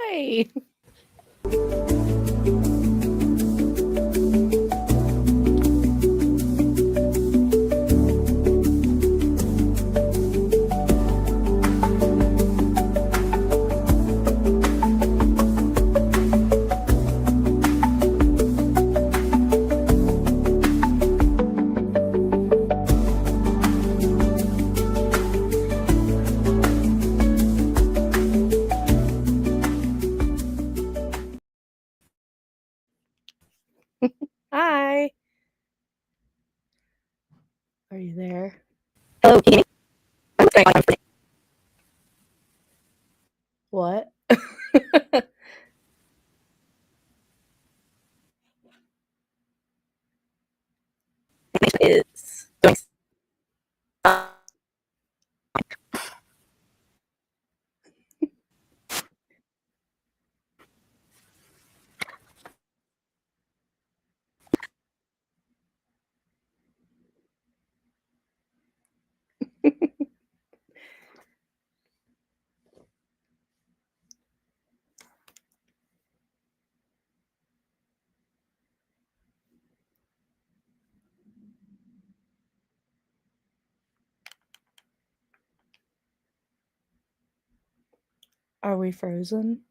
Hi. Hi. Are you there? Hello, can you hear me? I'm sorry, I'm free. What? Information is doing Are we frozen?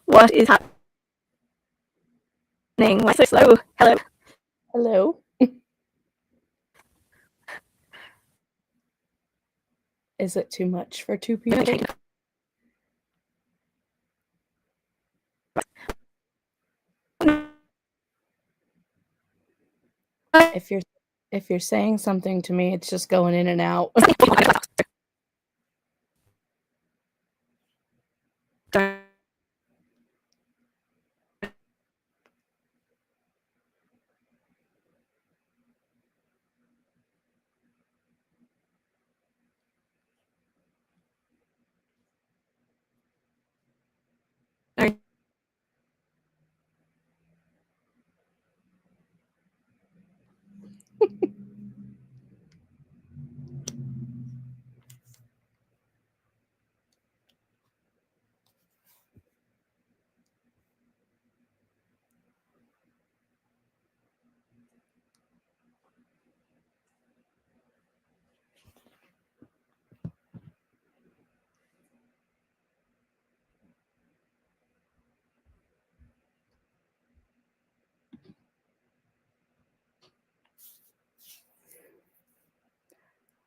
what is happening. Why so slow? Hello. Hello. Is it too much for two people? If you're saying something to me, it's just going in and out.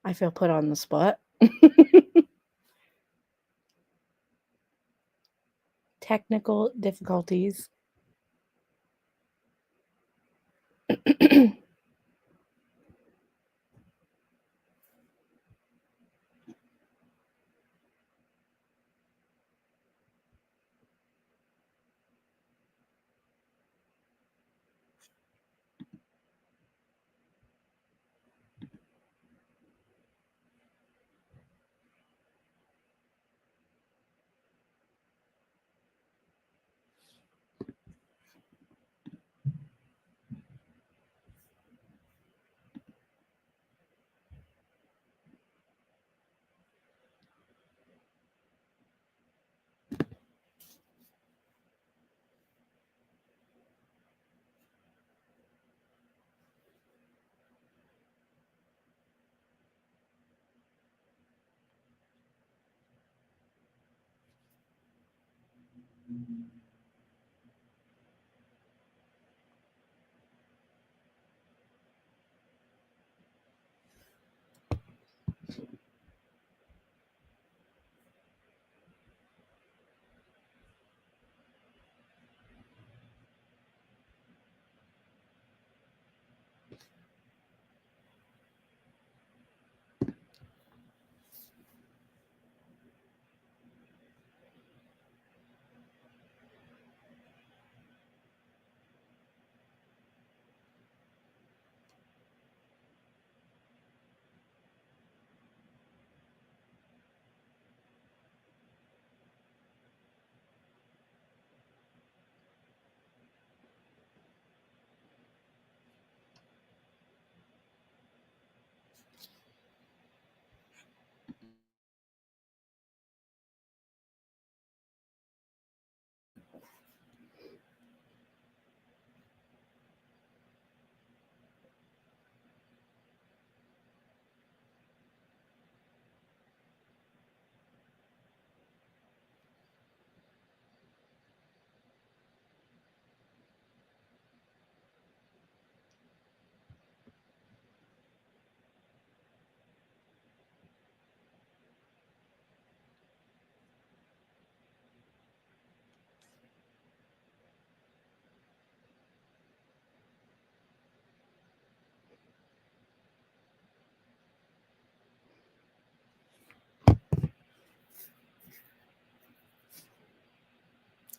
I feel put on the spot. Technical difficulties.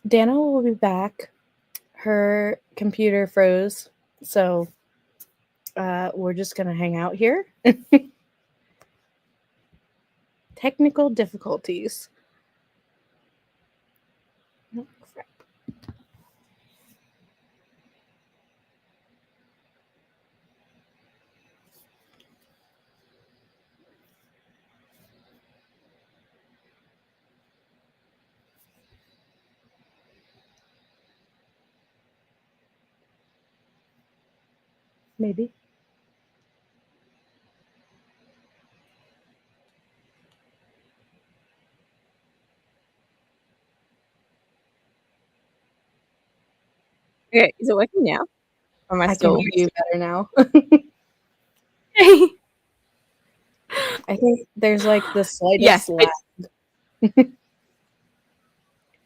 Dana will be back. Her computer froze, so we're just gonna hang out here. Technical difficulties. Oh, crap. Maybe. Okay, is it working now? Or am I I can still? hear you better now. I think there's like the slightest Yes, lag.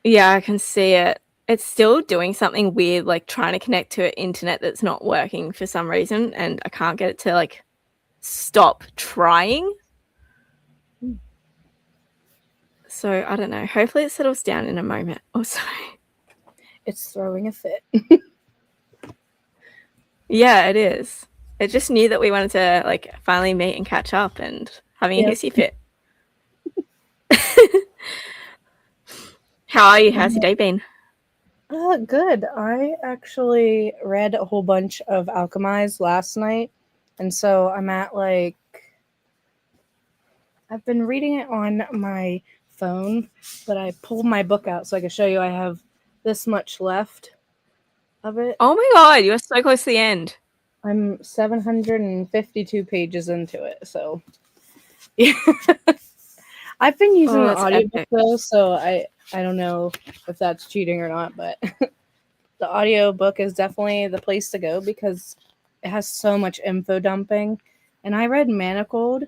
yeah, I can see it. It's still doing something weird, like trying to connect to an internet that's not working for some reason, and I can't get it to like stop trying. So I don't know. Hopefully it settles down in a moment or so. It's throwing a fit. Yeah, it is. It just knew that we wanted to like finally meet and catch up and having a Yep. hissy fit. How are you? How's your day been? Good. I actually read a whole bunch of Alchemize last night, and so I'm at like I've been reading it on my phone, but I pulled my book out so I can show you I have this much left of it. Oh my god, you're so close to the end. I'm 752 pages into it, so yeah. I've been using Oh, the that's audiobook epic. though, so I don't know if that's cheating or not, but the audiobook is definitely the place to go because it has so much info dumping. And I read Manacled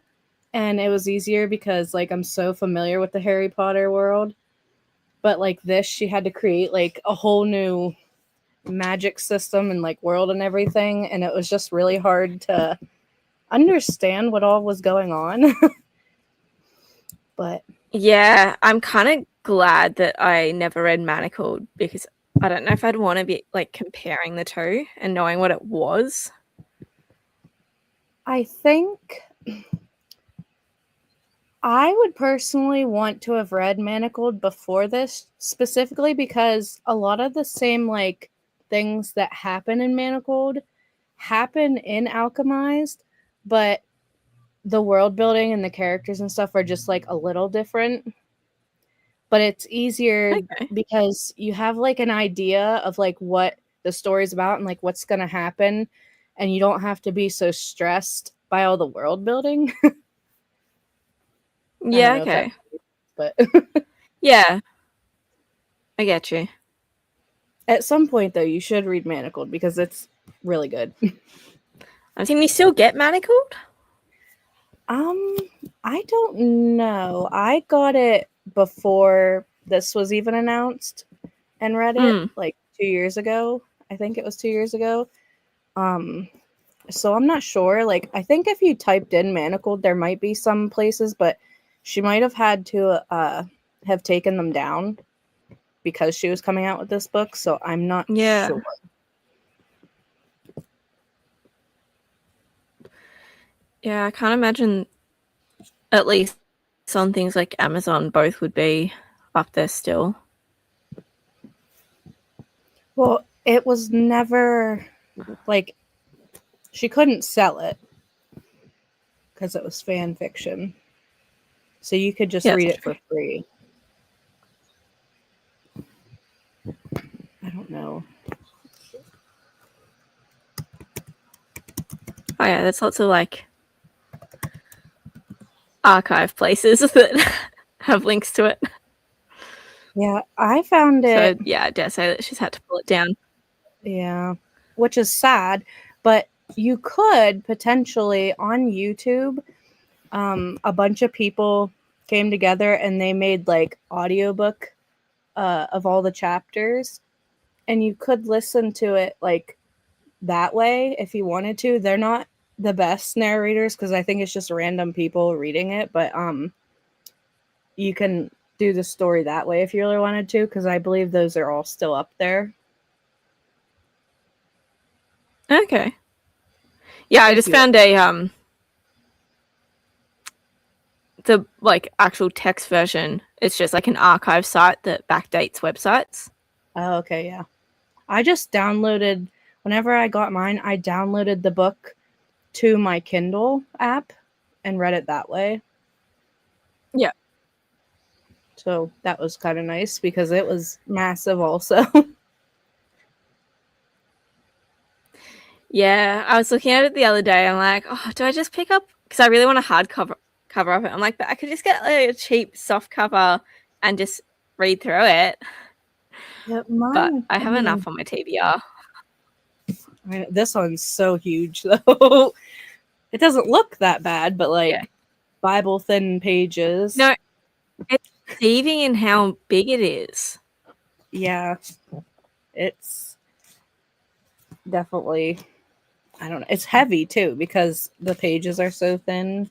and it was easier because like I'm so familiar with the Harry Potter world. But like this, she had to create like a whole new magic system and like world and everything, and it was just really hard to understand what all was going on. But Yeah, I'm kind of glad that I never read Manacled because I don't know if I'd want to be like comparing the two and knowing what it was. I think I would personally want to have read Manacled before this, specifically because a lot of the same like things that happen in Manacled happen in Alchemized, but the world building and the characters and stuff are just like a little different. But it's easier Okay. because you have like an idea of like what the story's about and like what's going to happen, and you don't have to be so stressed by all the world building. I don't Yeah, know if that, okay. but Yeah, I get you. at some point though, you should read Manacled because it's really good. Can you still get Manacled? Um, I don't know. I got it before this was even announced and read it Mm. like 2 years ago. I think it was 2 years ago. Um, so I'm not sure. Like, I think if you typed in Manacled, there might be some places, but she might have had to have taken them down because she was coming out with this book. So I'm not Yeah. sure. Yeah, I can't imagine at least on things like Amazon both would be up there still. Well, it was never like she couldn't sell it because it was fan fiction. So you could just Yeah, read that's it true. for free. I don't know. Oh yeah, there's lots of like archive places that have links to it. Yeah, I found it. So yeah, I dare say that she's had to pull it down. Yeah, which is sad, but you could potentially on YouTube. A bunch of people came together and they made like audiobook of all the chapters, and you could listen to it like that way if you wanted to. They're not the best narrators because I think it's just random people reading it, but you can do the story that way if you really wanted to, because I believe those are all still up there. Okay. Yeah, I If just you found a the like actual text version. It's just like an archive site that backdates websites. Oh, okay, yeah. I just downloaded, whenever I got mine, I downloaded the book to my Kindle app and read it that way. Yeah. So that was kind of nice because it was massive also. Yeah, I was looking at it the other day. I'm like, oh, do I just pick up? Because I really want a hardcover cover of it. I'm like, but I could just get like, a cheap soft cover and just read through it. Yeah, But mine, I I have mean, enough on my TBR. this one's so huge though. It doesn't look that bad, but Yeah. like Bible thin pages. No, it's deceiving in how big it is. Yeah, it's definitely, I don't know. It's heavy too because the pages are so thin.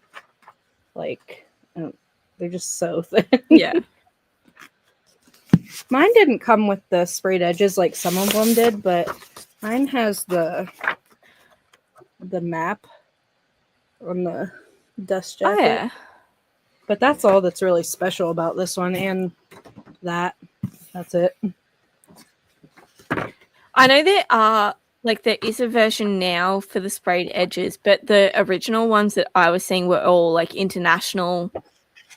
Like, they're just so thin. Yeah. Mine didn't come with the sprayed edges like some of them did, but mine has the map on the dust Oh, jacket. yeah. But that's all that's really special about this one, and that. That's it. I know there is a version now for the sprayed edges, but the original ones that I was seeing were all like international,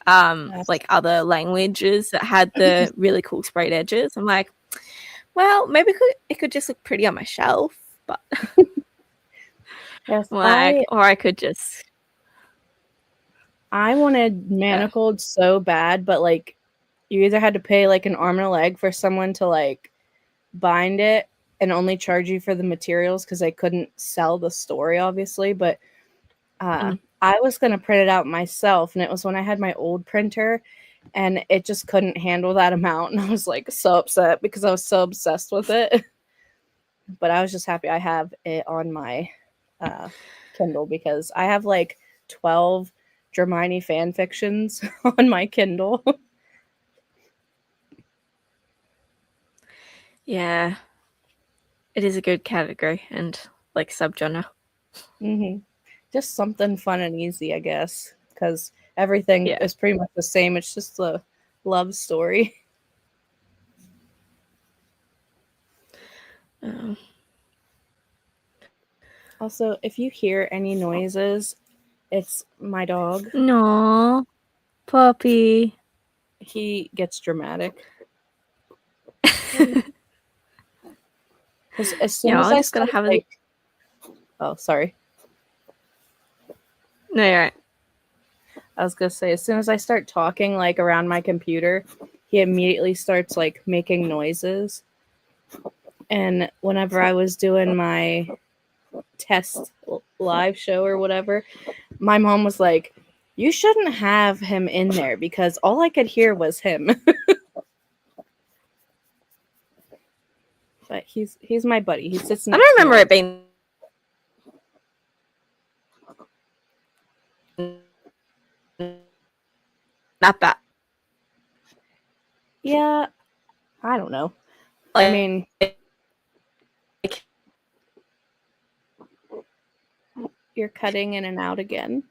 Yes. like other languages that had the really cool sprayed edges. I'm like, well, maybe it could just look pretty on my shelf, but Yes, like, or I could just, I wanted yeah, manacled so bad, but like you either had to pay like an arm and a leg for someone to like bind it and only charge you for the materials because they couldn't sell the story, obviously. But Mm. I was gonna print it out myself, and it was when I had my old printer, and it just couldn't handle that amount, and I was like so upset because I was so obsessed with it. But I was just happy I have it on my uh, Kindle because I have like 12 Hermione fan fictions on my Kindle. Yeah, it is a good category and like subgenre. hmm Just something fun and easy, I guess, because everything Yeah. is pretty much the same. It's just a love story. Um, Also, if you hear any noises, it's my dog. no, puppy. He gets dramatic. Because as soon Yeah, as I I just gotta start, have it. like, oh, sorry. No, you're right. I was gonna say, as soon as I start talking like around my computer, he immediately starts like making noises. And whenever I was doing my test live show or whatever, my mom was like, "You shouldn't have him in there because all I could hear was him." But he's my buddy. He sits I don't next to me remember all it the time. being that bad. Yeah, I don't know. I Like, mean, you're cutting in and out again.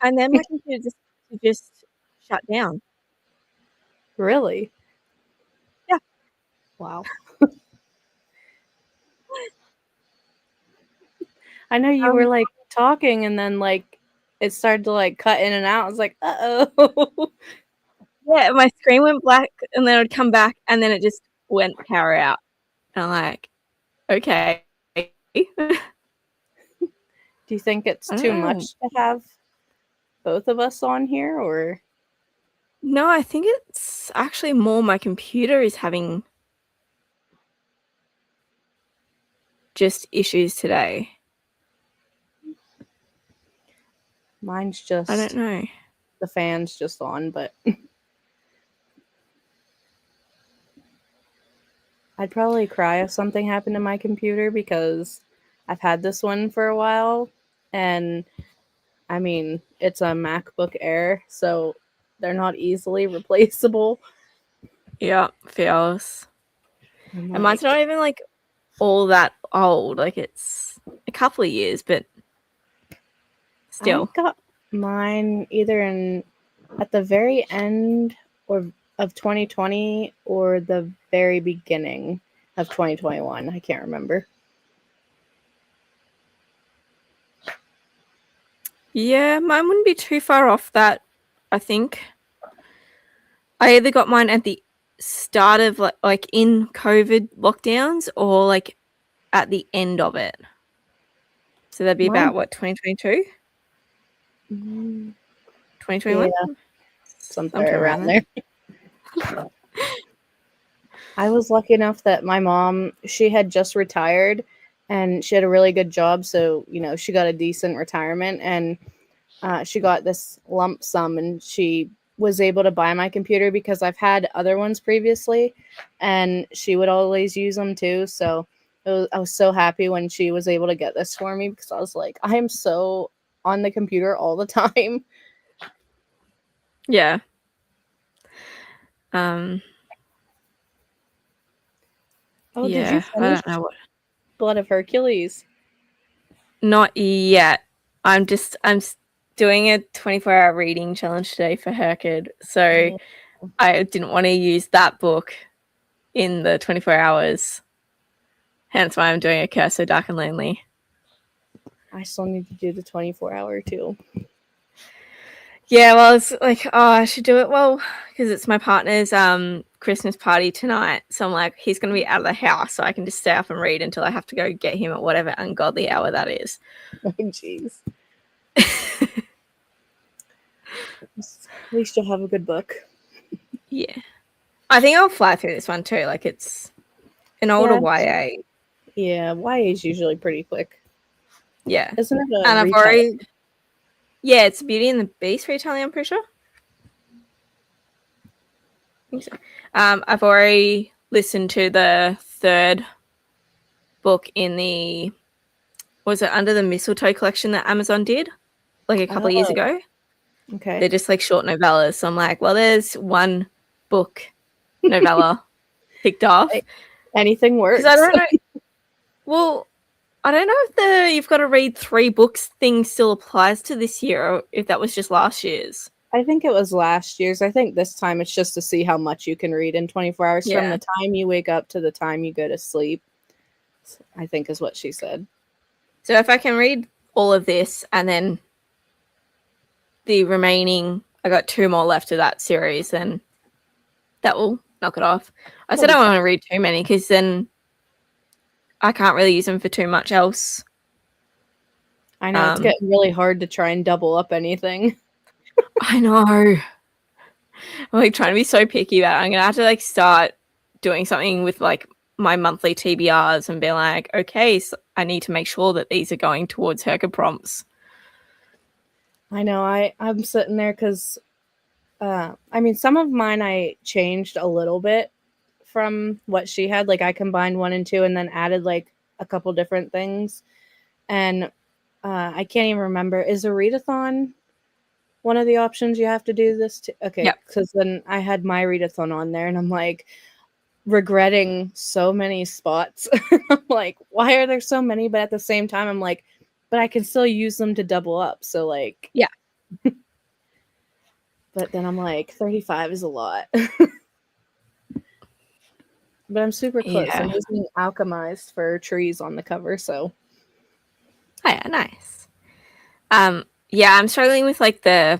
And then my computer just shut down. Really? Yeah. Wow. I know you were like talking and then like it started to like cut in and out. I was like, uh-oh. Yeah, my screen went black and then it would come back and then it just went power out. And I'm like, okay. Do you think it's I don't too know. much to have both of us on here, or? No, I think it's actually more my computer is having just issues today. Mine's I don't just know. the fan's just on, but I'd probably cry if something happened to my computer because I've had this one for a while, and I mean, it's a MacBook Air, so they're not easily replaceable. Yeah, feels. I'm And mine's like, not even like all that old. Like it's a couple of years, but I still. got mine either at the very end or of 2020 or the very beginning of 2021. I can't remember. Yeah, mine wouldn't be too far off that, I think. I either got mine at the start of like in COVID lockdowns or like at the end of it. So that'd be Mine, about what, 2022? 2021? yeah, somewhere Sometime around around there. there. I was lucky enough that my mom, she had just retired and she had a really good job. So, she got a decent retirement and she got this lump sum and she was able to buy my computer because I've had other ones previously and she would always use them too. So I was so happy when she was able to get this for me because I was like, I am so on the computer all the time. Yeah. Yeah, Did you I finish don't know what. Blood of Hercules? Not yet. I'm doing a 24-hour reading challenge today for Hercid. So I didn't want to use that book in the 24 hours. Hence why I'm doing A Curse So Dark and Lonely. I still need to do the 24-hour too. Yeah, well, it's like, oh, I should do it. Well, because it's my partner's Christmas party tonight. So I'm like, he's going to be out of the house. So I can just stay up and read until I have to go get him at whatever ungodly hour that is. Oh, jeez. At least you'll have a good book. Yeah. I think I'll fly through this one too. Like, it's an older YA. Yeah, YA is usually pretty quick. Yeah. Isn't it a And I've retelling? already. Yeah, it's Beauty and the Beast retelling, I'm pretty sure. I think so. I've already listened to the third book in the. Was it Under the Mistletoe collection that Amazon did? Like a couple of years ago? Okay. They're just like short novellas. So I'm like, well, there's one book novella picked off. Anything works. Because I don't know. Well, I don't know if the you've got to read 3 books thing still applies to this year or if that was just last year's. I think it was last year's. I think this time it's just to see how much you can read in 24 hours from the time you wake up to the time you go to sleep, I think is what she said. So if I can read all of this and then the remaining, I got 2 more left of that series, then that will knock it off. I said I don't want to read too many because then I can't really use them for too much else. I know, it's getting really hard to try and double up anything. I know. I'm like trying to be so picky about it. I'm going to have to like start doing something with like my monthly TBRs and be like, okay, so I need to make sure that these are going towards Herca prompts. I know, I'm sitting there because, I mean, some of mine I changed a little bit from what she had. Like I combined 1 and 2 and then added like a couple different things. And I can't even remember. Is a readathon one of the options you have to do this to? Okay, because then I had my readathon on there and I'm like regretting so many spots. I'm like, why are there so many? But at the same time, I'm like, but I can still use them to double up. So like, yeah. But then I'm like, 35 is a lot. But I'm super close. I'm Yeah. using Alchemized for trees on the cover, so Oh, yeah, nice. Yeah, I'm struggling with like the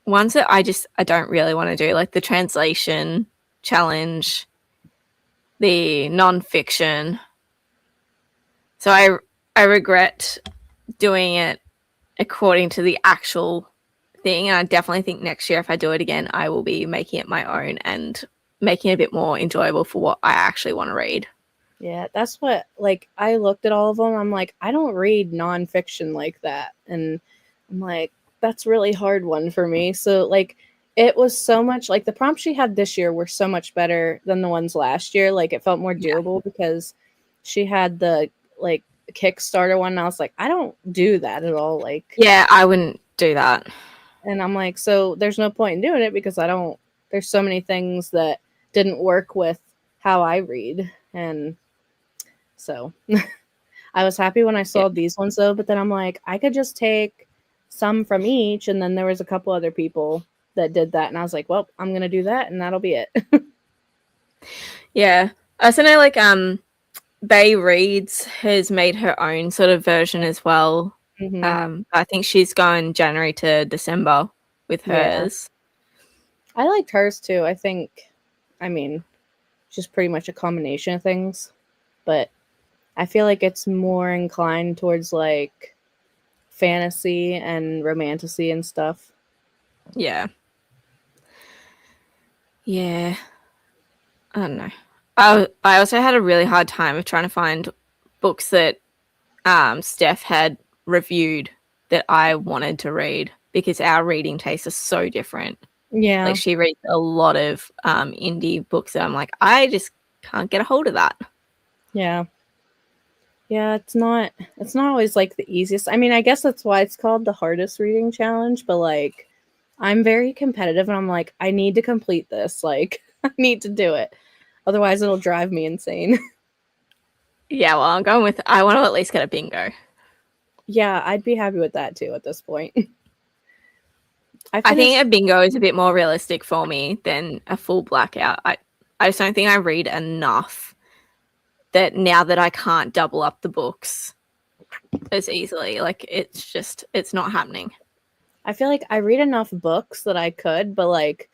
ones that I don't really want to do, like the translation challenge, the non-fiction. So I regret doing it according to the actual thing, and I definitely think next year if I do it again, I will be making it my own and making it a bit more enjoyable for what I actually want to read. yeah, that's what, like, I looked at all of them. I'm like, I don't read nonfiction like that. And I'm like, that's really hard one for me. So, like, it was so much like the prompts she had this year were so much better than the ones last year. Like, it felt more Yeah. doable because she had the, like, Kickstarter one. And I was like, I don't do that at all. Like, Yeah, I wouldn't do that. and I'm like, so there's no point in doing it because I don't, there's so many things that didn't work with how I read. And so I was happy when I Yeah. saw these ones though, but then I'm like, I could just take some from each. And then there was a couple other people that did that. And I was like, well, I'm going to do that and that'll be it. Yeah. I also know like Bay Reads has made her own sort of version as well. Hmm. I think she's going January to December with Yeah. hers. I liked hers too. I think, I mean, just pretty much a combination of things, but I feel like it's more inclined towards like fantasy and romantasy and stuff. Yeah. Yeah. I don't know. I also had a really hard time of trying to find books that Steph had reviewed that I wanted to read because our reading tastes are so different. Yeah. Like she reads a lot of indie books that I'm like, I just can't get a hold of that. Yeah. Yeah, it's not always like the easiest. I mean, I guess that's why it's called the hardest reading challenge, but like I'm very competitive and I'm like I need to complete this. Like I need to do it. Otherwise it'll drive me insane. Yeah, well, I'm going with I want to at least get a bingo. Yeah, I'd be happy with that too at this point. I I think finished a bingo is a bit more realistic for me than a full blackout. I just don't think I read enough that now that I can't double up the books as easily. Like it's not happening. I feel like I read enough books that I could, but like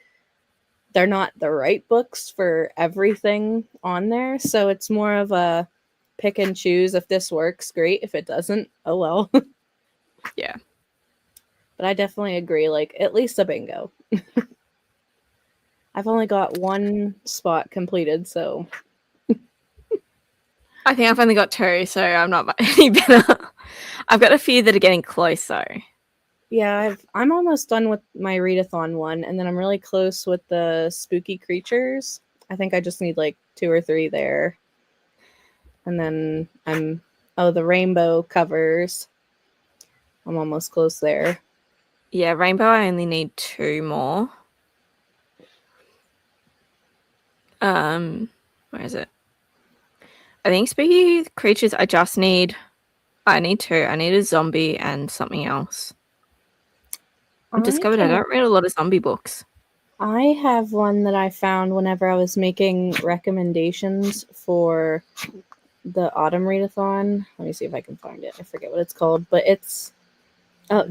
they're not the right books for everything on there. So it's more of a pick and choose. If this works, great. If it doesn't, oh well. Yeah. But I definitely agree. Like, at least a bingo. I've only got one spot completed, so I think I've only got two, so I'm not any better. I've got a few that are getting close though. yeah, I'm almost done with my readathon one, and then I'm really close with the spooky creatures. I think I just need like 2 or 3 there, and then the rainbow covers. I'm almost close there. Yeah, Rainbow I only need 2 more. Where is it? I think spooky creatures I need 2. I need a zombie and something else. I've discovered I don't read a lot of zombie books. I have one that I found whenever I was making recommendations for the autumn readathon. Let me see if I can find it. I forget what it's called, but it's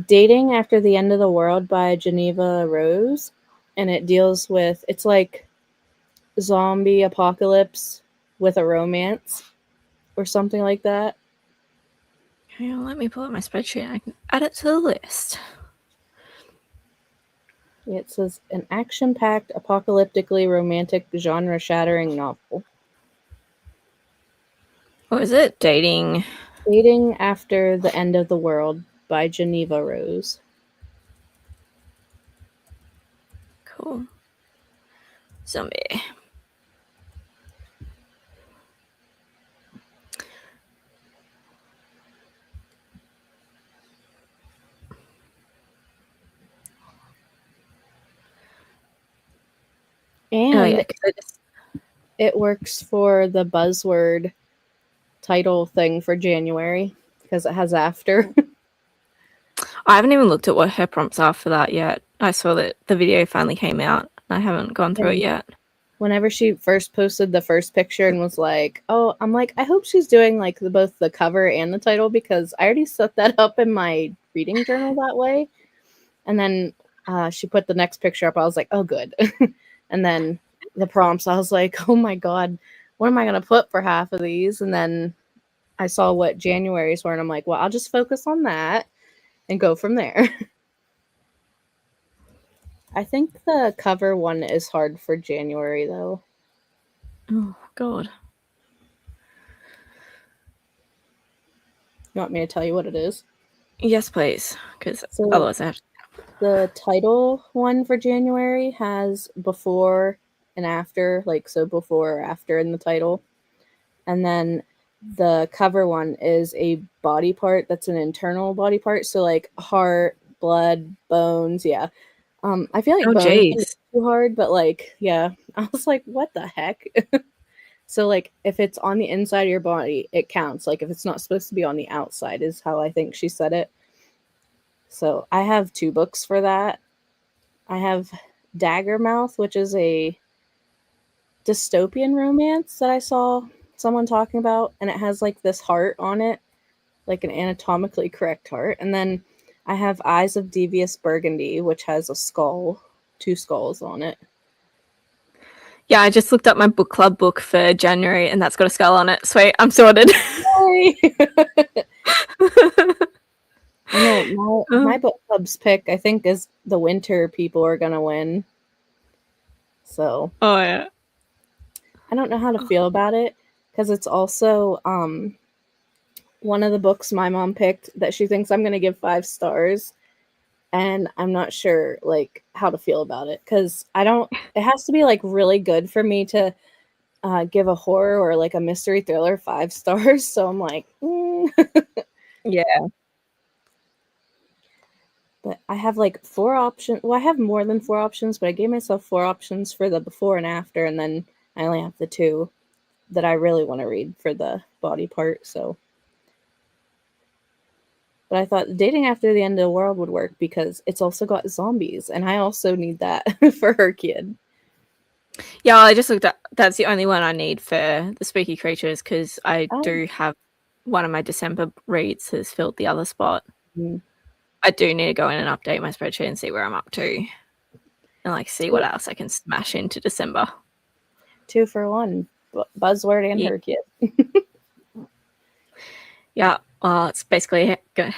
Dating After the End of the World by Geneva Rose, and it deals with, it's like zombie apocalypse with a romance or something like that. Hang on, let me pull up my spreadsheet. I can add it to the list. It says an action-packed, apocalyptically romantic, genre-shattering novel. What is it? Dating After the End of the World by Geneva Rose. Cool. Zombie. And it works for the buzzword title thing for January because it has after. I haven't even looked at what her prompts are for that yet. I saw that the video finally came out. I haven't gone through it yet. Whenever she first posted the first picture and was like, "Oh," I'm like, I hope she's doing like both the cover and the title, because I already set that up in my reading journal that way. And then she put the next picture up. I was like, oh, good. And then the prompts, I was like, oh my God, what am I going to put for half of these? And then I saw what January's were, and I'm like, well, I'll just focus on that and go from there. I think the cover one is hard for January, though. Oh, God. You want me to tell you what it is? Yes, please. Because So otherwise I have to... the title one for January has before and after, like, so before or after in the title. And then the cover one is a body part that's an internal body part. So, like, heart, blood, bones. Yeah. I feel like Oh, bones jeez. is too hard, but like, yeah, I was like, what the heck? So, like, if it's on the inside of your body, it counts. Like, if it's not supposed to be on the outside, is how I think she said it. So, I have 2 books for that. I have Dagger Mouth, which is a dystopian romance that I saw someone talking about, and it has like this heart on it, like an anatomically correct heart. And then I have Eyes of Devious Burgundy, which has a skull, 2 skulls on it. Yeah, I just looked up my book club book for January, and that's got a skull on it. Sweet, I'm sorted. Yay! I know my book club's pick, I think, is The Winter People Are Gonna Win. So Oh yeah. I don't know how to feel about it, because it's also one of the books my mom picked that she thinks I'm gonna give 5 stars, and I'm not sure like how to feel about it, because I don't. It has to be like really good for me to give a horror or like a mystery thriller 5 stars. So I'm like, Yeah. But I have like 4 options. Well, I have more than 4 options, but I gave myself 4 options for the before and after, and then I only have the 2 that I really want to read for the body part. So, but I thought Dating After the End of the World would work because it's also got zombies, and I also need that for her kid. Yeah, I just looked at... That's the only one I need for the spooky creatures, because I Oh. do have one of my December reads has filled the other spot. Mm. I do need to go in and update my spreadsheet and see where I'm up to, and like see what else I can smash into December. 2 for 1. Buzzword and Yeah. her kid. Yeah, well, it's basically going to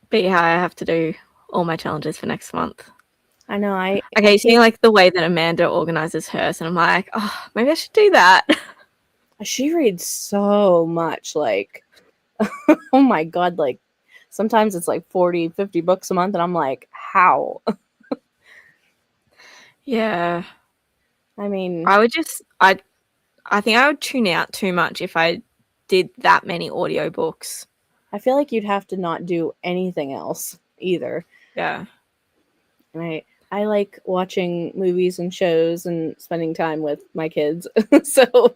be how I have to do all my challenges for next month. I know. I keep seeing like the way that Amanda organizes hers, and I'm like, oh, maybe I should do that. She reads so much. Like, oh my God. Like, sometimes it's like 40, 50 books a month, and I'm like, how? Yeah. I mean, I think I would tune out too much if I did that many audiobooks. I feel like you'd have to not do anything else either. Yeah. And I like watching movies and shows and spending time with my kids. So,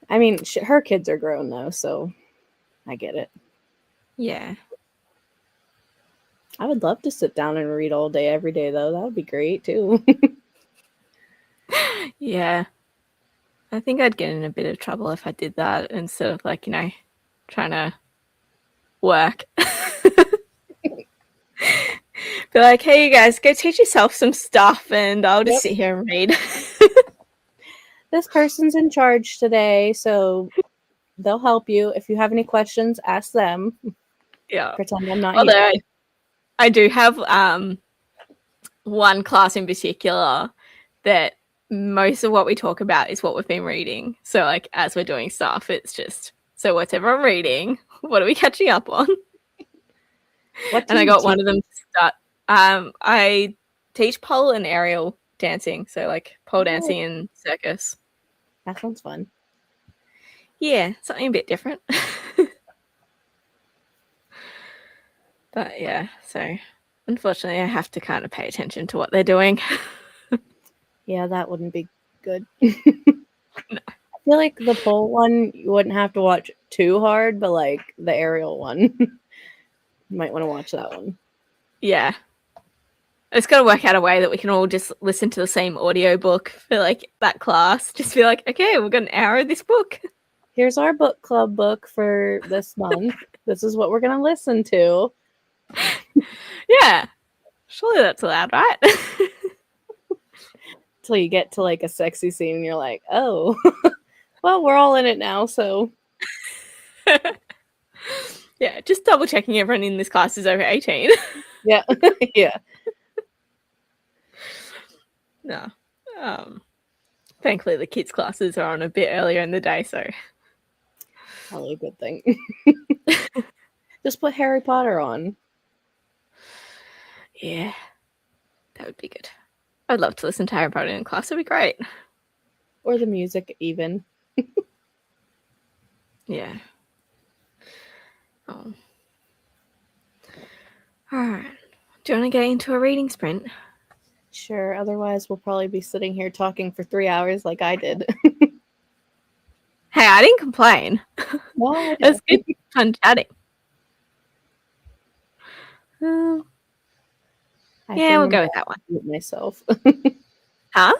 I mean, her kids are grown though, so I get it. Yeah. I would love to sit down and read all day, every day, though. That would be great too. Yeah. I think I'd get in a bit of trouble if I did that instead of like, trying to work. Be like, hey, you guys, go teach yourself some stuff, and I'll just sit here and read. This person's in charge today, so they'll help you. If you have any questions, ask them. Yeah. Pretend I'm not Although here. I do have one class in particular that most of what we talk about is what we've been reading. So like as we're doing stuff, it's just, so whatever I'm reading, what are we catching up on? And I got one of them to start. I teach pole and aerial dancing, so like pole dancing and circus. That sounds fun. Yeah, something a bit different. But yeah, so unfortunately I have to kind of pay attention to what they're doing. Yeah, that wouldn't be good. No. I feel like the pole one you wouldn't have to watch too hard, but like the aerial one, you might want to watch that one. Yeah. just got to work out a way that we can all just listen to the same audiobook for like that class. Just be like, okay, we've got an hour of this book. Here's our book club book for this month. This is what we're going to listen to. Yeah. Surely that's allowed, right? Till you get to like a sexy scene and you're like, oh, well, we're all in it now. So yeah, just double checking everyone in this class is over 18. yeah, yeah. No. Thankfully, the kids' classes are on a bit earlier in the day, so. Probably a good thing. Just put Harry Potter on. Yeah. That would be good. I'd love to listen to Harry Potter in class. It'd be great. Or the music, even. Yeah. Oh. All right. Do you want to get into a reading sprint? Sure. Otherwise, we'll probably be sitting here talking for 3 hours like I did. Hey, I didn't complain. Well, I It was know. good fun chatting. I Yeah, can we'll go remember with that one. to mute myself. Huh?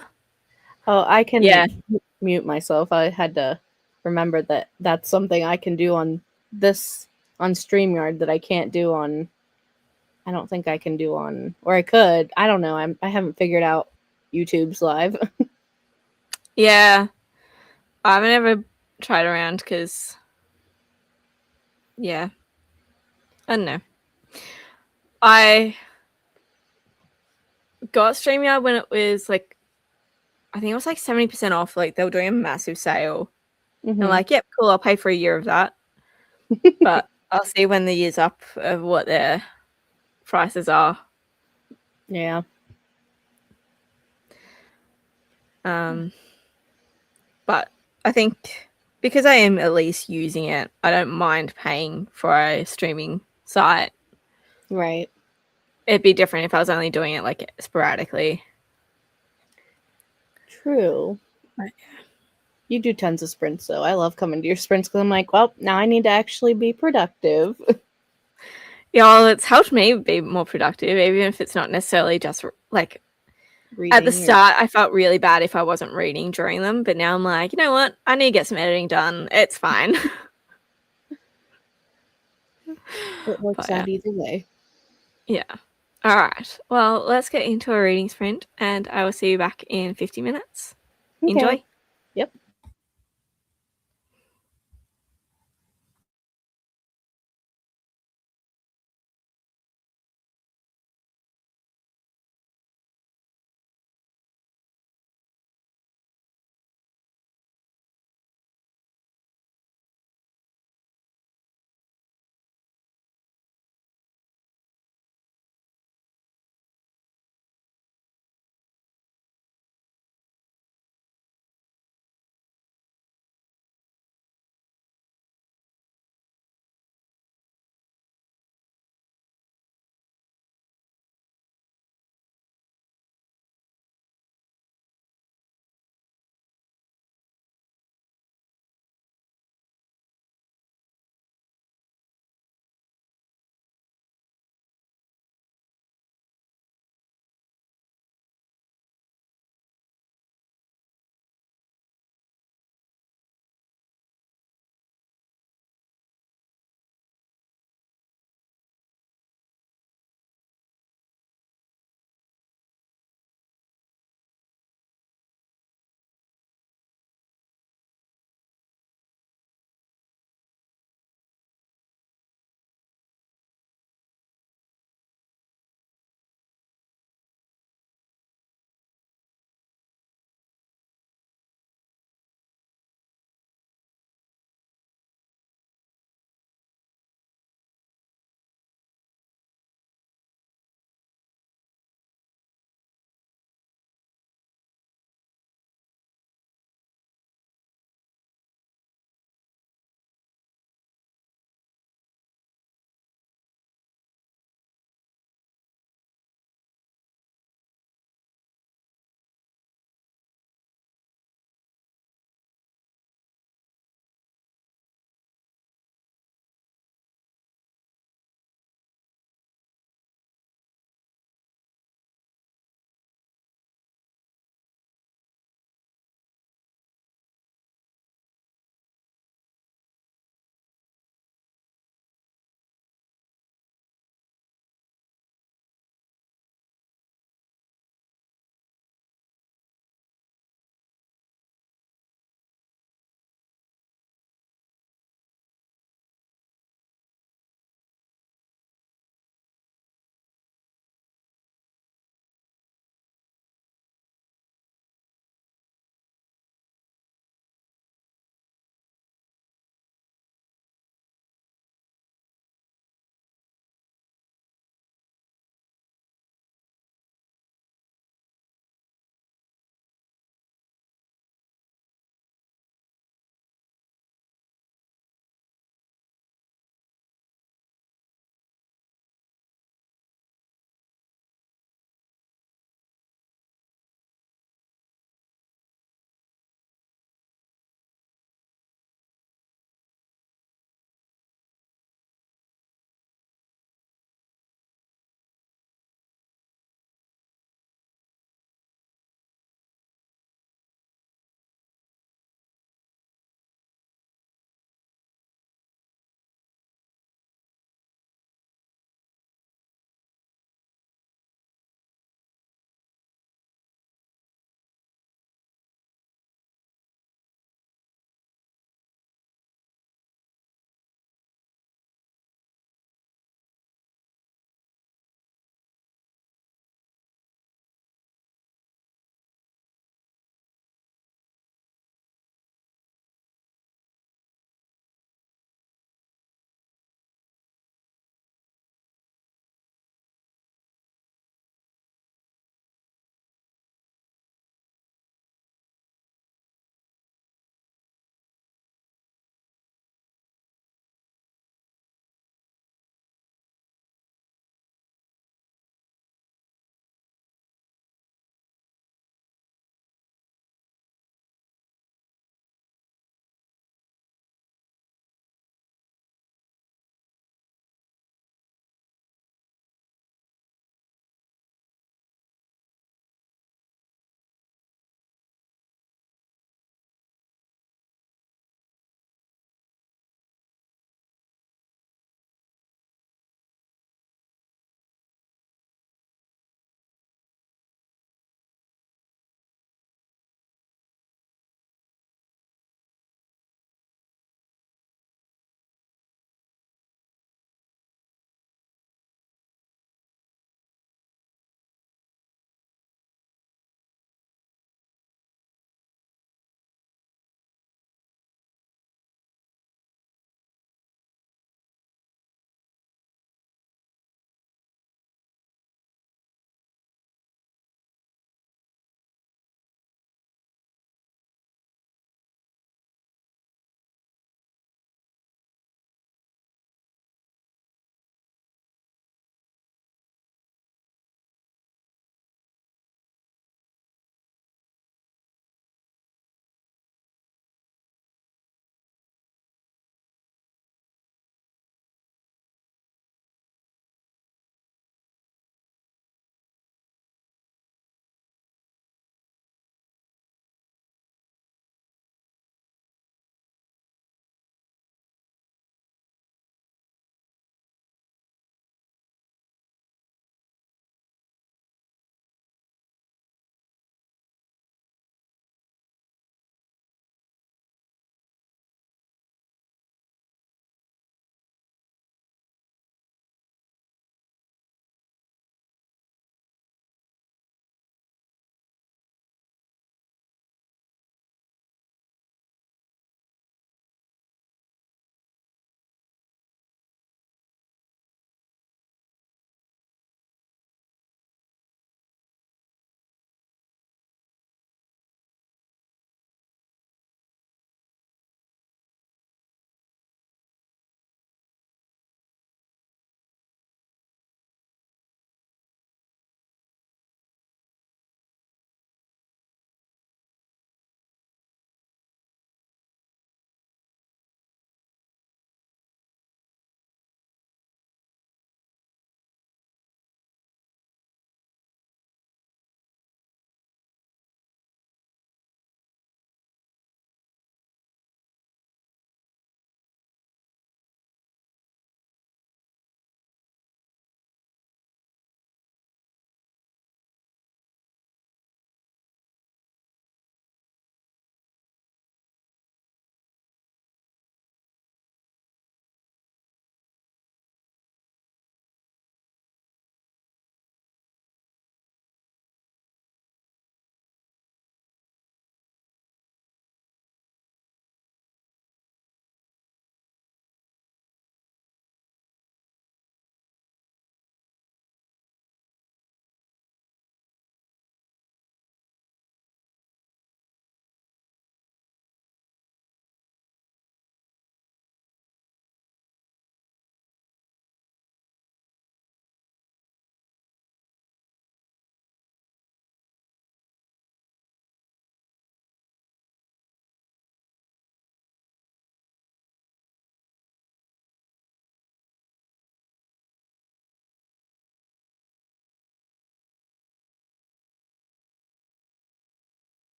Oh, I can Yeah. mute myself. I had to remember that that's something I can do on StreamYard that I can't do on. I don't think I can do on, or I could. I don't know. I haven't figured out YouTube's live. Yeah. I haven't ever tried around because, yeah. I don't know. I got StreamYard when it was like, I think it was like 70% off. Like they were doing a massive sale. And I'm like, yep, cool. I'll pay for a year of that. But I'll see when the year's up of what their prices are. Yeah. But I think because I am at least using it, I don't mind paying for a streaming site. Right. It'd be different if I was only doing it like sporadically. True. Right. You do tons of sprints, though. I love coming to your sprints because I'm like, well, now I need to actually be productive. Yeah, well, it's helped me be more productive, even if it's not necessarily just like at the Reading. start. I felt really bad if I wasn't reading during them, but now I'm like, you know what? I need to get some editing done. It's fine. It works But out either way. yeah. All right. Well, let's get into a reading sprint, and I will see you back in 50 minutes. Okay. Enjoy. Yep.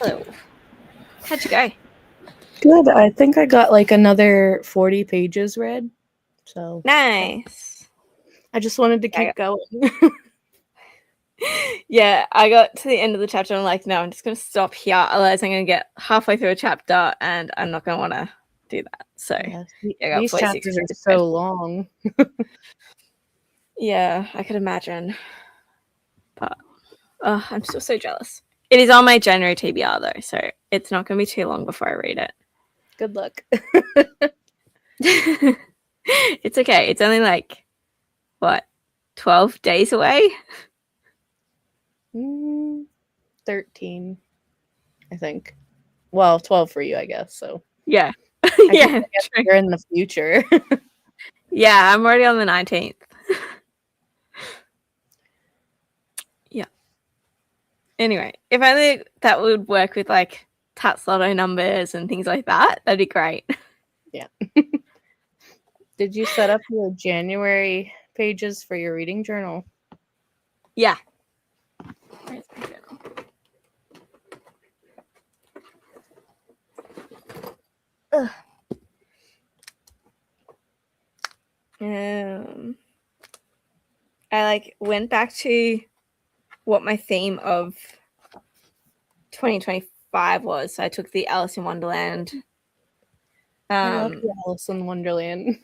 Oh. How'd you go? Good. I think I got like another 40 pages read. So Nice. I just wanted to keep going. Yeah, I got to the end of the chapter and I'm like, no, I'm just going to stop here. Otherwise, I'm going to get halfway through a chapter and I'm not going to want to do that. So, Yeah, I got these 46 chapters are pages read. so long. Yeah, I could imagine. But I'm still so jealous. It is on my January TBR though, so it's not going to be too long before I read it. Good luck. It's okay. It's only like, what, 12 days away? 13, I think. Well, 12 for you, I guess. So Yeah. I guess True. you're in the future. Yeah, I'm already on the 19th. Yeah. Anyway, if only that would work with like Tats Lotto numbers and things like that, that'd be great. Yeah. Did you set up your January pages for your reading journal? Yeah. I like went back to what my theme of 2025 was. So I took the Alice in Wonderland. I love the Alice in Wonderland.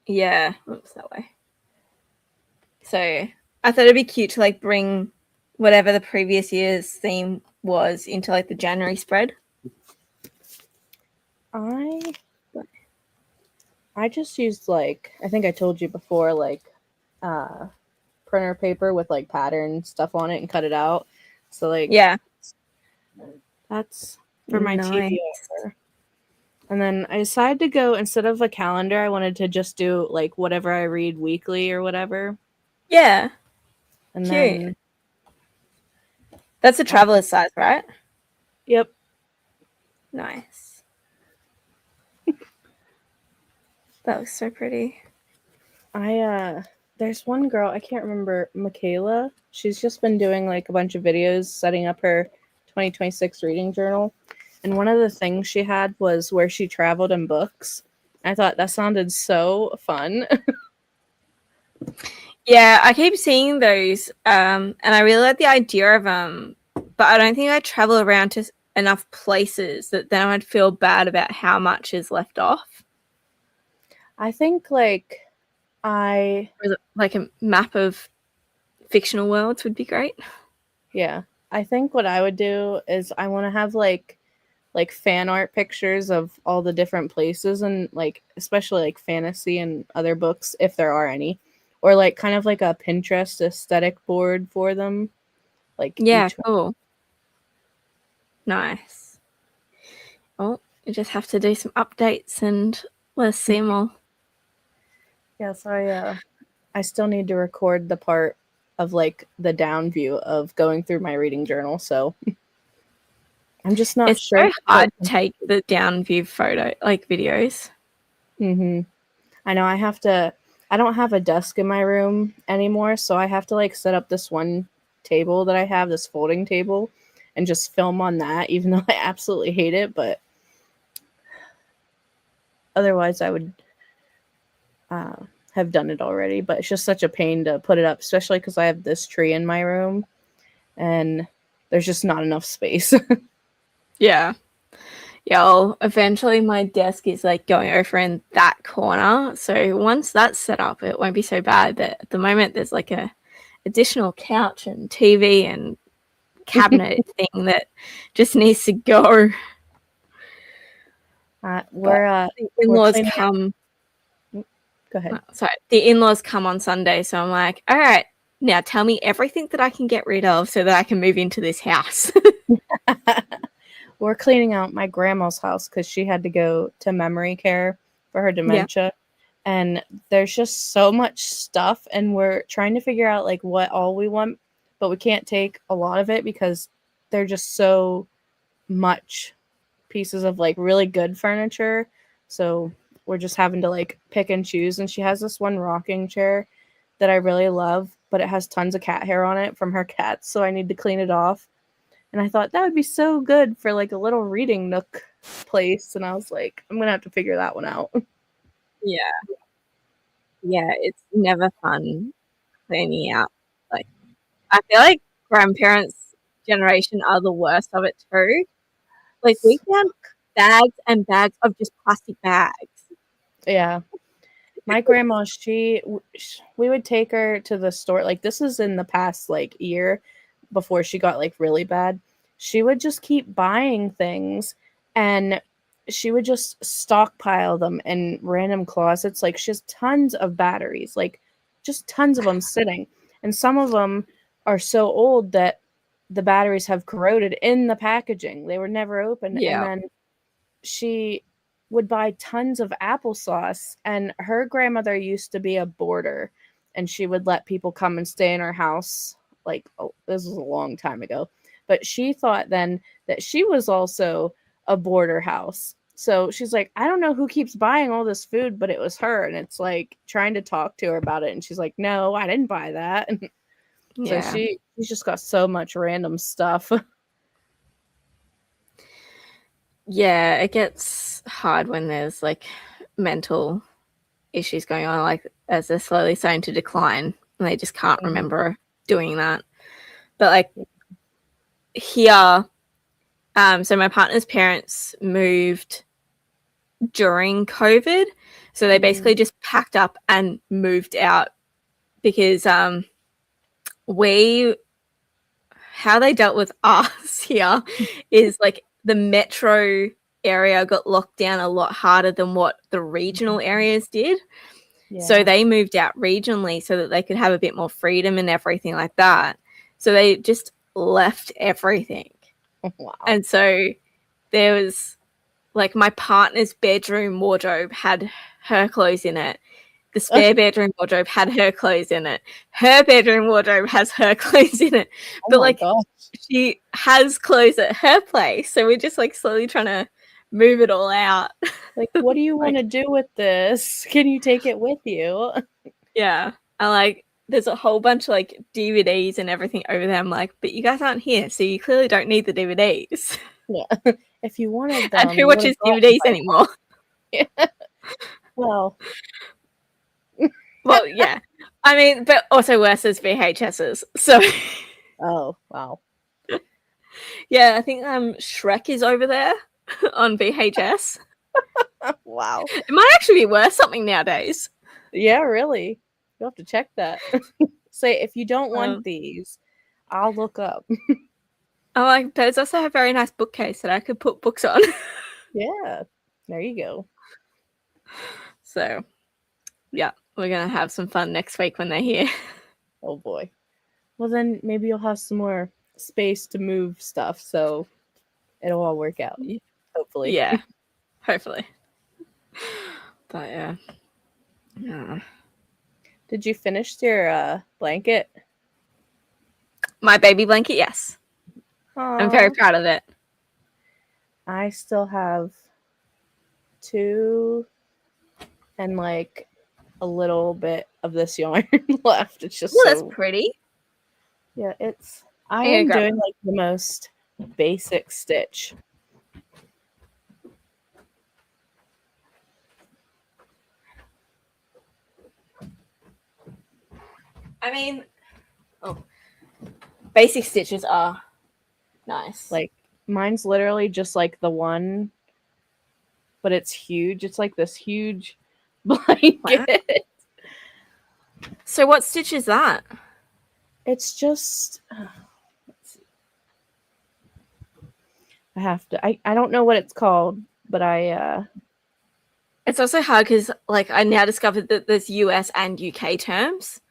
Yeah, oops, that way. So I thought it'd be cute to like bring whatever the previous year's theme was into like the January spread. I just used like, I think I told you before, like printer paper with like pattern stuff on it and cut it out. So like Yeah, that's for my nice. TBR. And then I decided to go, instead of a calendar, I wanted to just do like whatever I read weekly or whatever. Yeah. And Cute. then That's a traveler's size, right? Yep. Nice. That was so pretty. There's one girl, I can't remember, Michaela. She's just been doing like a bunch of videos setting up her 2026 reading journal. And one of the things she had was where she traveled in books. I thought that sounded so fun. Yeah, I keep seeing those, and I really like the idea of them, but I don't think I travel around to enough places that then I'd feel bad about how much is left off. I think like Or is it like a map of fictional worlds would be great. Yeah. I think what I would do is I want to have like fan art pictures of all the different places, and like especially like fantasy and other books if there are any, or like kind of like a Pinterest aesthetic board for them. Like Yeah, each one. cool. Nice. Well, you just have to do some updates and let's see more. Yes, I still need to record the part of like the down view of going through my reading journal, so I'm just not It's sure. so hard to take the down view photo, like videos. I know I don't have a desk in my room anymore, so I have to like set up this one table that I have, this folding table, and just film on that, even though I absolutely hate it, but otherwise I would have done it already. But it's just such a pain to put it up, especially because I have this tree in my room and there's just not enough space. Yeah. Yeah, well, eventually my desk is like going over in that corner. So once that's set up, it won't be so bad. But at the moment, there's like a additional couch and TV and cabinet thing that just needs to go. We're The in-laws cleaning come. Go ahead. Sorry, the in-laws come on Sunday, so I'm like, all right, now tell me everything that I can get rid of so that I can move into this house. We're cleaning out my grandma's house because she had to go to memory care for her dementia. And there's just so much stuff, and we're trying to figure out like what all we want, but we can't take a lot of it because they're just so much pieces of like really good furniture. So we're just having to like pick and choose. And she has this one rocking chair that I really love, but it has tons of cat hair on it from her cats, so I need to clean it off. And I thought that would be so good for like a little reading nook place. And I was like, I'm going to have to figure that one out. Yeah. Yeah, it's never fun cleaning out. Like, I feel like grandparents' generation are the worst of it too. Like, we found bags and bags of just plastic bags. Yeah. My grandma, we would take her to the store. Like, this is in the past like year before she got like really bad. She would just keep buying things, and she would just stockpile them in random closets. Like, she has tons of batteries, like just tons of them sitting. And some of them are so old that the batteries have corroded in the packaging. They were never opened. And Yeah. then she would buy tons of applesauce, and her grandmother used to be a boarder, and she would let people come and stay in her house. Like, oh, this was a long time ago, but she thought then that she was also a boarder house. So she's like, I don't know who keeps buying all this food, but it was her. And it's like trying to talk to her about it, and she's like, no, I didn't buy that. So Yeah. she's just got so much random stuff. Yeah, it gets hard when there's like mental issues going on, like as they're slowly starting to decline and they just can't remember doing that. But like here, so my partner's parents moved during COVID. So they basically just packed up and moved out because we how they dealt with us here is like the metro area got locked down a lot harder than what the regional areas did. Yeah. So they moved out regionally so that they could have a bit more freedom and everything like that. So they just left everything. Wow. And so there was like my partner's bedroom wardrobe had her clothes in it. The spare bedroom wardrobe had her clothes in it. Her bedroom wardrobe has her clothes in it. Oh But my like gosh. she has clothes at her place. So we're just like slowly trying to move it all out. Like, what do you want to do with this? Can you take it with you? Yeah. And like there's a whole bunch of like DVDs and everything over there. I'm like, but you guys aren't here, so you clearly don't need the DVDs. Yeah. If you wanted them, And who you would've watches brought DVDs anymore? them. Well, Well, yeah. I mean, but also worse as VHSs. So oh, wow. yeah, I think Shrek is over there on VHS. Wow. It might actually be worth something nowadays. Yeah, really. You'll have to check that. Say, if you don't want these, I'll look up. Oh, like there's also a very nice bookcase that I could put books on. Yeah. There you go. So yeah, we're gonna have some fun next week when they're here. Oh boy. Well, then maybe you'll have some more space to move stuff, so it'll all work out. Hopefully. Yeah, hopefully. But yeah. Yeah. Did you finish your blanket? My baby blanket, yes. Aww. I'm very proud of it. I still have 2 and like a little bit of this yarn left. It's just That's pretty. Yeah, I am doing like the most basic stitch. I mean, basic stitches are nice. Like mine's literally just like the one, but it's huge. It's like this huge blanket. So what stitch is that? It's just let's see. I have to I don't know what it's called, but it's also hard because like I now discovered that there's US and UK terms.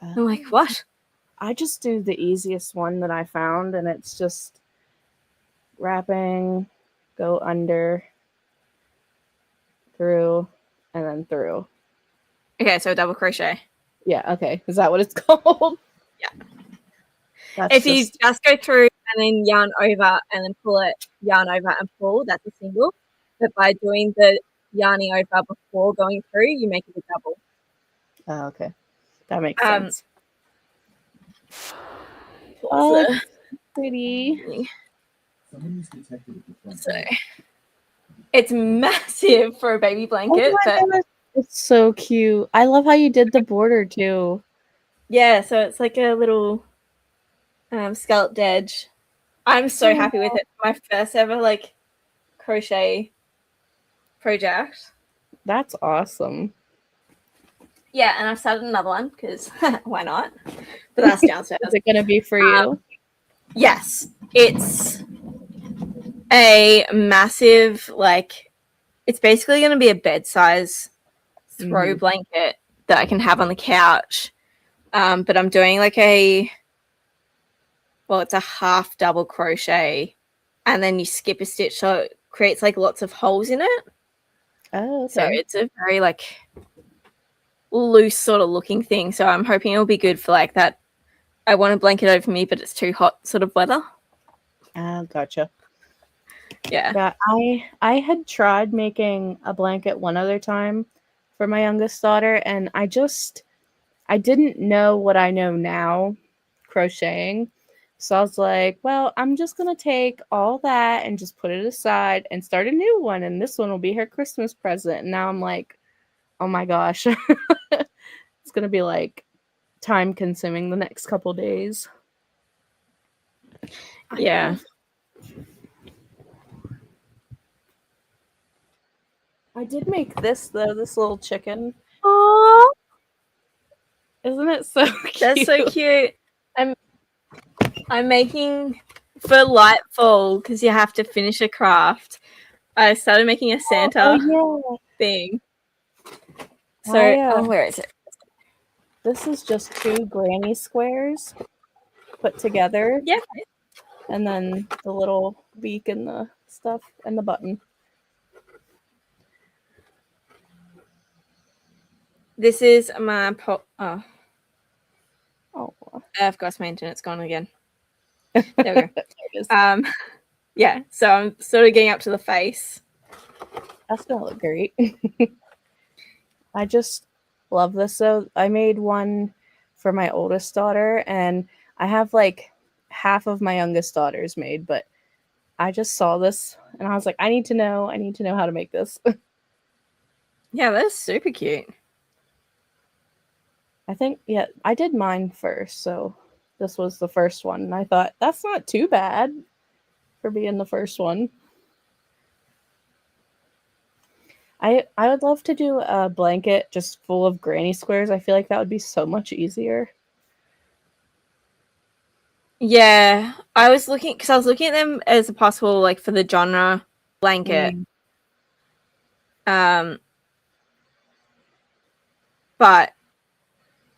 I'm like, what? I just do the easiest one that I found, and it's just wrapping, go under, through, and then through. Okay, so double crochet. Yeah, okay. Is that what it's called? Yeah. If you just go through and then yarn over and then pull it, yarn over and pull, that's a single. But by doing the yarning over before going through, you make it a double. Oh, okay. That makes sense. Oh, pretty. So it's massive for a baby blanket, but gosh, it's so cute. I love how you did the border too. yeah, so it's like a little scalloped edge. I'm so happy with it. My first ever like crochet project. That's awesome. Yeah, and I've started another one because why not? But that's downstairs. Is it gonna be for you? Yes, it's a massive like. It's basically going to be a bed size throw blanket that I can have on the couch. But I'm doing like it's a half double crochet, and then you skip a stitch, so it creates like lots of holes in it. Oh, okay. So it's a very like loose sort of looking thing. So I'm hoping it'll be good for like that. I want a blanket over me, but it's too hot sort of weather. Gotcha. Yeah. I had tried making a blanket one other time for my youngest daughter, and I didn't know what I know now, crocheting. So I was like, well, I'm just gonna take all that and just put it aside and start a new one, and this one will be her Christmas present. And now I'm like, oh my gosh, it's gonna be like time consuming the next couple days. Yeah. I did make this though, this little chicken. Aww. Isn't it so cute? That's so cute. I'm making for Lightfall because you have to finish a craft. I started making a Santa thing. So, where is it? This is just 2 granny squares put together. Yeah. And then the little beak and the stuff and the button. This is my Oh. Of course, my internet's gone again. There we go. There it is. Yeah, so I'm sort of getting up to the face. That's gonna look great. I just love this. So I made one for my oldest daughter, and I have like half of my youngest daughters made, but I just saw this and I was like, I need to know how to make this. Yeah, that's super cute. I think, yeah, I did mine first, so this was the first one. And I thought, that's not too bad for being the first one. I would love to do a blanket just full of granny squares. I feel like that would be so much easier. Yeah, I was looking at them as a possible like for the genre blanket. But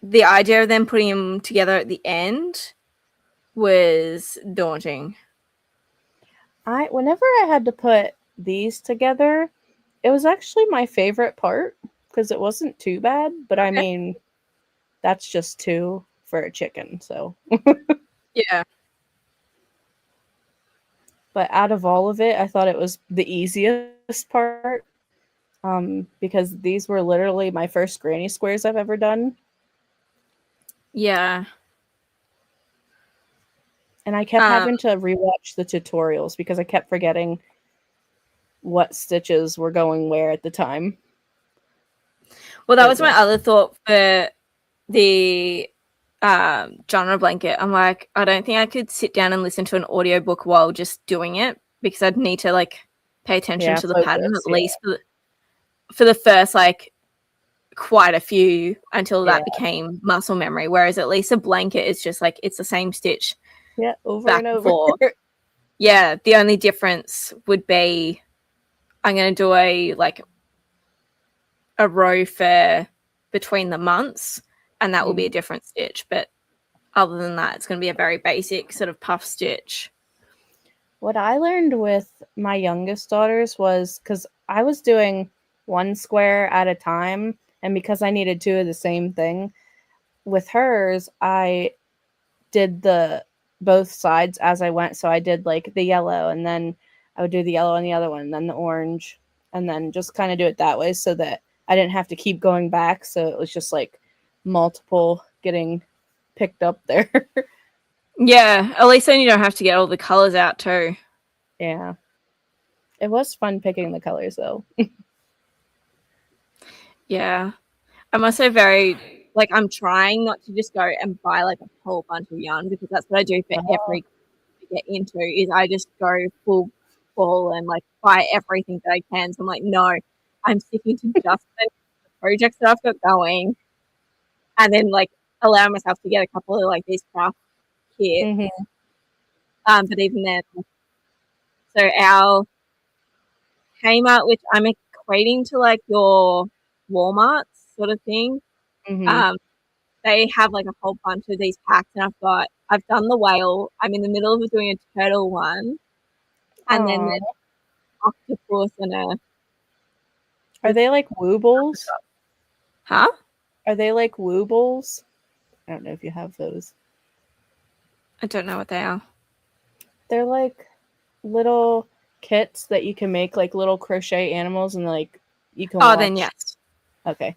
the idea of them putting them together at the end was daunting. Whenever I had to put these together, it was actually my favorite part because it wasn't too bad, but I mean, that's just 2 for a chicken, so. Yeah. But out of all of it, I thought it was the easiest part because these were literally my first granny squares I've ever done. Yeah. And I kept having to rewatch the tutorials because I kept forgetting what stitches were going where at the time. Well, that was my other thought for the genre blanket. I'm like, I don't think I could sit down and listen to an audiobook while just doing it because I'd need to like pay attention to the pattern at least for the first like quite a few until that became muscle memory. Whereas at least a blanket is just like it's the same stitch. Yeah, over and over. Yeah, the only difference would be I'm going to do a row for between the months, and that will be a different stitch. But other than that, it's going to be a very basic sort of puff stitch. What I learned with my youngest daughters was because I was doing 1 square at a time, and because I needed 2 of the same thing, with hers, I did both sides as I went. So I did like the yellow, and then I would do the yellow on the other one, and then the orange, and then just kind of do it that way so that I didn't have to keep going back. So it was just like multiple getting picked up there. Yeah, at least then you don't have to get all the colors out too. Yeah. It was fun picking the colors though. Yeah. I'm also very, like, I'm trying not to just go and buy like a whole bunch of yarn, because that's what I do for Oh. every to get into, is I just go full ball and like buy everything that I can. So I'm like, no, I'm sticking to just the projects that I've got going, and then like allow myself to get a couple of like these craft kits. Mm-hmm. But even then, so our Kmart, which I'm equating to like your Walmart sort of thing, Mm-hmm. um, they have like a whole bunch of these packs, and I've done the whale. I'm in the middle of doing a turtle one, and then Oh. there's octopus and a Are they like woobles? huh? Are they like woobles? I don't know if you have those. I don't know what they are. They're like little kits that you can make like little crochet animals and like you can Oh, then watch. yes. Okay.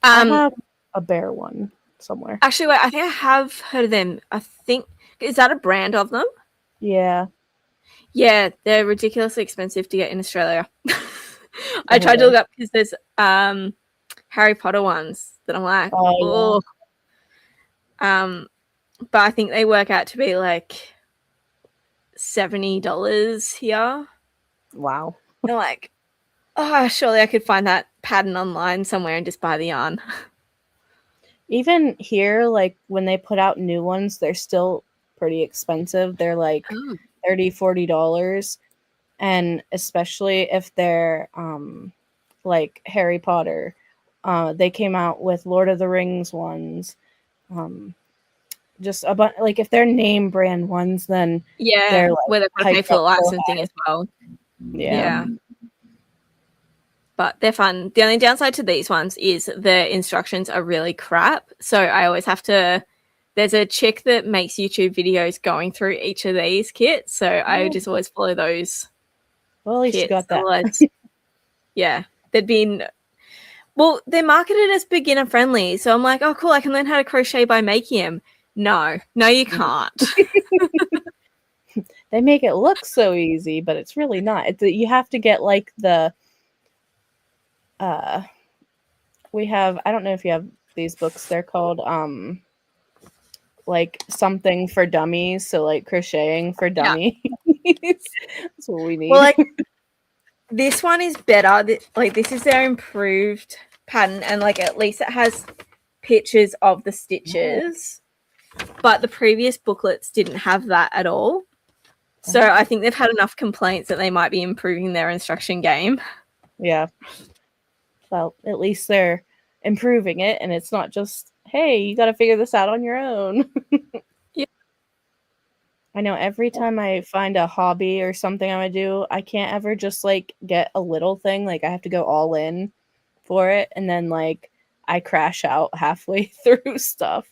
I Um, have a bear one somewhere. actually, wait, I think I have heard of them. I think, is that a brand of them? Yeah. Yeah, they're ridiculously expensive to get in Australia. I tried to Oh, look up because there's Harry Potter ones that I'm like, oh oh, but I think they work out to be like $70 here. yeah. Wow. They're like, oh, surely I could find that pattern online somewhere and just buy the yarn. Even here, like when they put out new ones, they're still pretty expensive. They're like Oh. $30, $40. And especially if they're like Harry Potter. They came out with Lord of the Rings ones. Just a bunch, like if they're name brand ones, then Yeah, they're like where they've got to pay hyped for the up so licensing high. as well. Yeah. Yeah. But they're fun. The only downside to these ones is the instructions are really crap. So I always have to. There's a chick that makes YouTube videos going through each of these kits. So I just always follow those Well, at least you kits. got that. Otherwise, yeah, they'd been. Well, they're marketed as beginner friendly. So I'm like, oh, cool. I can learn how to crochet by making them. No, you can't. They make it look so easy, but it's really not. You have to get like the uh we have, I don't know if you have these books, they're called like something for dummies, so like crocheting for Yeah. dummies. That's what we need. Well, like this one is better. Like this is their improved pattern, and like at least it has pictures of the stitches. But the previous booklets didn't have that at all. So I think they've had enough complaints that they might be improving their instruction game. Yeah. Well, at least they're improving it, and it's not just, hey, you got to figure this out on your own. Yeah. I know every time I find a hobby or something I would do, I can't ever just like get a little thing. Like I have to go all in for it, and then like I crash out halfway through stuff.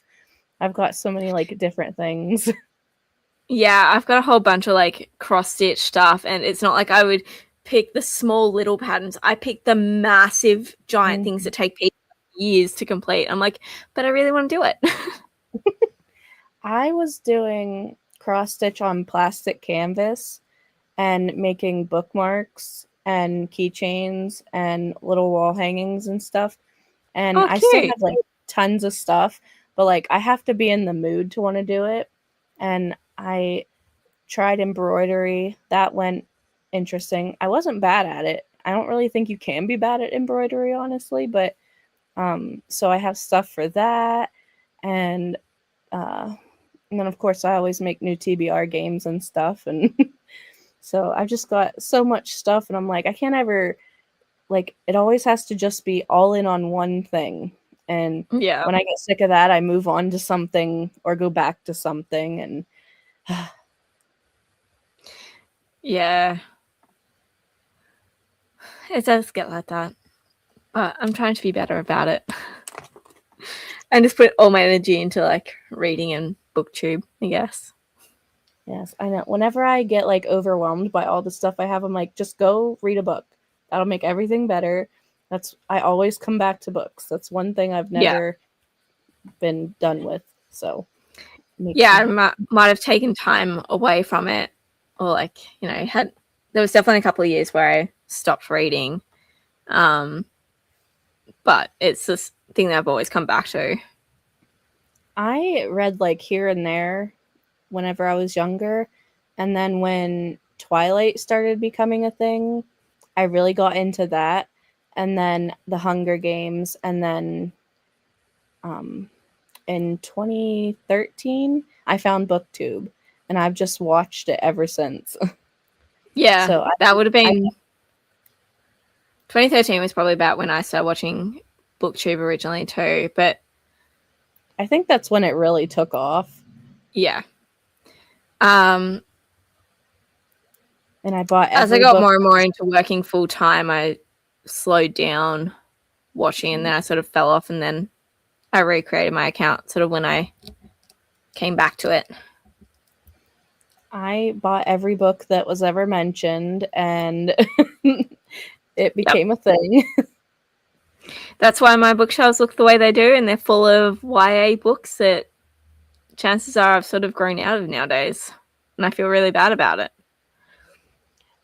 I've got so many like different things. Yeah, I've got a whole bunch of like cross stitch stuff, and it's not like I would pick the small little patterns. I pick the massive giant things that take people years to complete. I'm like, but I really want to do it. I was doing cross stitch on plastic canvas and making bookmarks and keychains and little wall hangings and stuff. And Oh, I still cute. have like tons of stuff, but like I have to be in the mood to want to do it. And I tried embroidery. That went interesting. I wasn't bad at it. I don't really think you can be bad at embroidery, honestly, but so I have stuff for that. And and then of course I always make new TBR games and stuff, and so I've just got so much stuff, and I'm like, I can't ever, like, it always has to just be all in on one thing. And Yeah. when I get sick of that, I move on to something or go back to something. And Yeah. It does get like that. But I'm trying to be better about it. And just put all my energy into like reading and booktube, I guess. yes, I know. Whenever I get like overwhelmed by all the stuff I have, I'm like, just go read a book. That'll make everything better. I always come back to books. That's one thing I've Yeah. never been done with. So Yeah, I might have taken time away from it or like, you know, there was definitely a couple of years where I stopped reading. But it's this thing that I've always come back to. I read like here and there whenever I was younger, and then when Twilight started becoming a thing, I really got into that, and then the Hunger Games, and then in 2013 I found BookTube, and I've just watched it ever since. Yeah, So that would have I been 2013 was probably about when I started watching BookTube originally too. But I think that's when it really took off. yeah. And I bought As I every got book. more and more into working full time, I slowed down watching, and then I sort of fell off, and then I recreated my account sort of when I came back to it. I bought every book that was ever mentioned, and it became a thing. That's why my bookshelves look the way they do, and they're full of YA books that chances are I've sort of grown out of nowadays, and I feel really bad about it.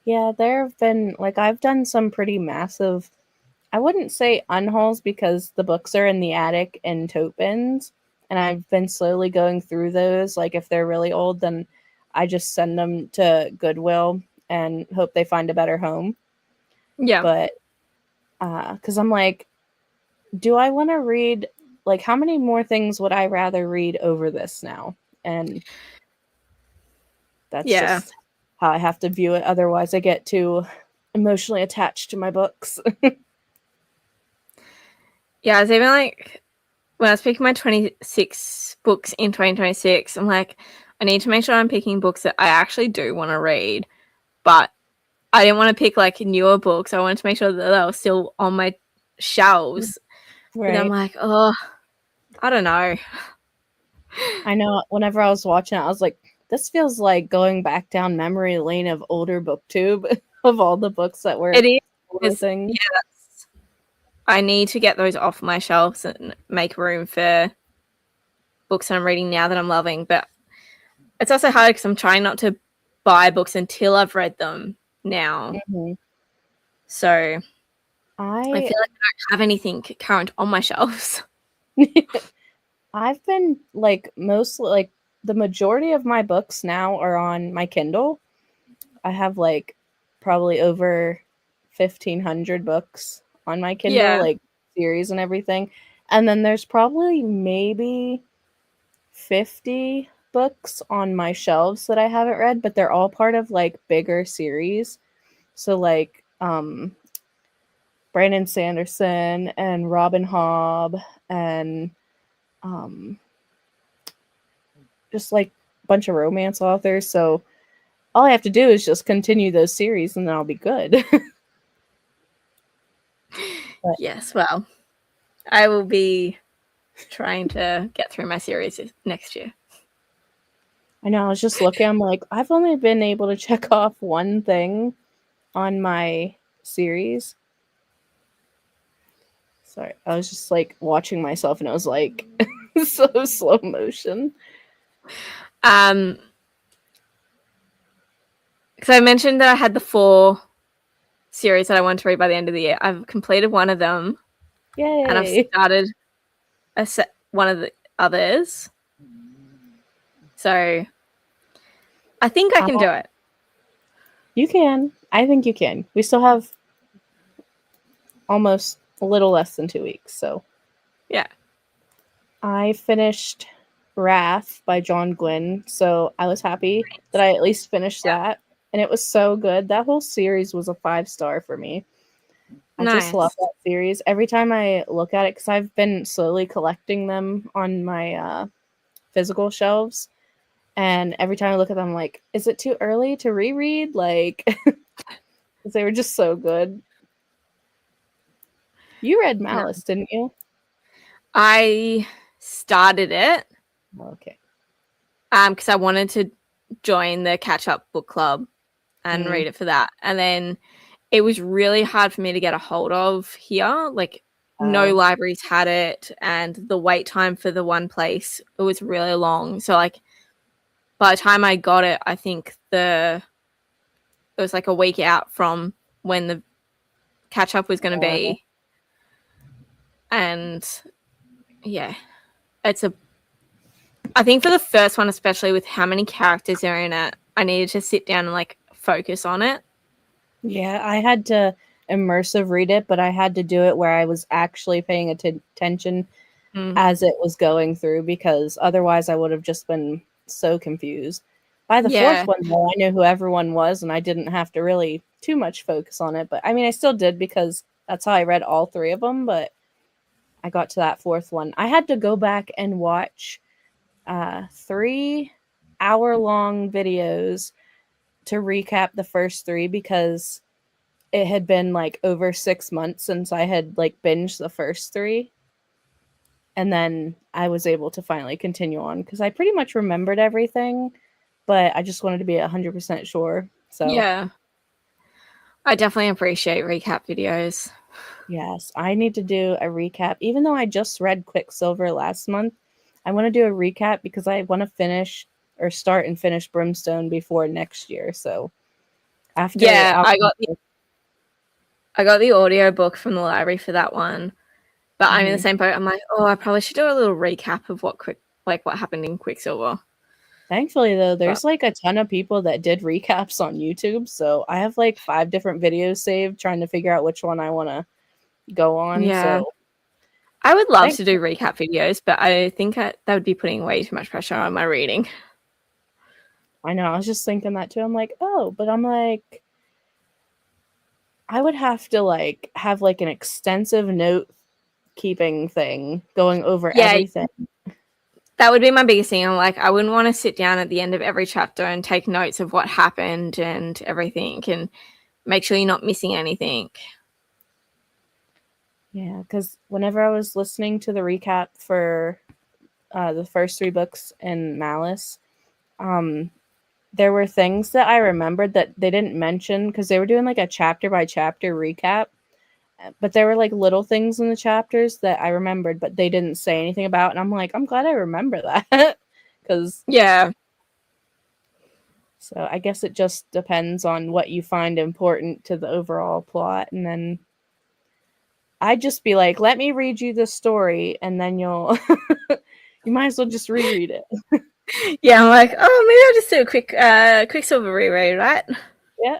Yeah, there have been, like, I've done some pretty massive, I wouldn't say unhauls because the books are in the attic in tote bins, and I've been slowly going through those. Like, if they're really old, then I just send them to Goodwill and hope they find a better home. Yeah. But, because I'm like, do I want to read, like, how many more things would I rather read over this now? And that's Yeah. just how I have to view it. Otherwise, I get too emotionally attached to my books. Yeah, I was even like, when I was picking my 26 books in 2026, I'm like, I need to make sure I'm picking books that I actually do want to read, but I didn't want to pick like newer books. I wanted to make sure that they were still on my shelves. But I'm Right. like, oh, I don't know. I know whenever I was watching it, I was like, this feels like going back down memory lane of older booktube of all the books that were It older is. things. Yeah, I need to get those off my shelves and make room for books that I'm reading now that I'm loving. But it's also hard because I'm trying not to buy books until I've read them now. Mhm. So I feel like I I don't have anything current on my shelves. I've been like mostly like the majority of my books now are on my Kindle. I have like probably over 1,500 books on my Kindle, Yeah. like series and everything. And then there's probably maybe 50 books on my shelves that I haven't read, but they're all part of like bigger series. So like Brandon Sanderson and Robin Hobb and um just like a bunch of romance authors. So all I have to do is just continue those series and then I'll be good. But Yes. Well, I will be trying to get through my series next year. I know I was just looking, I'm like, I've only been able to check off one thing on my series. Sorry, I was just like watching myself and it was like so slow motion. Because I mentioned that I had the 4 series that I wanted to read by the end of the year. I've completed one of them, and I've Yay. started one of the others. So I think I can do it. You can. I think you can. We still have almost a little less than 2 weeks, so Yeah. I finished Wrath by John Gwynne, so I was happy that I at least finished that. And it was so good. That whole series was a 5-star for me. I just love Nice. that series. Every time I look at it, because I've been slowly collecting them on my physical shelves, and every time I look at them, I'm like, is it too early to reread? Like, because they were just so good. You read No. Malice, didn't you? I started it Okay. because I wanted to join the catch up book club and Mm. read it for that. And then it was really hard for me to get a hold of here. Like, no libraries had it, and the wait time for the one place, it was really long. So like by the time I got it, I think the it was like a week out from when the catch up was going to be. And yeah, I think for the first one, especially with how many characters are in it, I needed to sit down and like focus on it. Yeah, I had to immersive read it, but I had to do it where I was actually paying attention as it was going through, because otherwise I would have just been so confused. By the fourth one, though, I knew who everyone was, and I didn't have to really too much focus on it. But I mean, I still did, because that's how I read all three of them. But I got to that fourth one. I had to go back and watch 3-hour-long videos to recap the first three, because it had been like over 6 months since I had like binged the first three. And then I was able to finally continue on, because I pretty much remembered everything, but I just wanted to be 100% sure. So yeah, I definitely appreciate recap videos. Yes, I need to do a recap. Even though I just read Quicksilver last month, I want to do a recap because I want to finish or start and finish Brimstone before next year. So after I got the audiobook from the library for that one. But I'm in the same boat. I'm like, I probably should do a little recap of what happened in Quicksilver. Thankfully, though, there's like a ton of people that did recaps on YouTube. So I have like 5 different videos saved, trying to figure out which one I want to go on. Yeah. So I would love to do recap videos, but I think that would be putting way too much pressure on my reading. I know. I was just thinking that too. I'm like, but I'm like, I would have to like have like an extensive note keeping thing going over everything. That would be my biggest thing. I'm like, I wouldn't want to sit down at the end of every chapter and take notes of what happened and everything and make sure you're not missing anything. Yeah, because whenever I was listening to the recap for the first 3 books in Malice, there were things that I remembered that they didn't mention, because they were doing like a chapter by chapter recap. But there were like little things in the chapters that I remembered, but they didn't say anything about. And I'm like, I'm glad I remember that. Because so I guess it just depends on what you find important to the overall plot. And then I'd just be like, let me read you the story, and then you might as well just reread it. Yeah, I'm like, maybe I'll just do a quick Quicksilver reread, right? Yeah.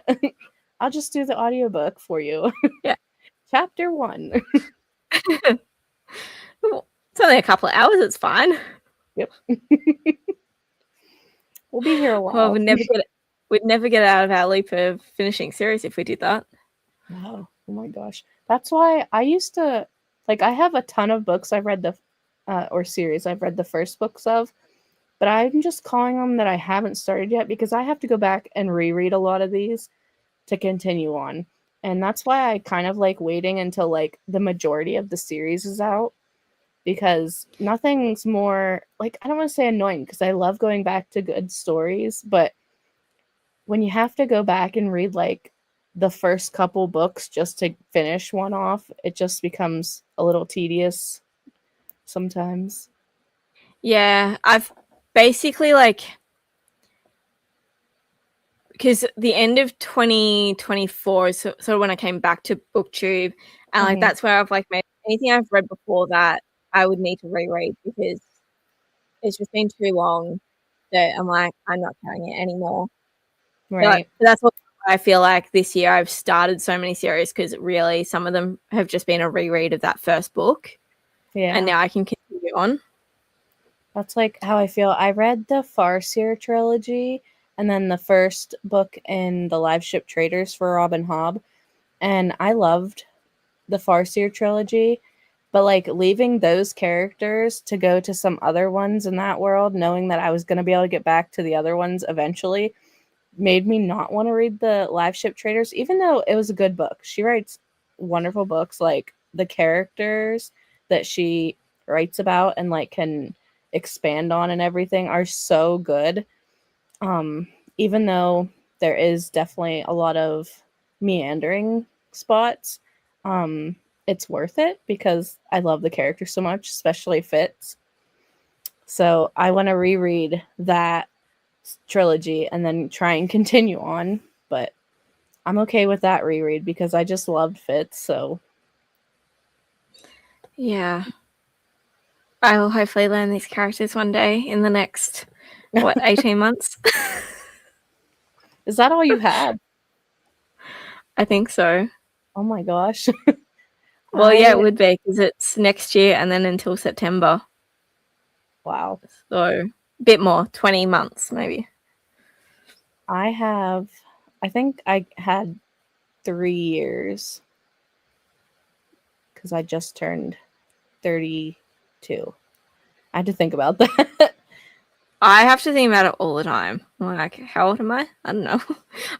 I'll just do the audiobook for you. Yeah. Chapter 1. It's only a couple of hours, it's fine. Yep. We'll be here a while. Well, we'd never get out of our loop of finishing series if we did that. Oh my gosh. That's why I used to, like, I have a ton of books I've read or series I've read the first books of, but I'm just calling them that I haven't started yet, because I have to go back and reread a lot of these to continue on. And that's why I kind of like waiting until like the majority of the series is out, because nothing's more like, I don't want to say annoying, because I love going back to good stories, but when you have to go back and read like the first couple books just to finish one off, it just becomes a little tedious sometimes. Yeah, I've basically like, because the end of 2024 is sort of when I came back to BookTube, and like that's where I've like made anything I've read before that I would need to reread, because it's just been too long that I'm like, I'm not carrying it anymore. Right. So that's what I feel like this year I've started so many series, because really some of them have just been a reread of that first book. Yeah. And now I can continue on. That's like how I feel. I read the Farseer trilogy and then the first book in the Live Ship Traders for Robin Hobb, and I loved the Farseer trilogy, but like leaving those characters to go to some other ones in that world, knowing that I was going to be able to get back to the other ones eventually, made me not want to read the Live Ship Traders, even though it was a good book. She writes wonderful books. Like the characters that she writes about and like can expand on and everything are so good. Even though there is definitely a lot of meandering spots, it's worth it because I love the character so much, especially Fitz. So I want to reread that trilogy and then try and continue on. But I'm okay with that reread because I just loved Fitz. So Yeah. I will hopefully learn these characters one day in the next, 18 months? is that all you had? I think so. Oh my gosh. Well, yeah, it I would be because it's next year and then until September. wow. So a bit more, 20 months maybe. I think I had 3 years because I just turned 32. I had to think about that. I have to think about it all the time. I'm like, how old am I? I don't know.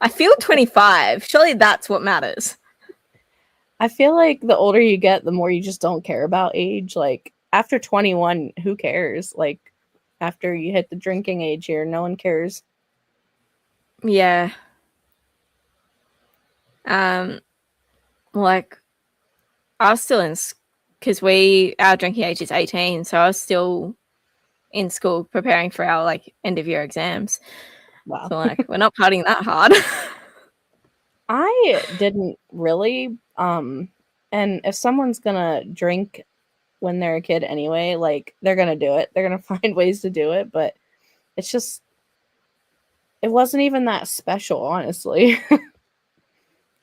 I feel 25. Surely that's what matters. I feel like the older you get, the more you just don't care about age. Like after 21, who cares? Like after you hit the drinking age here, no one cares. Yeah. Like I was still in because our drinking age is 18, so I was still in school preparing for our like end of year exams. Wow. So like we're not partying that hard. I didn't really. And if someone's gonna drink when they're a kid anyway, like they're gonna do it. They're gonna find ways to do it, but it's just it wasn't even that special, honestly.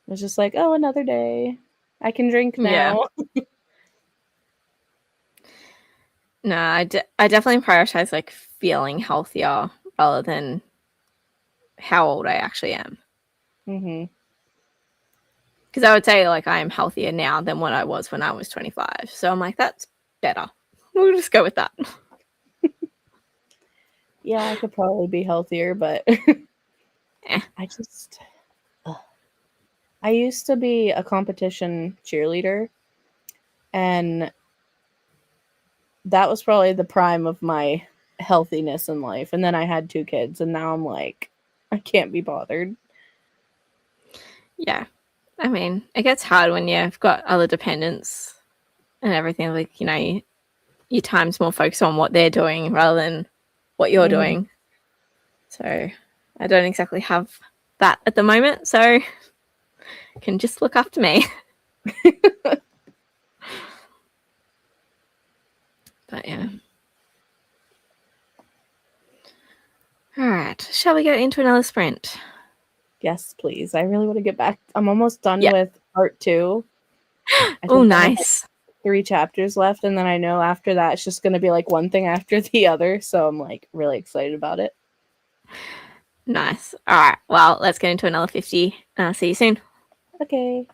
It was just like, oh, another day. I can drink Yeah. now. No, I definitely prioritize like feeling healthier rather than how old I actually am. hmm Because I would say like I am healthier now than what I was when I was 25. So I'm like, that's better. We'll just go with that. Yeah, I could probably be healthier, but Eh. I just ugh. I used to be a competition cheerleader, and that was probably the prime of my healthiness in life. And then I had 2 kids, and now I'm like, I can't be bothered. Yeah. I mean, it gets hard when you've got other dependents and everything. Like, your time's more focused on what they're doing rather than what you're hmm doing. So I don't exactly have that at the moment. So can just look after me. But yeah. All right. Shall we get into another sprint? Yes, please. I really want to get back. I'm almost done Yeah. with part 2. I Oh, think I have like nice. 3 chapters left, and then I know after that it's just going to be like one thing after the other. So I'm like really excited about it. Nice. All right. Well, let's get into another 50. See you soon. Okay.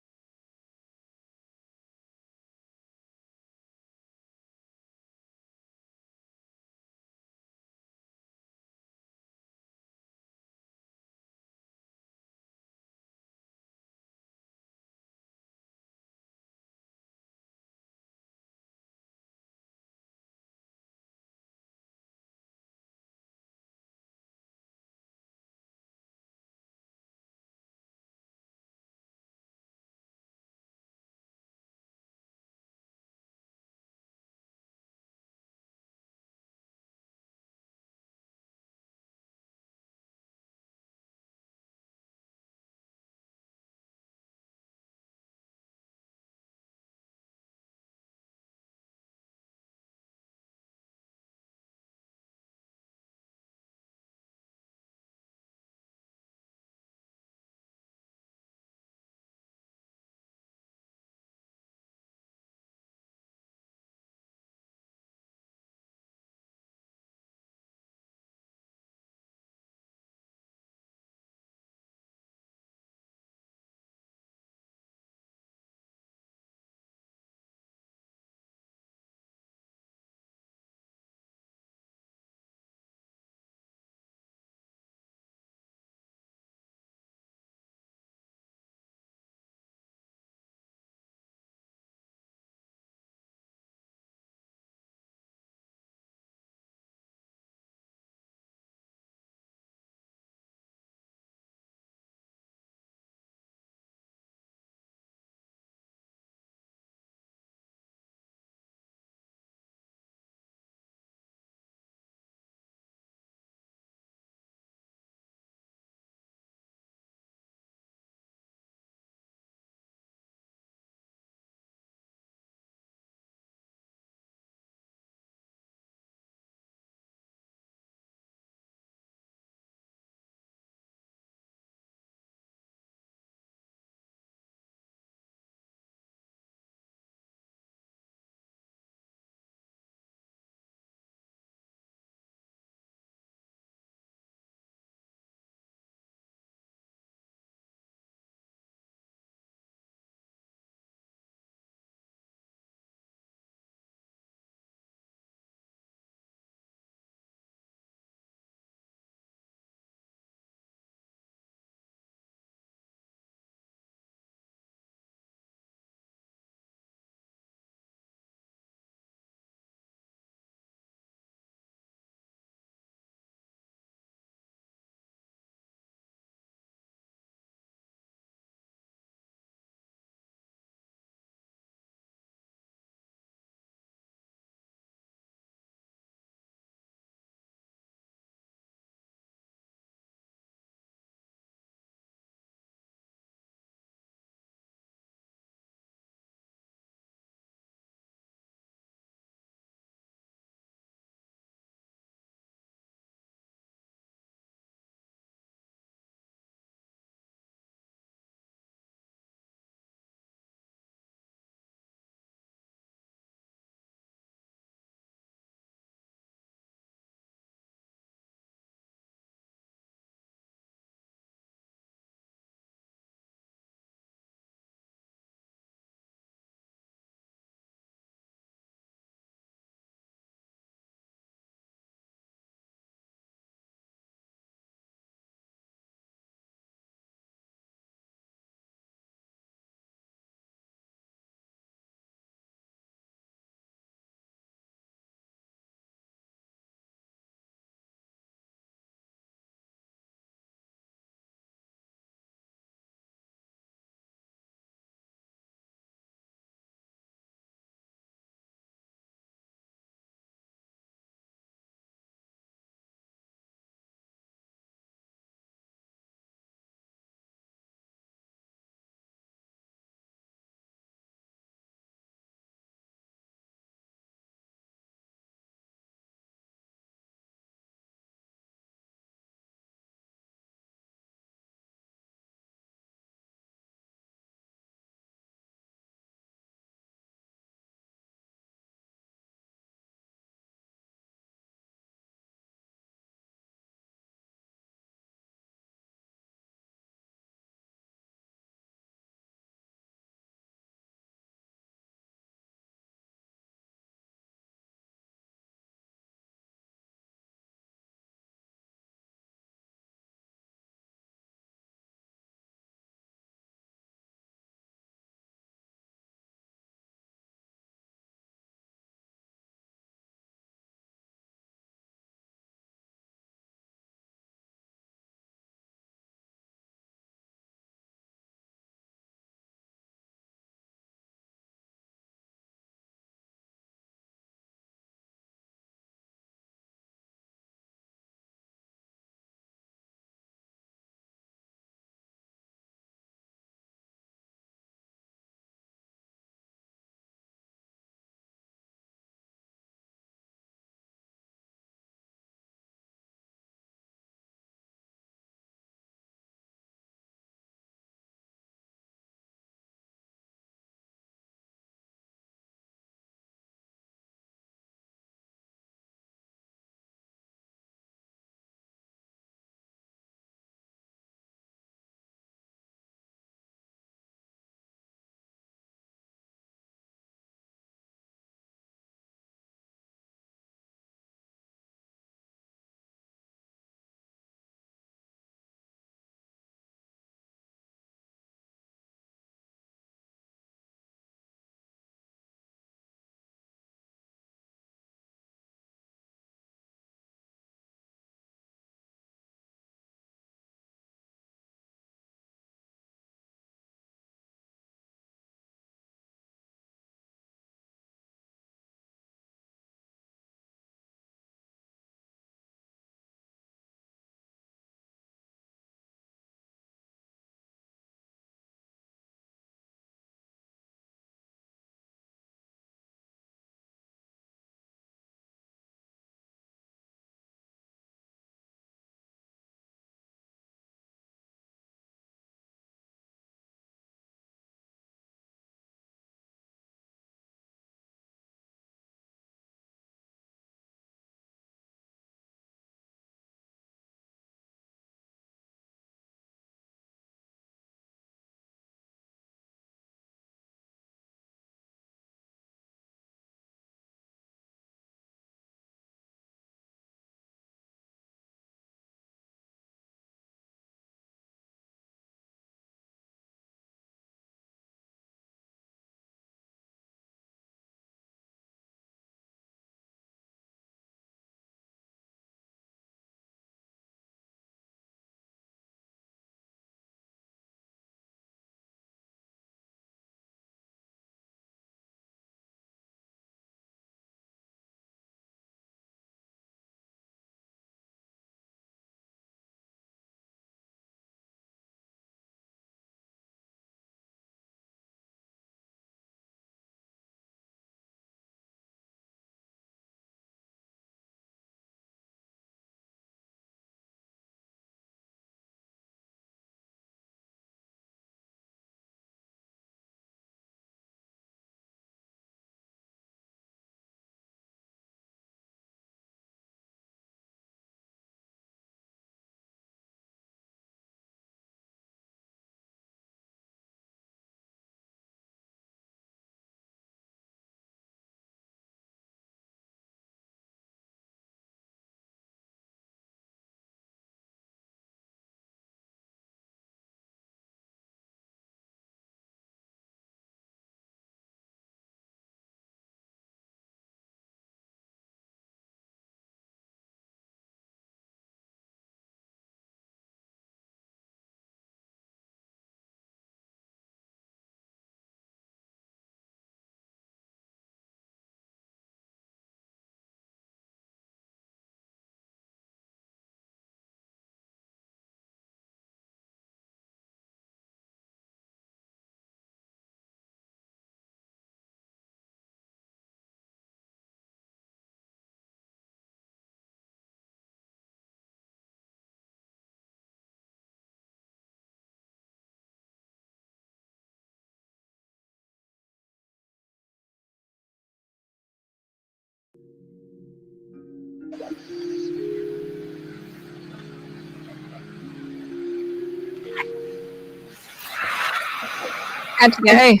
How'd you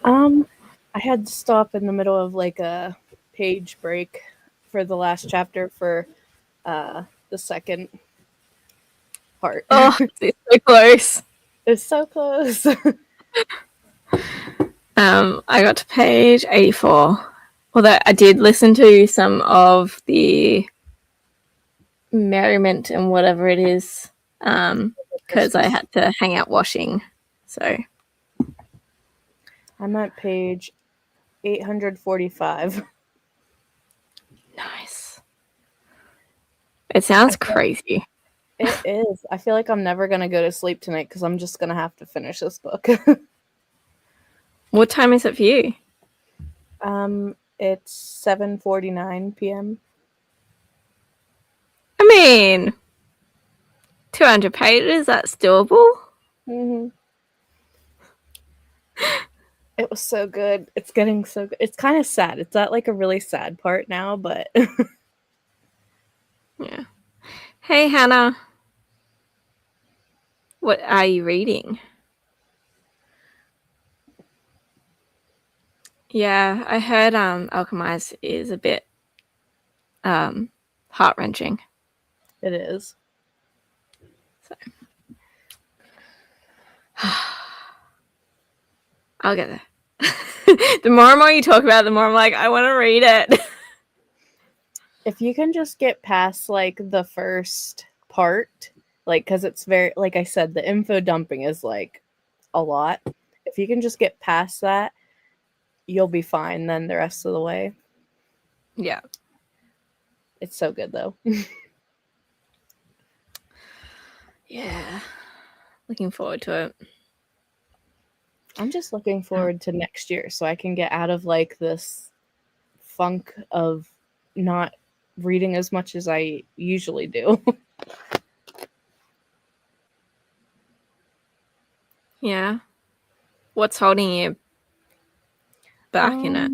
go? I had to stop in the middle of like a page break for the last chapter for the second part. Oh, it's so close. It's so close. I got to page 84. Although I did listen to some of the merriment and whatever it is, because I had to hang out washing. So I'm at page 845. nice. It sounds crazy. It is. I feel like I'm never going to go to sleep tonight because I'm just going to have to finish this book. What time is it for you? It's 7:49 p.m. I mean, 200 pages, that's doable. Mm-hmm. It was so good. It's getting so good. It's kind of sad. It's at like a really sad part now, but Yeah. Hey, Hannah. What are you reading? Yeah, I heard Alchemize is a bit heart-wrenching. it is. So I'll get there. The more and more you talk about it, the more I'm like, I want to read it. If you can just get past like the first part, like because it's very, like I said, the info dumping is like a lot. If you can just get past that, you'll be fine then the rest of the way. Yeah. It's so good though. Yeah. Looking forward to it. I'm just looking forward to next year so I can get out of like this funk of not reading as much as I usually do. Yeah. What's holding you back in it?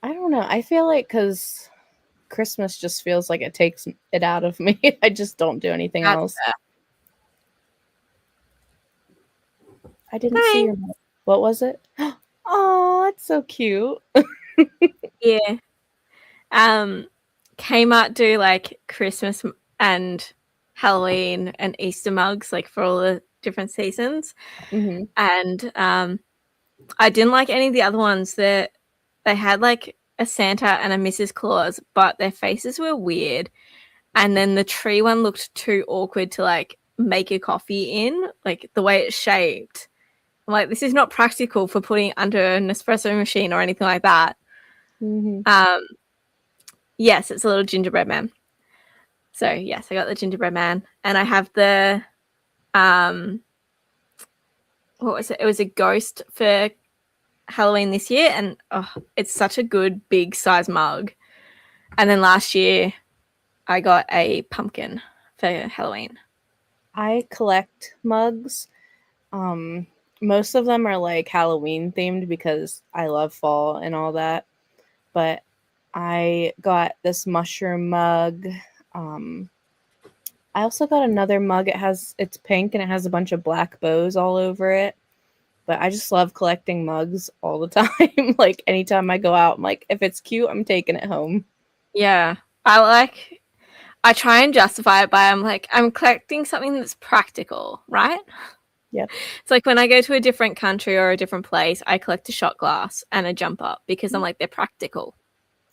I don't know. I feel like because Christmas just feels like it takes it out of me. I just don't do anything else. Fair. I didn't see your. What was it? Oh, it's so cute. Yeah. Kmart do like Christmas and Halloween and Easter mugs like for all the different seasons. Mm-hmm. And I didn't like any of the other ones that they had like a Santa and a Mrs. Claus, but their faces were weird. And then the tree one looked too awkward to like make a coffee in, like the way it's shaped. I'm like, this is not practical for putting under an espresso machine or anything like that. Mm-hmm. Yes, it's a little gingerbread man. So yes, I got the gingerbread man, and I have the what was it? It was a ghost for Halloween this year, and it's such a good big size mug. And then last year, I got a pumpkin for Halloween. I collect mugs. Most of them are like Halloween themed because I love fall and all that. But I got this mushroom mug. I also got another mug. It's pink and it has a bunch of black bows all over it. But I just love collecting mugs all the time. Like anytime I go out, I'm like, if it's cute, I'm taking it home. Yeah, I try and justify it by I'm collecting something that's practical, right? Yep. It's like when I go to a different country or a different place, I collect a shot glass and a jump up because I'm like, they're practical.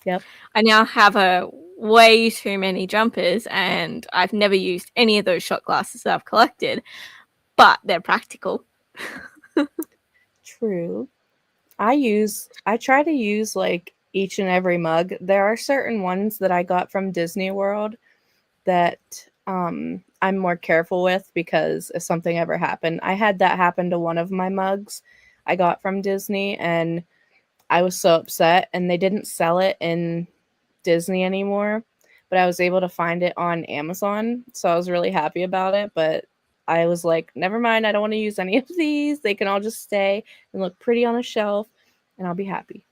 Yep. I now have way too many jumpers and I've never used any of those shot glasses that I've collected, but they're practical. True. I try to use like each and every mug. There are certain ones that I got from Disney World that I'm more careful with because if something ever happened, I had that happen to one of my mugs I got from Disney and I was so upset and they didn't sell it in Disney anymore, but I was able to find it on Amazon. So I was really happy about it, but I was like, never mind, I don't want to use any of these. They can all just stay and look pretty on a shelf and I'll be happy.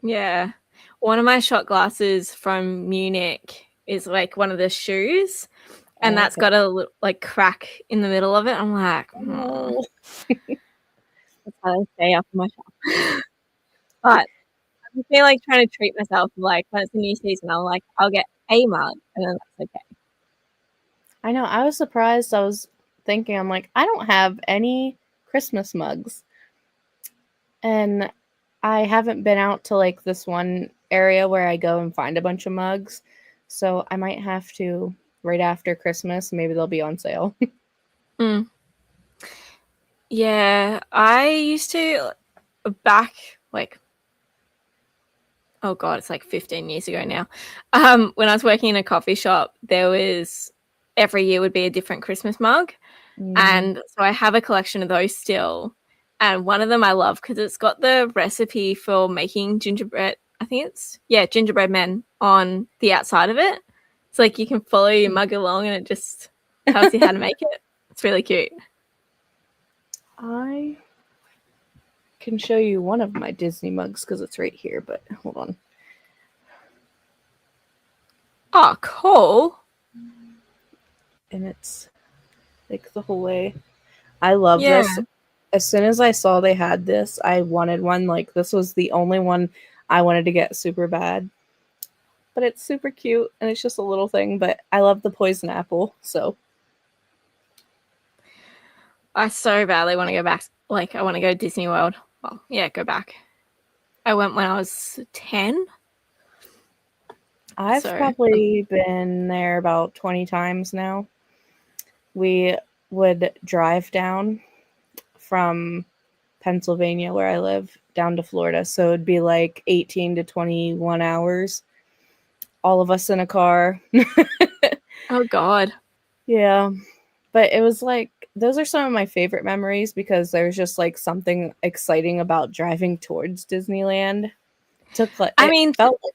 Yeah. One of my shot glasses from Munich is like one of the shoes and that's Okay. got a like crack in the middle of it. I'm like, Oh. that's how I stay up on my shelf. But I feel like trying to treat myself. Like when it's a new season, I'll get a mug, and then that's okay. I know. I was surprised. I was thinking, I'm like, I don't have any Christmas mugs. And I haven't been out to like this one area where I go and find a bunch of mugs. So I might have to right after Christmas. Maybe they'll be on sale. Mm. Yeah, I used to back like oh god, it's like 15 years ago now. When I was working in a coffee shop, there was every year would be a different Christmas mug, and so I have a collection of those still. And one of them I love because it's got the recipe for making gingerbread. I think it's gingerbread men on the outside of it. It's like you can follow your mug along, and it just tells you how to make it. It's really cute. I can show you one of my Disney mugs because it's right here, but hold on. Oh, cool. And it's like the whole way. I love Yeah. this. As soon as I saw they had this, I wanted one. Like, this was the only one I wanted to get super bad. But it's super cute, and it's just a little thing, but I love the poison apple, so. I so badly want to go back. Like, I want to go to Disney World. Well, yeah, go back. I went when I was 10. I've probably been there about 20 times now. We would drive down from Pennsylvania, where I live, down to Florida. So it'd be like 18 to 21 hours. All of us in a car. Oh, God. Yeah. But it was like, those are some of my favorite memories because there's just like something exciting about driving towards Disneyland. I mean, Felt like,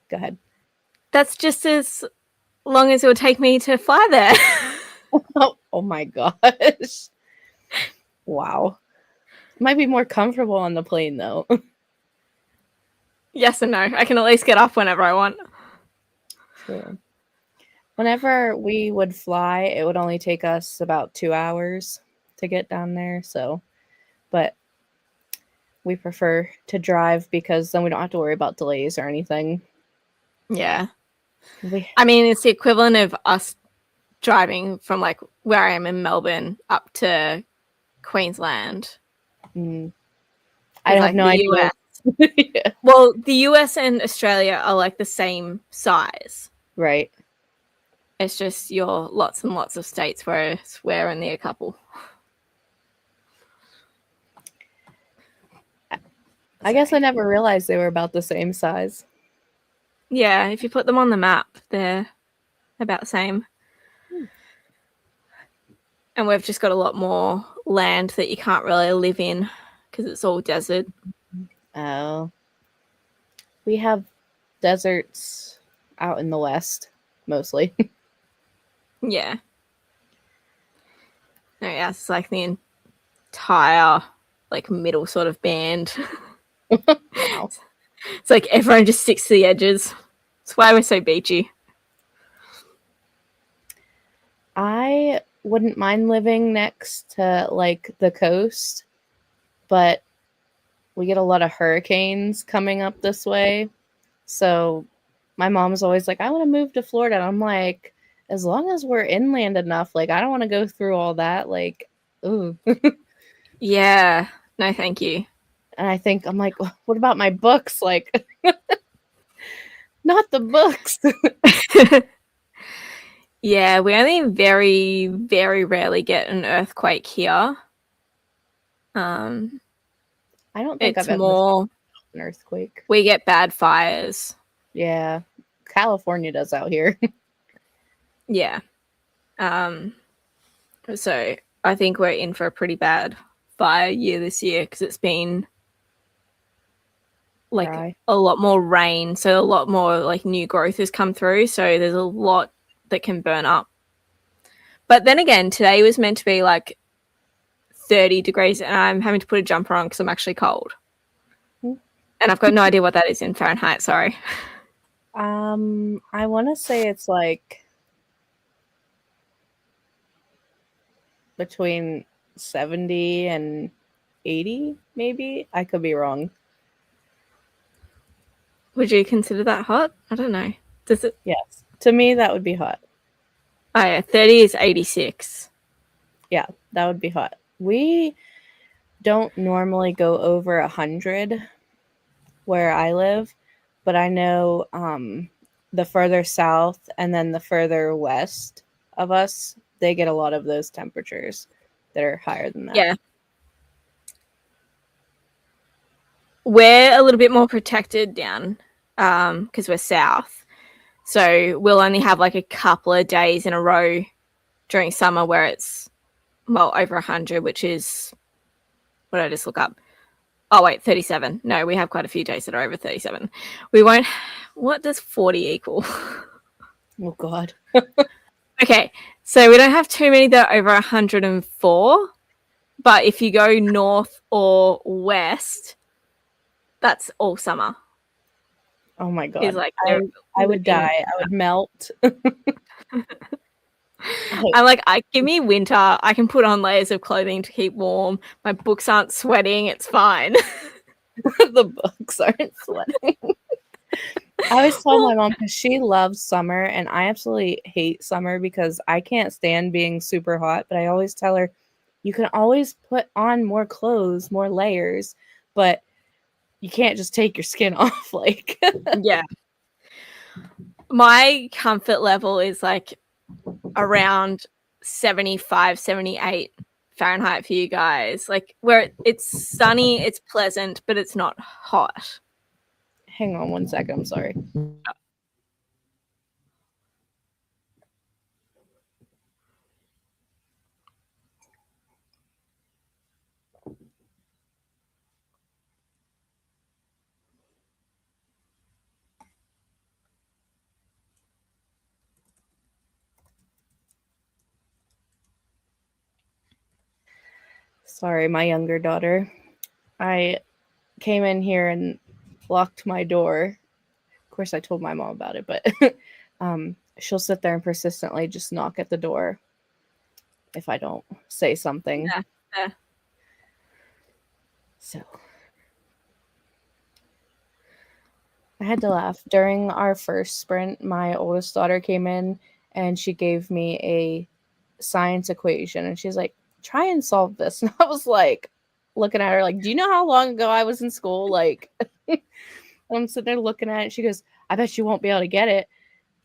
go ahead. that's just as long as it would take me to fly there. Oh my gosh. Wow. Might be more comfortable on the plane though. Yes and no. I can at least get off whenever I want. True. Whenever we would fly, it would only take us about 2 hours to get down there. So, but we prefer to drive because then we don't have to worry about delays or anything. Yeah. I mean, it's the equivalent of us driving from like where I am in Melbourne up to Queensland. I have no idea. US, yeah. Well, the US and Australia are like the same size. Right. It's just you're lots and lots of states where we're only a couple. I guess I never realized they were about the same size. Yeah, if you put them on the map, they're about the same. And we've just got a lot more land that you can't really live in because it's all desert. Oh. We have deserts out in the west, mostly. Yeah. No, yeah, it's like the entire like middle sort of band. Wow. It's like everyone just sticks to the edges. That's why we're so beachy. I wouldn't mind living next to like the coast, but we get a lot of hurricanes coming up this way. So my mom's always like, I want to move to Florida. And I'm like, as long as we're inland enough, like, I don't want to go through all that. Like, ooh. Yeah. No, thank you. And I think, I'm like, what about my books? Like, not the books. Yeah, we only very, very rarely get an earthquake here. I don't think It's I've ever more an earthquake. we get bad fires. Yeah. California does out here. Yeah. So I think we're in for a pretty bad fire year this year because it's been like Dry. a lot more rain, so a lot more like new growth has come through, so there's a lot that can burn up. But then again, today was meant to be like 30 degrees and I'm having to put a jumper on because I'm actually cold. And I've got no idea what that is in Fahrenheit, sorry. I want to say it's like between 70 and 80, maybe. I could be wrong. Would you consider that hot? I don't know. Does it? Yes. To me, that would be hot. Oh, yeah. 30 is 86. Yeah, that would be hot. We don't normally go over 100 where I live, but I know the further south and then the further west of us, they get a lot of those temperatures that are higher than that. Yeah. We're a little bit more protected down because we're south. So we'll only have like a couple of days in a row during summer where it's, well, over 100, which is, what did I just look up? Oh, wait, 37. No, we have quite a few days that are over 37. We won't, what does 40 equal? Oh, God. Okay, so we don't have too many that are over 104. But if you go north or west, that's all summer. Oh, my God. Is like I would die. I would melt. I'm like, give me winter. I can put on layers of clothing to keep warm. My books aren't sweating. It's fine. The books aren't sweating. I always tell my mom because she loves summer and I absolutely hate summer because I can't stand being super hot. But I always tell her, you can always put on more clothes, more layers, but you can't just take your skin off. Like, Yeah. My comfort level is like around 75, 78 Fahrenheit for you guys. Like where it's sunny, it's pleasant, but it's not hot. hang on one second. I'm sorry. Sorry, my younger daughter. I came in here and locked my door. Of course, I told my mom about it, but she'll sit there and persistently just knock at the door if I don't say something. Yeah. So I had to laugh. During our first sprint, my oldest daughter came in and she gave me a science equation and she's like, try and solve this. And I was like, looking at her like, do you know how long ago I was in school? Like, I'm sitting there looking at it. She goes, I bet you won't be able to get it.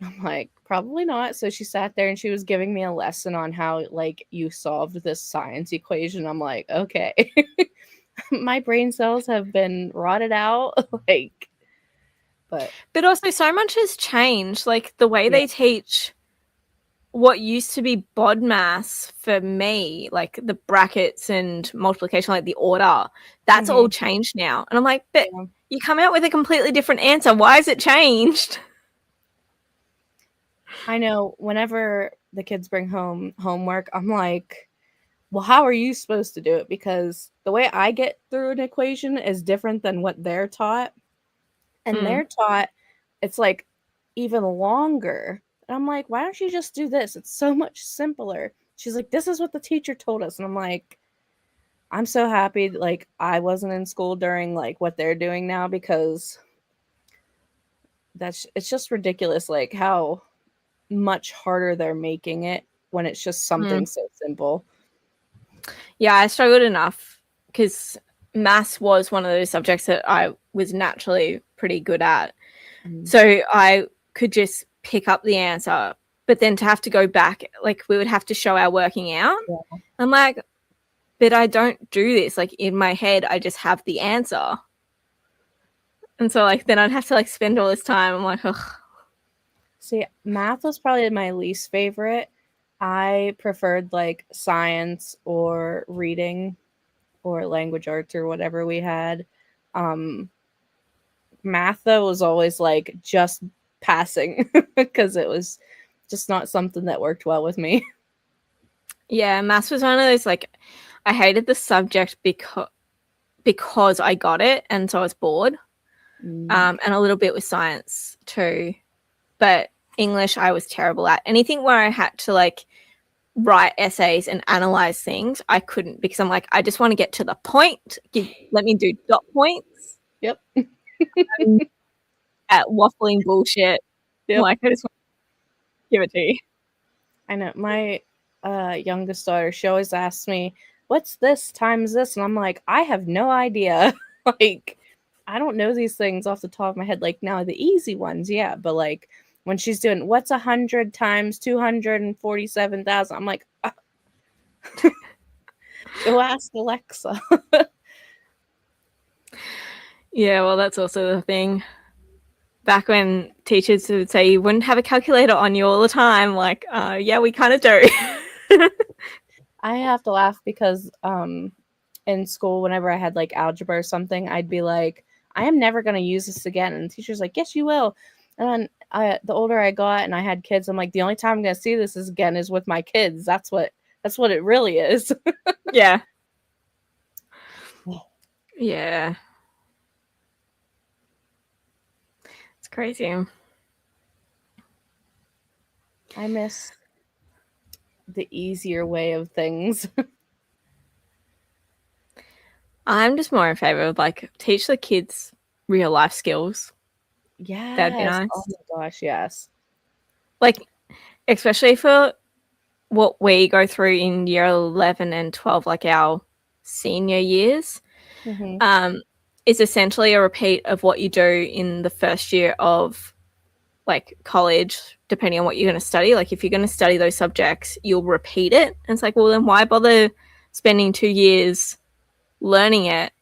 I'm like, probably not. So she sat there and she was giving me a lesson on how like you solved this science equation. I'm like, okay. My brain cells have been rotted out. Like, But also so much has changed. Like the way they teach what used to be BODMAS for me, like the brackets and multiplication, like the order, that's all changed now. And I'm like, but you come out with a completely different answer. Why has it changed? I know whenever the kids bring home homework, I'm like, well, how are you supposed to do it? Because the way I get through an equation is different than what they're taught. And they're taught, it's like even longer. And I'm like, why don't you just do this? It's so much simpler. She's like, this is what the teacher told us. And I'm like, I'm so happy like I wasn't in school during like what they're doing now because it's just ridiculous like how much harder they're making it when it's just something so simple. Yeah, I struggled enough because maths was one of those subjects that I was naturally pretty good at. So I could just pick up the answer, but then to have to go back, like we would have to show our working out. Yeah. I'm like, but I don't do this. Like in my head, I just have the answer. And so like then I'd have to like spend all this time. I'm like, ugh. See, math was probably my least favorite. I preferred like science or reading or language arts or whatever we had. Math though was always like just passing because it was just not something that worked well with me. Yeah, maths was one of those like I hated the subject because I got it and so I was bored. And a little bit with science too. But English I was terrible at. Anything where I had to like write essays and analyze things. I couldn't because I'm like, I just want to get to the point. Let me do dot points. Yep. At waffling bullshit. Yep. Like, I just want to give it to you. I know my youngest daughter, she always asks me, what's this times this? And I'm like, I have no idea. Like, I don't know these things off the top of my head. Like, now the easy ones, yeah. But like when she's doing what's 100 times 247,000, I'm like, go ask Alexa. Yeah, well, that's also the thing. Back when teachers would say you wouldn't have a calculator on you all the time, like, yeah, we kind of do. I have to laugh because in school, whenever I had like algebra or something, I'd be like, I am never going to use this again. And the teacher's like, yes, you will. And then the older I got and I had kids, I'm like, the only time I'm going to see this again is with my kids. That's what it really is. Yeah. Yeah. It's crazy. I miss the easier way of things. I'm just more in favor of like teach the kids real life skills. That'd be Yes. nice. Oh my gosh, yes. Like, especially for what we go through in year 11 and 12, like our senior years, is essentially a repeat of what you do in the first year of like college, depending on what you're going to study. Like, if you're going to study those subjects, you'll repeat it. And it's like, well, then why bother spending 2 years learning it?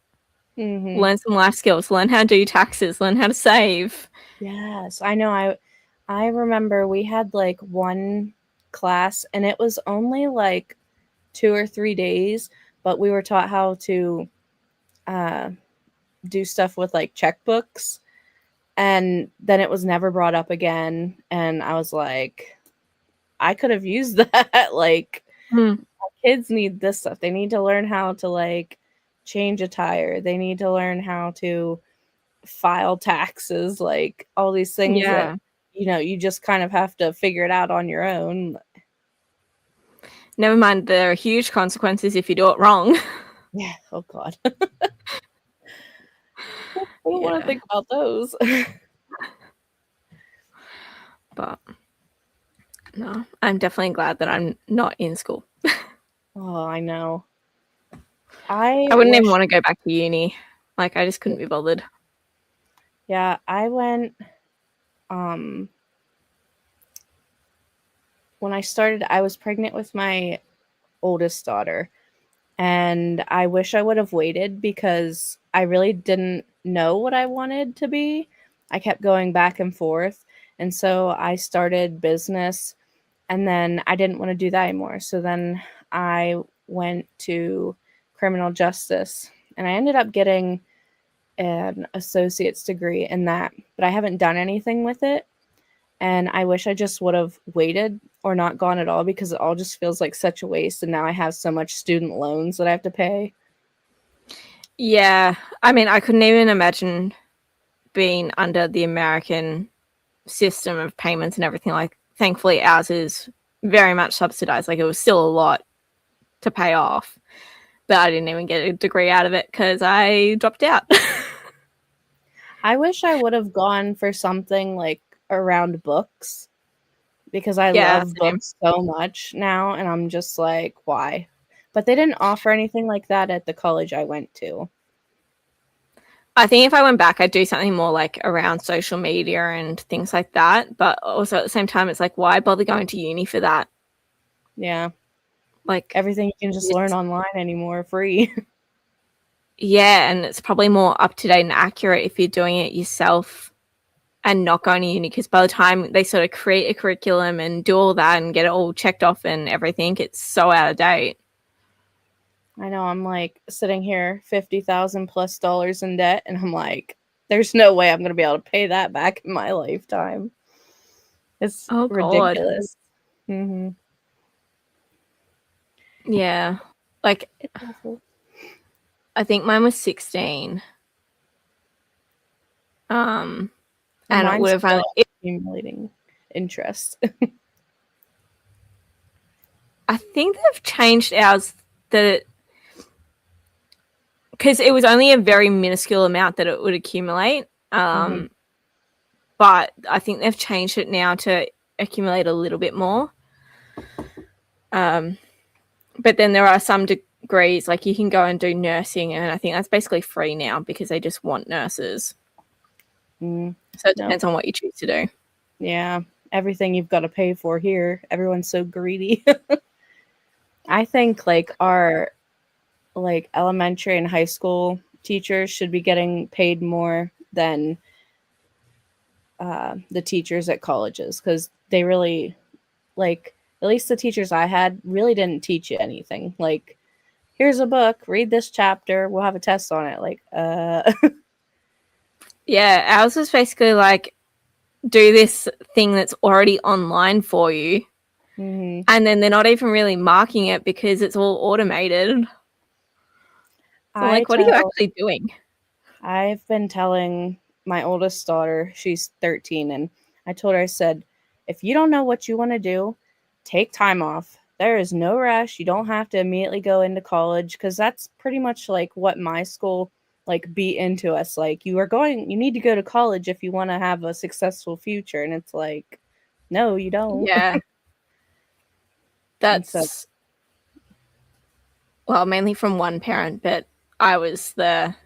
Learn some life skills, learn how to do taxes, learn how to save. Yes, I know. I remember we had like one class and it was only like 2 or 3 days, but we were taught how to do stuff with like checkbooks, and then it was never brought up again. And I was like, I could have used that. Like, kids need this stuff. They need to learn how to like change a tire. They need to learn how to file taxes, like all these things that you just kind of have to figure it out on your own. Never mind, there are huge consequences if you do it wrong. Yeah. Oh God. I don't want to think about those. But no, I'm definitely glad that I'm not in school. Oh, I know. I wouldn't even wish. want to go back to uni. Like, I just couldn't be bothered. Yeah, I went. When I started, I was pregnant with my oldest daughter, and I wish I would have waited because I really didn't know what I wanted to be. I kept going back and forth, and so I started business, and then I didn't want to do that anymore. So then I went to criminal justice, and I ended up getting an associate's degree in that, but I haven't done anything with it. And I wish I just would have waited or not gone at all because it all just feels like such a waste. And now I have so much student loans that I have to pay. Yeah. I mean, I couldn't even imagine being under the American system of payments and everything. Like, thankfully, ours is very much subsidized. Like, it was still a lot to pay off, but I didn't even get a degree out of it because I dropped out. I wish I would have gone for something like around books because I love same. books so much now. And I'm just like, why? But they didn't offer anything like that at the college I went to. I think if I went back, I'd do something more like around social media and things like that. But also at the same time, it's like, why bother going to uni for that? Yeah. Like, everything you can just learn online anymore free. Yeah, and it's probably more up to date and accurate if you're doing it yourself and not going to uni, because by the time they sort of create a curriculum and do all that and get it all checked off and everything, it's so out of date. I know, I'm like sitting here $50,000+ in debt, and I'm like, there's no way I'm going to be able to pay that back in my lifetime. It's ridiculous. Mm-hmm. Yeah. Like, I think mine was 16. And it would have only accumulating interest. I think they've changed ours that because it was only a very minuscule amount that it would accumulate. Mm-hmm. But I think they've changed it now to accumulate a little bit more. But then there are some degrees, like you can go and do nursing, and I think that's basically free now because they just want nurses. So it depends on what you choose to do. Yeah, everything you've got to pay for here. Everyone's so greedy. I think like our like elementary and high school teachers should be getting paid more than the teachers at colleges because they really like at least the teachers I had really didn't teach you anything. Like, here's a book, read this chapter, we'll have a test on it. Like, Yeah, ours was basically like do this thing that's already online for you. mm-hmm. And then they're not even really marking it because it's all automated. So, like, what are you actually doing? I've been telling my oldest daughter, she's 13, and I told her, I said, if you don't know what you want to do, take time off. There is no rush. You don't have to immediately go into college because that's pretty much like what my school like beat into us. Like, you need to go to college if you want to have a successful future. And it's like, no, you don't. Yeah. That's, well, mainly from one parent, but I was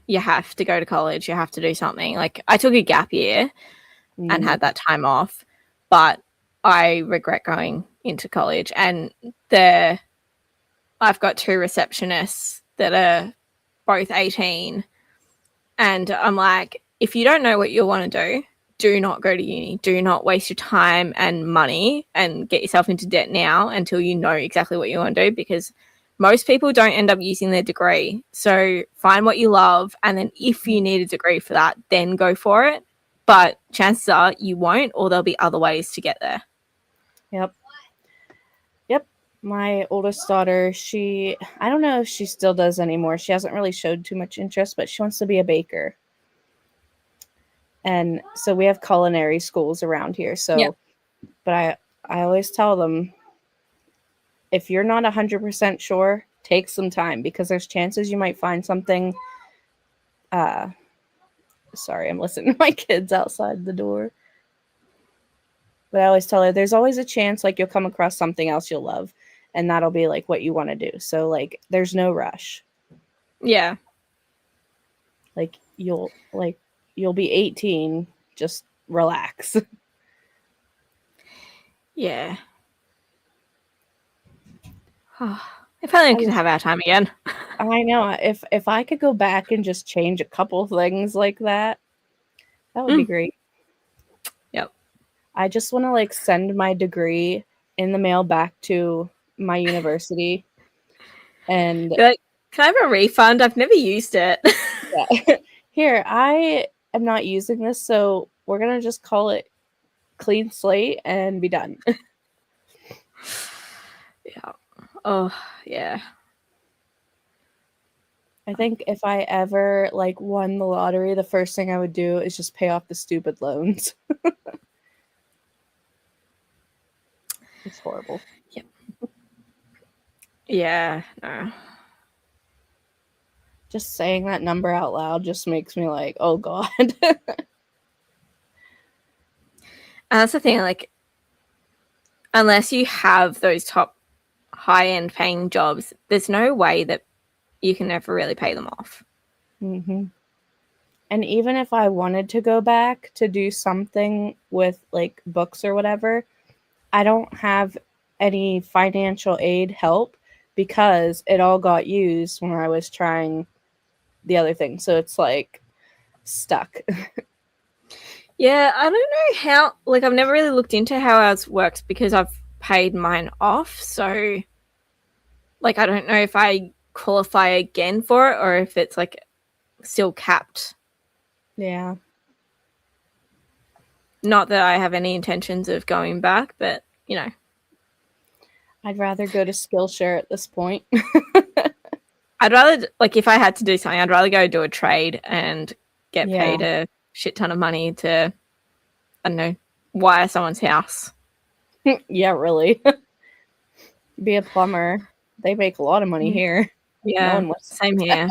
you have to go to college, you have to do something. Like, I took a gap year and had that time off, but I regret going into college. And I've got two receptionists that are both 18. And I'm like, if you don't know what you want to do not go to uni. Do not waste your time and money and get yourself into debt now until you know exactly what you want to do, because most people don't end up using their degree. So find what you love, and then if you need a degree for that, then go for it. But chances are you won't, or there'll be other ways to get there. Yep. My oldest daughter, I don't know if she still does anymore. She hasn't really showed too much interest, but she wants to be a baker. And so we have culinary schools around here. So, but I always tell them, if you're not 100% sure, take some time because there's chances you might find something. Sorry, I'm listening to my kids outside the door. But I always tell her there's always a chance like you'll come across something else you'll love, and that'll be like what you want to do. So like there's no rush. Yeah. Like you'll be 18, just relax. Yeah. If only we could have our time again. I know. If I could go back and just change a couple things like that, that would be great. Yep. I just want to like send my degree in the mail back to my university. And you're like, can I have a refund? I've never used it. yeah. Here, I am not using this, so we're gonna just call it clean slate and be done. Yeah. Oh, yeah. I think if I ever like won the lottery, the first thing I would do is just pay off the stupid loans. It's horrible. Yep. Yeah, no. Just saying that number out loud just makes me like, oh God. And that's the thing, like, unless you have those top high-end paying jobs, there's no way that you can ever really pay them off. Mm-hmm. And even if I wanted to go back to do something with like books or whatever, I don't have any financial aid help because it all got used when I was trying the other thing. So it's like stuck. Yeah, I don't know how, like, I've never really looked into how ours works because I've paid mine off. So, like, I don't know if I qualify again for it or if it's, like, still capped. Yeah. Not that I have any intentions of going back, but, you know. I'd rather go to Skillshare at this point. I'd rather, like, if I had to do something, I'd rather go do a trade and get paid a shit ton of money to, I don't know, wire someone's house. Yeah, really. Be a plumber. They make a lot of money here. No Yeah, one wants. same here.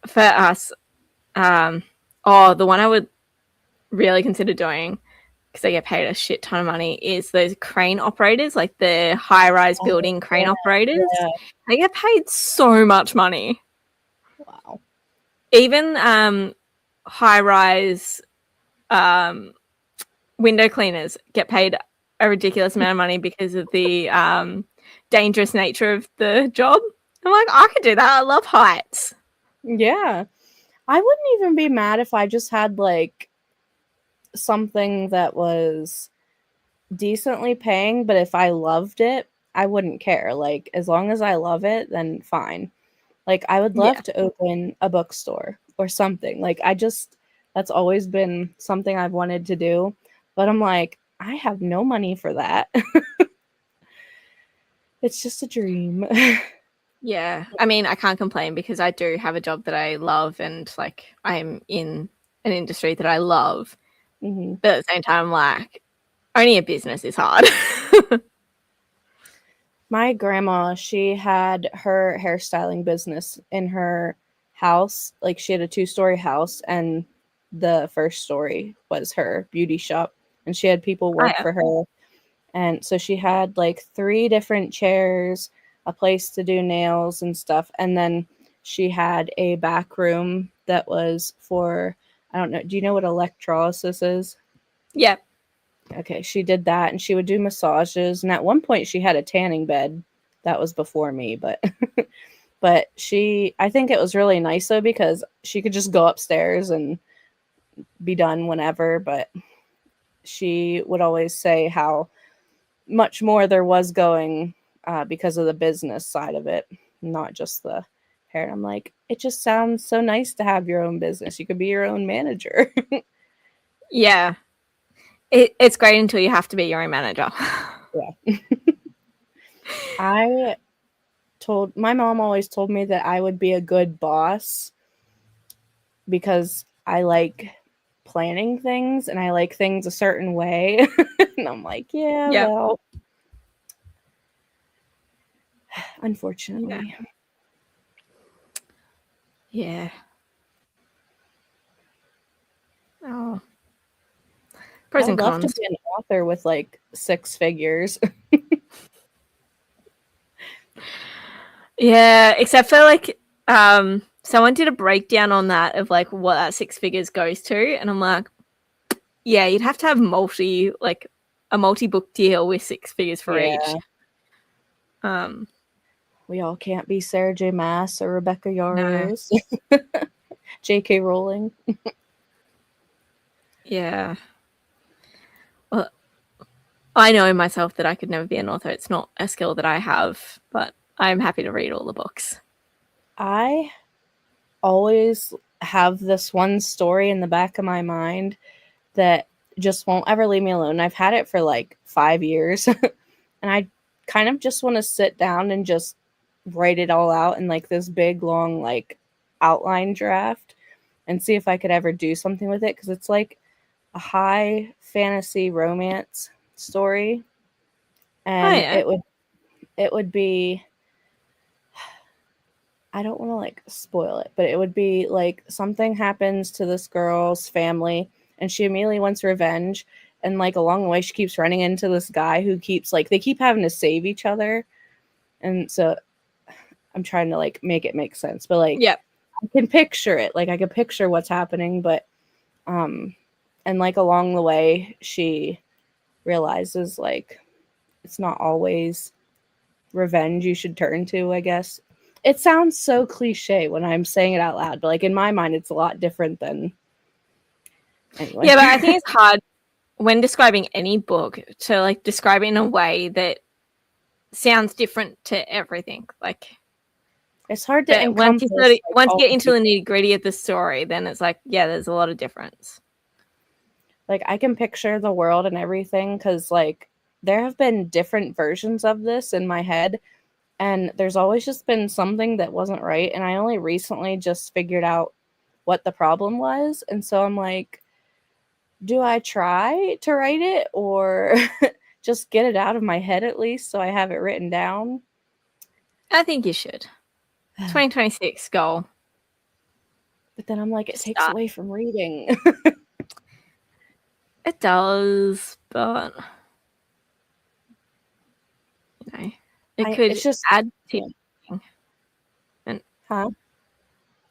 For us, the one I would really consider doing, because they get paid a shit ton of money, is those crane operators, like the high-rise Oh, building crane yeah, operators. yeah. They get paid so much money. Wow. Even high-rise window cleaners get paid a ridiculous amount of money because of the dangerous nature of the job. I'm like, I could do that. I love heights. Yeah. I wouldn't even be mad if I just had like something that was decently paying, but if I loved it, I wouldn't care. Like, as long as I love it, then fine. Like, I would Yeah. love to open a bookstore or something. Like, that's always been something I've wanted to do. But I'm like, I have no money for that. It's just a dream. Yeah. I mean, I can't complain because I do have a job that I love and like I'm in an industry that I love. hmm But at the same time, like, owning a business is hard. My grandma, she had her hairstyling business in her house. Like, she had a 2-story house, and the first story was her beauty shop. And she had people Oh, work yeah. for her. And so she had like 3 different chairs, a place to do nails and stuff. And then she had a back room that was for, I don't know, do you know what electrolysis is? Yeah. Okay, she did that and she would do massages. And at one point she had a tanning bed. That was before me, but but I think it was really nice though because she could just go upstairs and be done whenever, but she would always say how much more there was going because of the business side of it, not just the hair. And I'm like, it just sounds so nice to have your own business. You could be your own manager. Yeah. It's great until you have to be your own manager. Yeah. I told my mom always told me that I would be a good boss because I like planning things and I like things a certain way. And I'm like, yeah, Yep. well, Yeah. unfortunately. Yeah. Oh. Pros I'd and love to cons. be an author with like 6 figures. Yeah, except for like someone did a breakdown on that of like what that 6 figures goes to, and I'm like, yeah, you'd have to have a multi-book deal with 6 figures for each. Yeah. Um We all can't be Sarah J. Maas or Rebecca no. Yarros, J.K. Rowling. Yeah. Well, I know myself that I could never be an author. It's not a skill that I have, but I'm happy to read all the books. I always have this one story in the back of my mind that just won't ever leave me alone. I've had it for like 5 years, and I kind of just want to sit down and just write it all out in like this big, long, like outline draft and see if I could ever do something with it because it's like a high fantasy romance story, Oh and yeah. it would be, I don't want to like spoil it, but it would be like something happens to this girl's family and she immediately wants revenge, and like along the way she keeps running into this guy who keeps like they keep having to save each other. And so I'm trying to like make it make sense, but like Yep. I can picture it. Like I can picture what's happening, but um and like along the way she realizes like it's not always revenge you should turn to, I guess. It sounds so cliche when I'm saying it out loud, but like in my mind it's a lot different than anyway. Yeah, but I think it's hard when describing any book to like describe it in a way that sounds different to everything. Like, It's hard to but once you encompass like once all you get the into the people. nitty gritty of the story, then it's like, yeah, there's a lot of difference. Like I can picture the world and everything cuz like there have been different versions of this in my head, and there's always just been something that wasn't right, and I only recently just figured out what the problem was. And so I'm like, do I try to write it or just get it out of my head at least so I have it written down. I think you should. 2026 goal. But then I'm like, it takes Start. away from reading. It does, but you know, it could it's just add to your reading. And huh?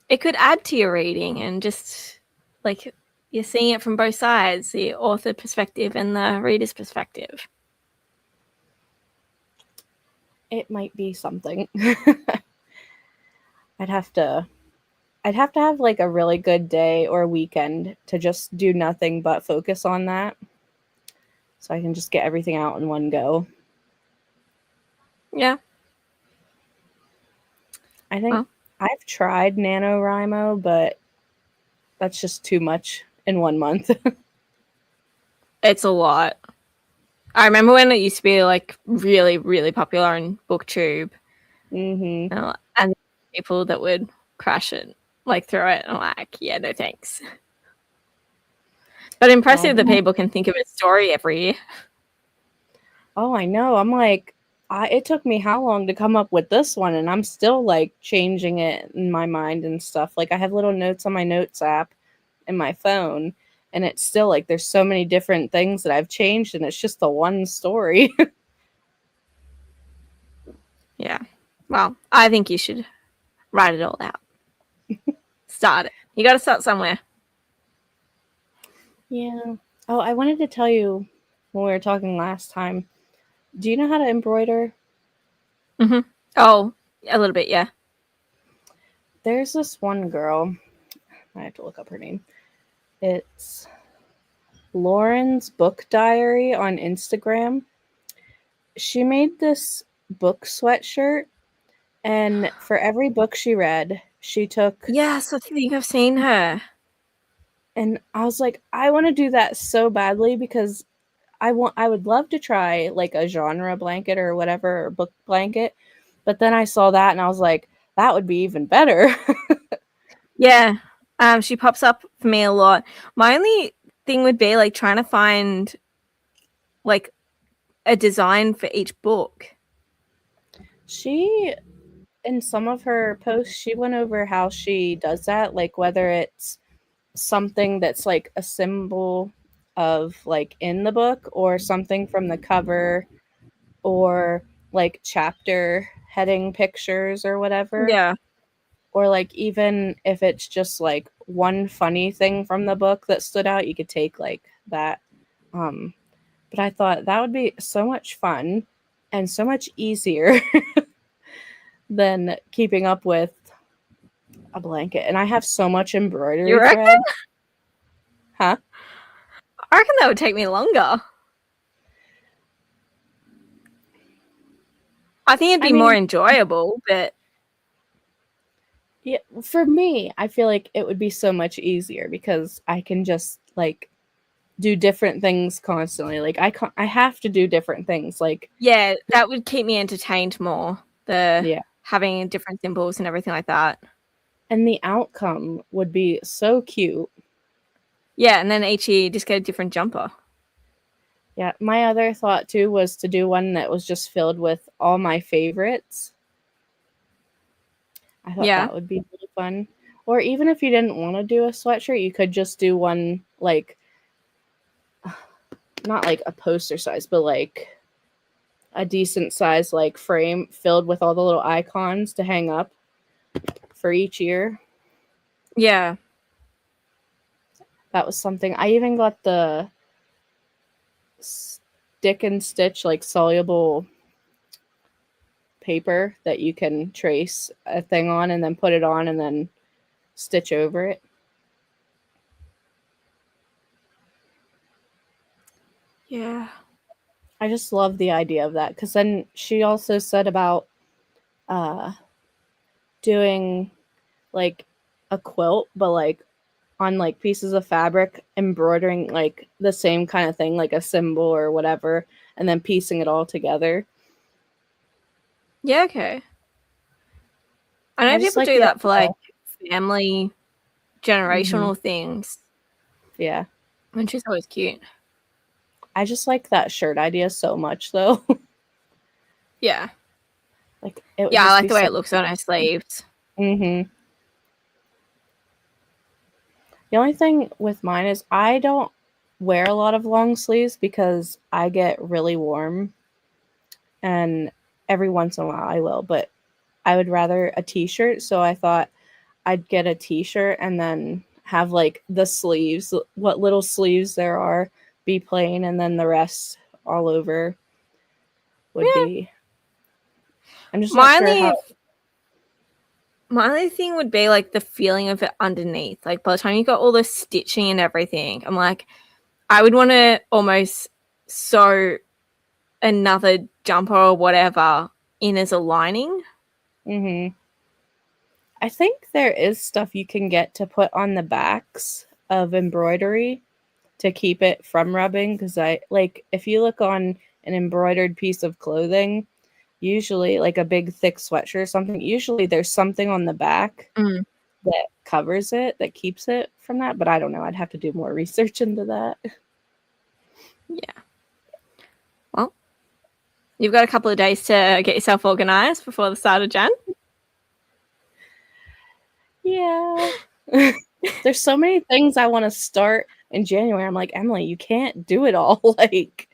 it could add to your reading, and just like you're seeing it from both sides, the author perspective and the reader's perspective. It might be something. I'd have to have like a really good day or weekend to just do nothing but focus on that. So I can just get everything out in one go. Yeah. I think I've tried NaNoWriMo, but that's just too much in 1 month. It's a lot. I remember when it used to be like really, really popular on BookTube. Mm-hmm. And people that would crash it, like throw it, and I'm like, yeah, no thanks. But impressive that people can think of a story every year. Oh, I know. I'm like, it took me how long to come up with this one, and I'm still like changing it in my mind and stuff. Like I have little notes on my notes app in my phone, and it's still like there's so many different things that I've changed, and it's just the one story. Yeah. Well, I think you should write it all out. Start it. You got to start somewhere. Yeah. Oh, I wanted to tell you when we were talking last time. Do you know how to embroider? Mm-hmm. Oh, a little bit, yeah. There's this one girl. I have to look up her name. It's Lauren's Book Diary on Instagram. She made this book sweatshirt, and for every book she read, she took. Yes, I think I've seen her. And I was like, I want to do that so badly because I would love to try like a genre blanket or whatever, or book blanket. But then I saw that and I was like, that would be even better. Yeah. She pops up for me a lot. My only thing would be like trying to find like a design for each book. She, in some of her posts, she went over how she does that, like whether it's something that's like a symbol of like in the book or something from the cover or like chapter heading pictures or whatever. Yeah. Or like even if it's just like one funny thing from the book that stood out, you could take like that. But I thought that would be so much fun and so much easier than keeping up with a blanket. And I have so much You embroidery reckon? thread. Huh? I reckon that would take me longer. I think it'd be more enjoyable, but yeah, for me, I feel like it would be so much easier because I can just like do different things constantly. Like I have to do different things. Like yeah, that would keep me entertained more. yeah, Having different symbols and everything like that. and the outcome would be so cute. Yeah, and then each year you just get a different jumper. Yeah, my other thought too was to do one that was just filled with all my favorites. I thought that would be really fun. Or even if you didn't want to do a sweatshirt, you could just do one like not like a poster size, but like a decent size like frame filled with all the little icons to hang up for each year. Yeah. That was something. I even got the stick and stitch like soluble paper that you can trace a thing on and then put it on and then stitch over it. Yeah. I just love the idea of that because then she also said about doing like a quilt, but like on like pieces of fabric, embroidering like the same kind of thing, like a symbol or whatever, and then piecing it all together. Yeah, okay. I know people like do that for like idea. family generational things. Yeah. Which is always cute. I just like that shirt idea so much, though. Yeah. Like it would Yeah, I just like be the way so. it looks on her sleeves. Mm-hmm. The only thing with mine is I don't wear a lot of long sleeves because I get really warm, and every once in a while I will, but I would rather a t-shirt, so I thought I'd get a t-shirt and then have like the sleeves, what little sleeves there are, be plain, and then the rest all over would Yeah. be. I'm just not My sure only how. my only thing would be like the feeling of it underneath. Like by the time you got all the stitching and everything, I'm like, I would want to almost sew another jumper or whatever in as a lining. Hmm. I think there is stuff you can get to put on the backs of embroidery to keep it from rubbing, because I like if you look on an embroidered piece of clothing, usually like a big thick sweatshirt or something, usually there's something on the back Mm. that covers it, that keeps it from that, but I don't know, I'd have to do more research into that. Yeah. Well, you've got a couple of days to get yourself organized before the start of Jan. Yeah. There's so many things I want to start in January. I'm like, Emily, you can't do it all. Like,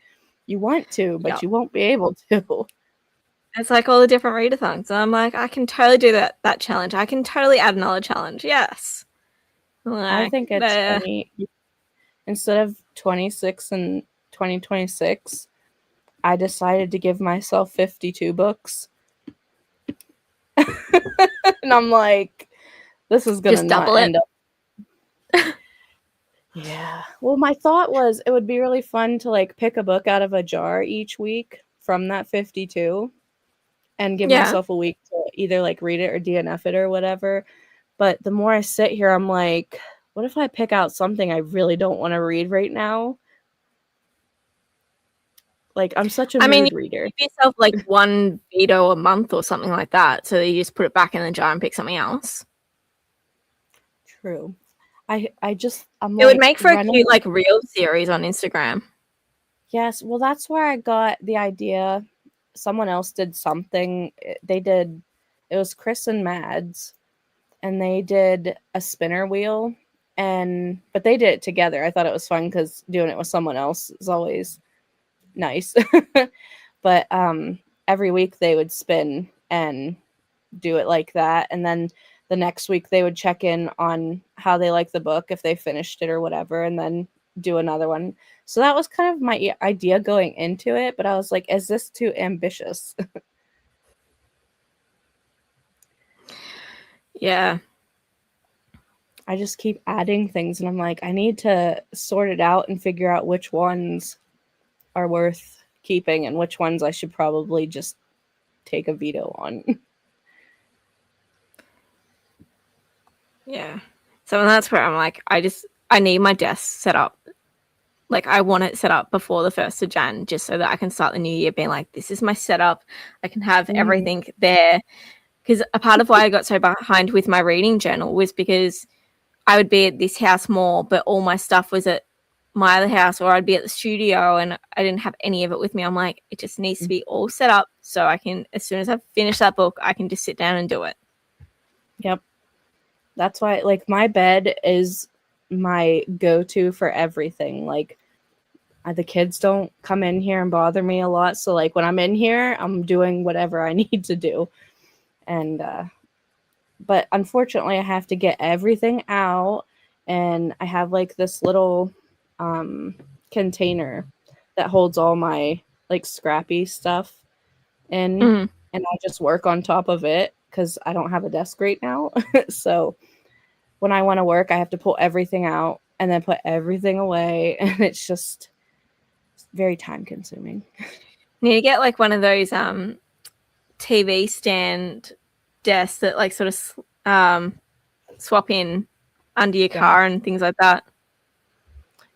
you want to, but Yep. you won't be able to. It's like all the different readathons. And I'm like, I can totally do that challenge. I can totally add another challenge. Yes. I Like, think it's funny. Instead of 26 and 2026, I decided to give myself 52 books. And I'm like, this is going to just not double it. end up. Yeah. Well, my thought was it would be really fun to like pick a book out of a jar each week from that 52 and give Yeah. myself a week to either like read it or DNF it or whatever. But the more I sit here, I'm like, what if I pick out something I really don't want to read right now? Like, I'm such a I mean, mood you reader. give yourself like one veto a month or something like that. So you just put it back in the jar and pick something else. True. I'm It would like make for a cute running. like reel series on Instagram. Yes, well, that's where I got the idea. Someone else did something. They did, it was Chris and Mads, and they did a spinner wheel, but they did it together. I thought it was fun because doing it with someone else is always nice. But every week they would spin and do it like that, and then the next week they would check in on how they like the book, if they finished it or whatever, and then do another one. So that was kind of my idea going into it, but I was like, is this too ambitious? Yeah. I just keep adding things, and I'm like, I need to sort it out and figure out which ones are worth keeping and which ones I should probably just take a veto on. Yeah. So that's where I'm like, I need my desk set up. Like I want it set up before the 1st of Jan, just so that I can start the new year being like, this is my setup. I can have Mhm. everything there. Because a part of why I got so behind with my reading journal was because I would be at this house more, but all my stuff was at my other house, or I'd be at the studio and I didn't have any of it with me. I'm like, it just needs to be all set up so I can, as soon as I finish that book, I can just sit down and do it. Yep. That's why, like, my bed is my go-to for everything. Like, the kids don't come in here and bother me a lot. So, like, when I'm in here, I'm doing whatever I need to do. And, but unfortunately, I have to get everything out. And I have, like, this little container that holds all my, like, scrappy stuff in. Mm. And I just work on top of it because I don't have a desk right now. So, when I want to work, I have to pull everything out and then put everything away. And it's just very time consuming. Need to get like one of those TV stand desks that like sort of swap in under your Yeah. car and things like that.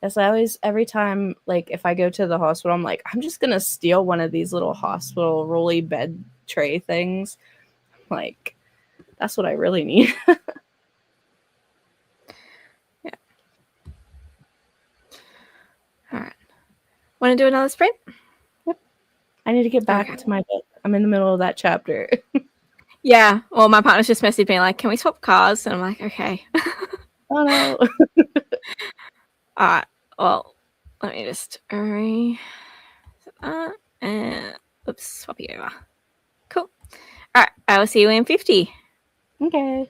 As I always, every time, like if I go to the hospital, I'm like, I'm just going to steal one of these little hospital rolly bed tray things. Like, that's what I really need. Yeah. All right. Want to do another sprint? I need to get back Okay. to my book. I'm in the middle of that chapter. Yeah. Well, my partner's just messaged me like, "Can we swap cars?" And I'm like, "Okay." Oh no. All right. Well, let me just and oops, swap you over. Cool. All right. I will see you in 50. Okay.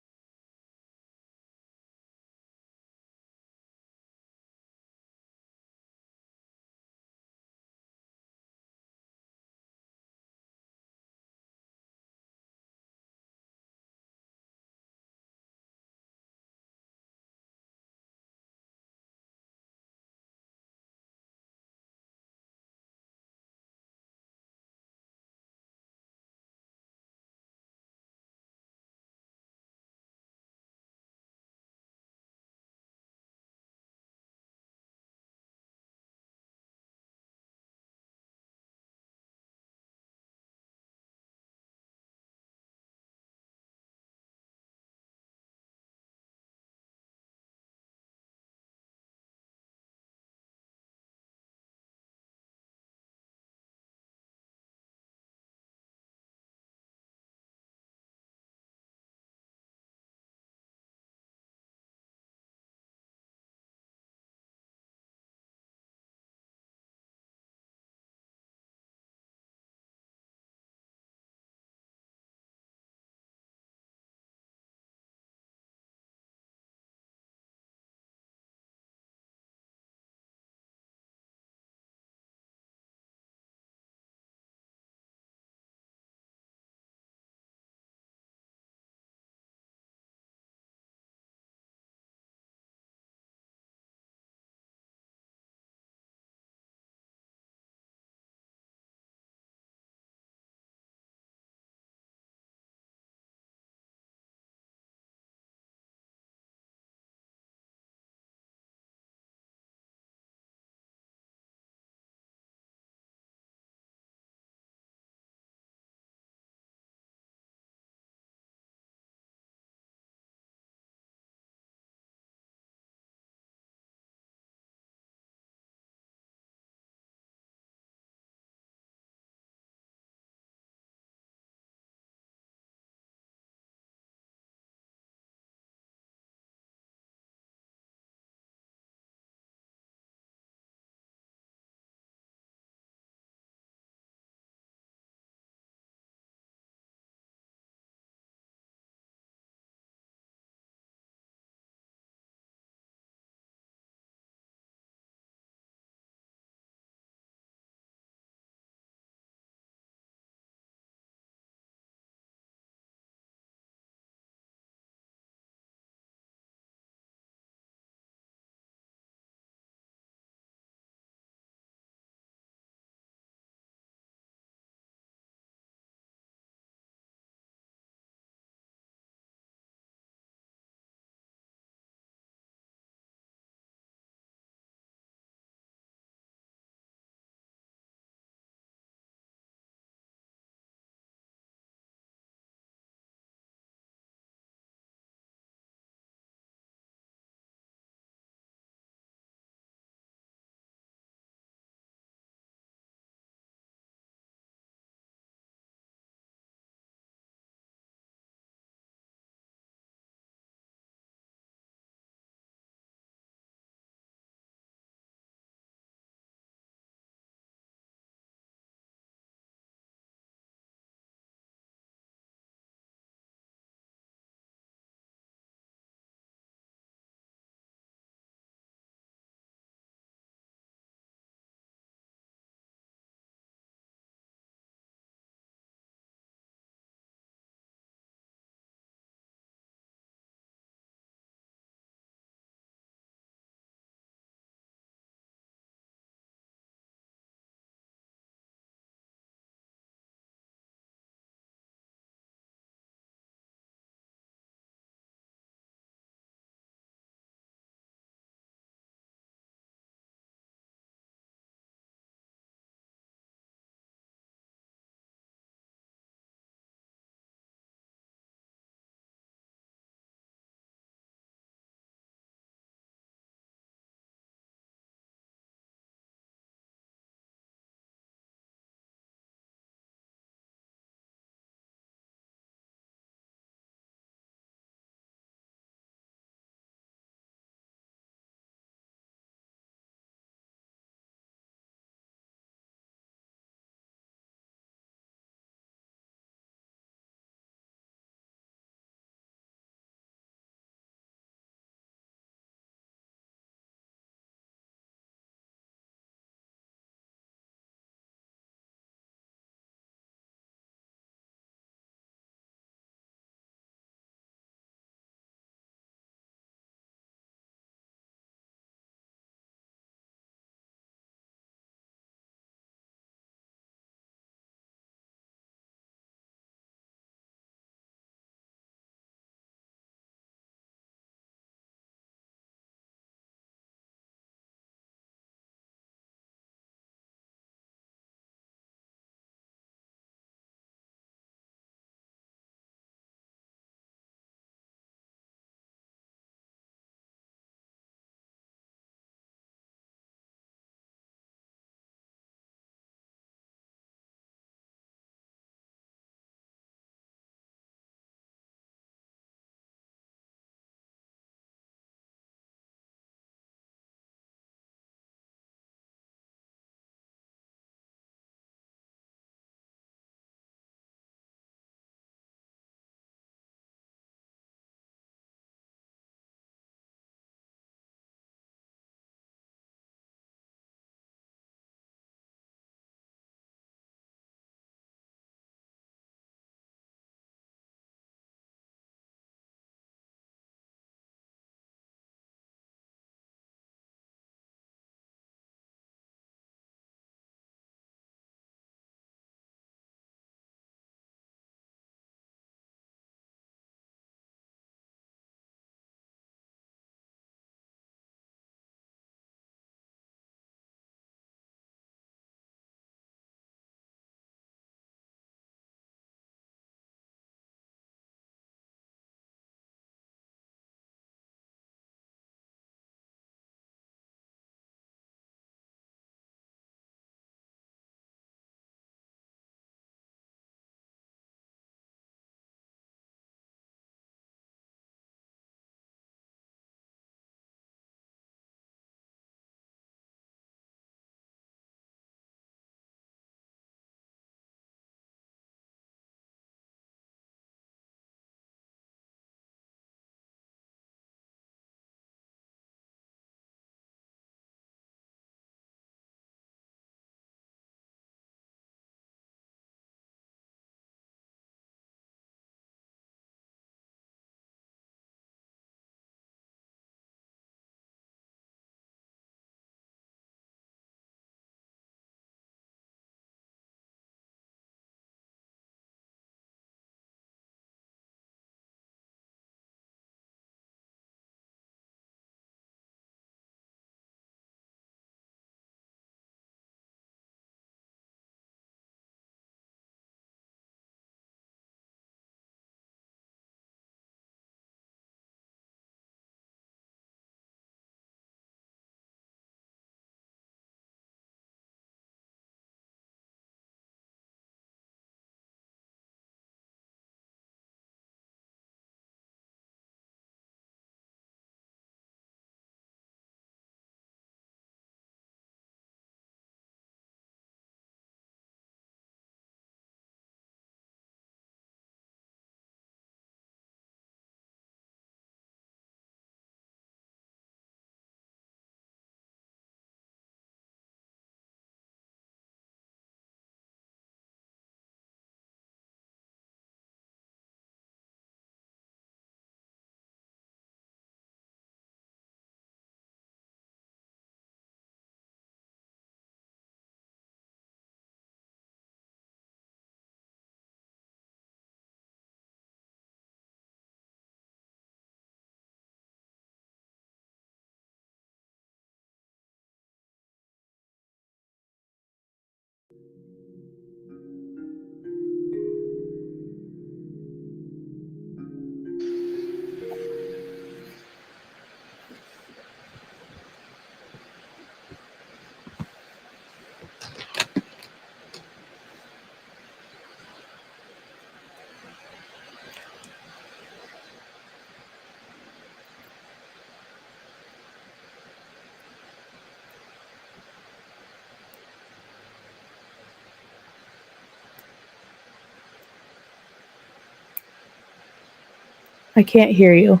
I can't hear you.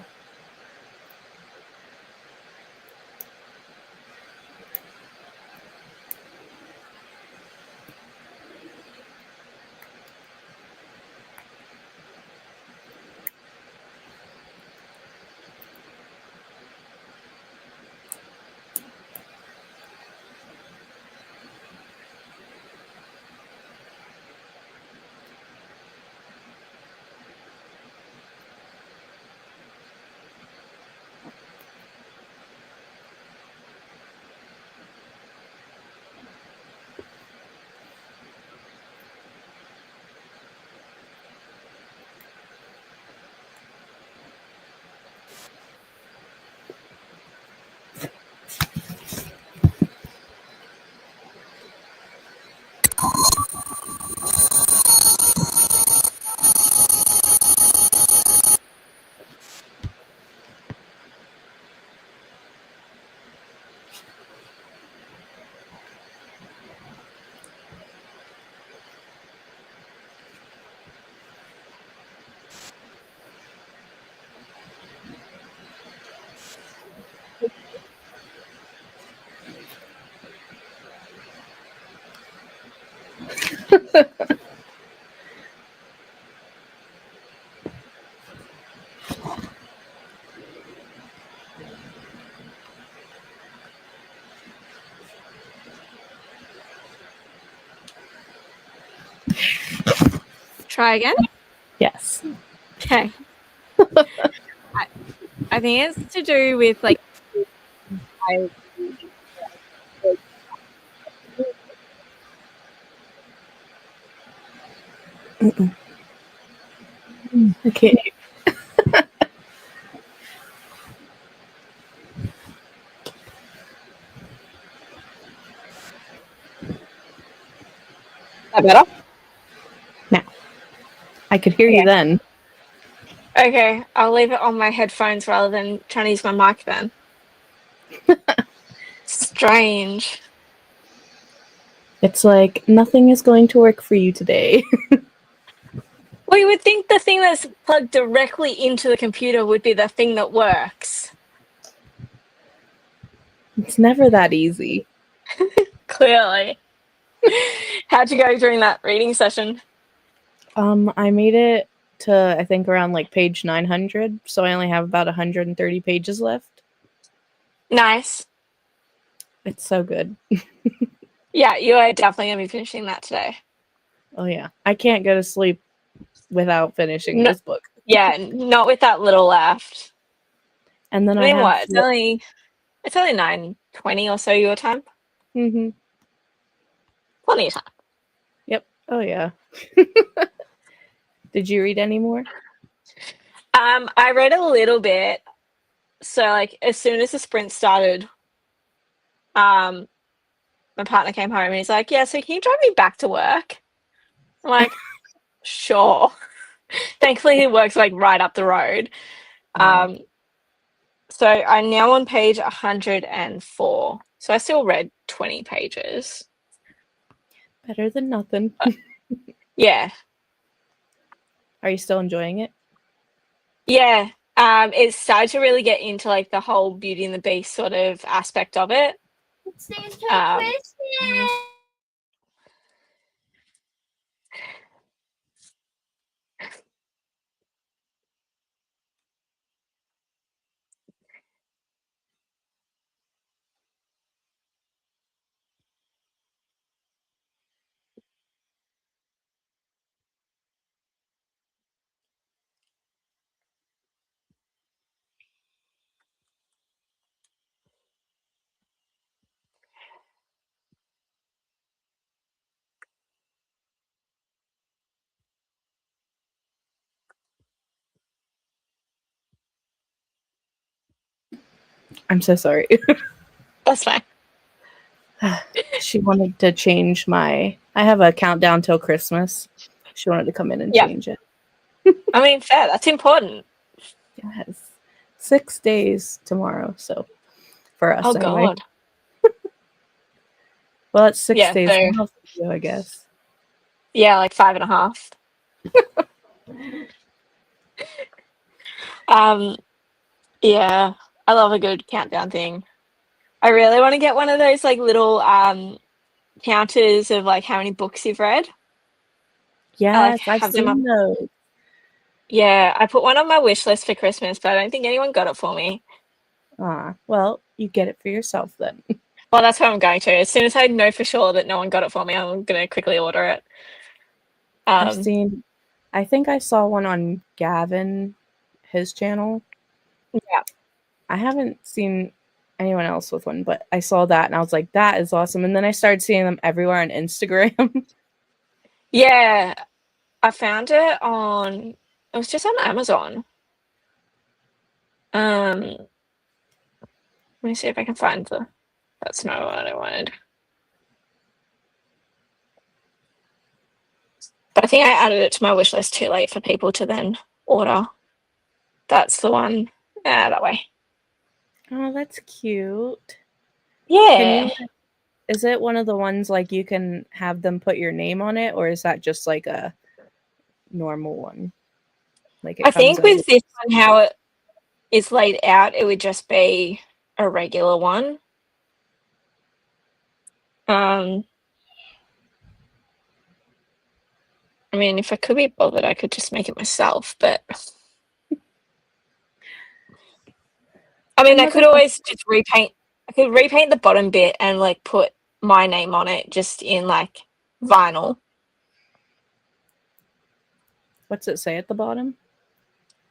Try again? Yes. Okay. I think it's to do with like I can't. that better. Now, I could hear you Okay. then. Okay, I'll leave it on my headphones rather than trying to use my mic then. Strange. It's like nothing is going to work for you today. Well, you would think the thing that's plugged directly into the computer would be the thing that works. It's never that easy. Clearly. How'd you go during that reading session? I made it to I think around like page 900, so I only have about 130 pages left. Nice. It's so good. Yeah, you are definitely going to be finishing that today. Oh yeah, I can't go to sleep without finishing No, this book. yeah, not with that little left. And then I I mean, have what? It's only 9:20 or so your time. Mm-hmm. Plenty of time. Yep. Oh yeah. Did you read any more? I read a little bit. So like as soon as the sprint started, my partner came home and he's like, "Yeah, so can you drive me back to work?" I'm like, "Sure." Thankfully, he works like right up the road. Wow. So I'm now on page 104. So I still read 20 pages. Better than nothing. Yeah, Are you still enjoying it? yeah. It started to really get into like the whole Beauty and the Beast sort of aspect of it. I'm so sorry. That's fine. She wanted to change I have a countdown till Christmas. She wanted to come in and Yeah. change it. I mean, fair. That's important. Yes. 6 days tomorrow, so for us Oh, anyway. God. Well, it's 6 Yeah, days so now for you, I guess. yeah, like 5.5. Yeah, I love a good countdown thing. I really want to get one of those like little counters of like how many books you've read. I like Yes, I've have them up. seen those. Yeah, I put one on my wish list for Christmas, but I don't think anyone got it for me. Well, you get it for yourself then. Well, that's what I'm going to. As soon as I know for sure that no one got it for me, I'm going to quickly order it. I think I saw one on Gavin, his channel. Yeah. I haven't seen anyone else with one, but I saw that and I was like, that is awesome. And then I started seeing them everywhere on Instagram. Yeah, I found it was just on Amazon. Let me see if I can find that's not what I wanted. But I think I added it to my wish list too late for people to then order. That's the one. That way. Oh, that's cute. Yeah. Is it one of the ones like you can have them put your name on it, or is that just like a normal one? Like it I comes think as with this one, how it is laid out, it would just be a regular one. I mean, if I could be bothered, I could just make it myself, but I mean, I could always just repaint. I could repaint the bottom bit and like put my name on it just in like vinyl. What's it say at the bottom?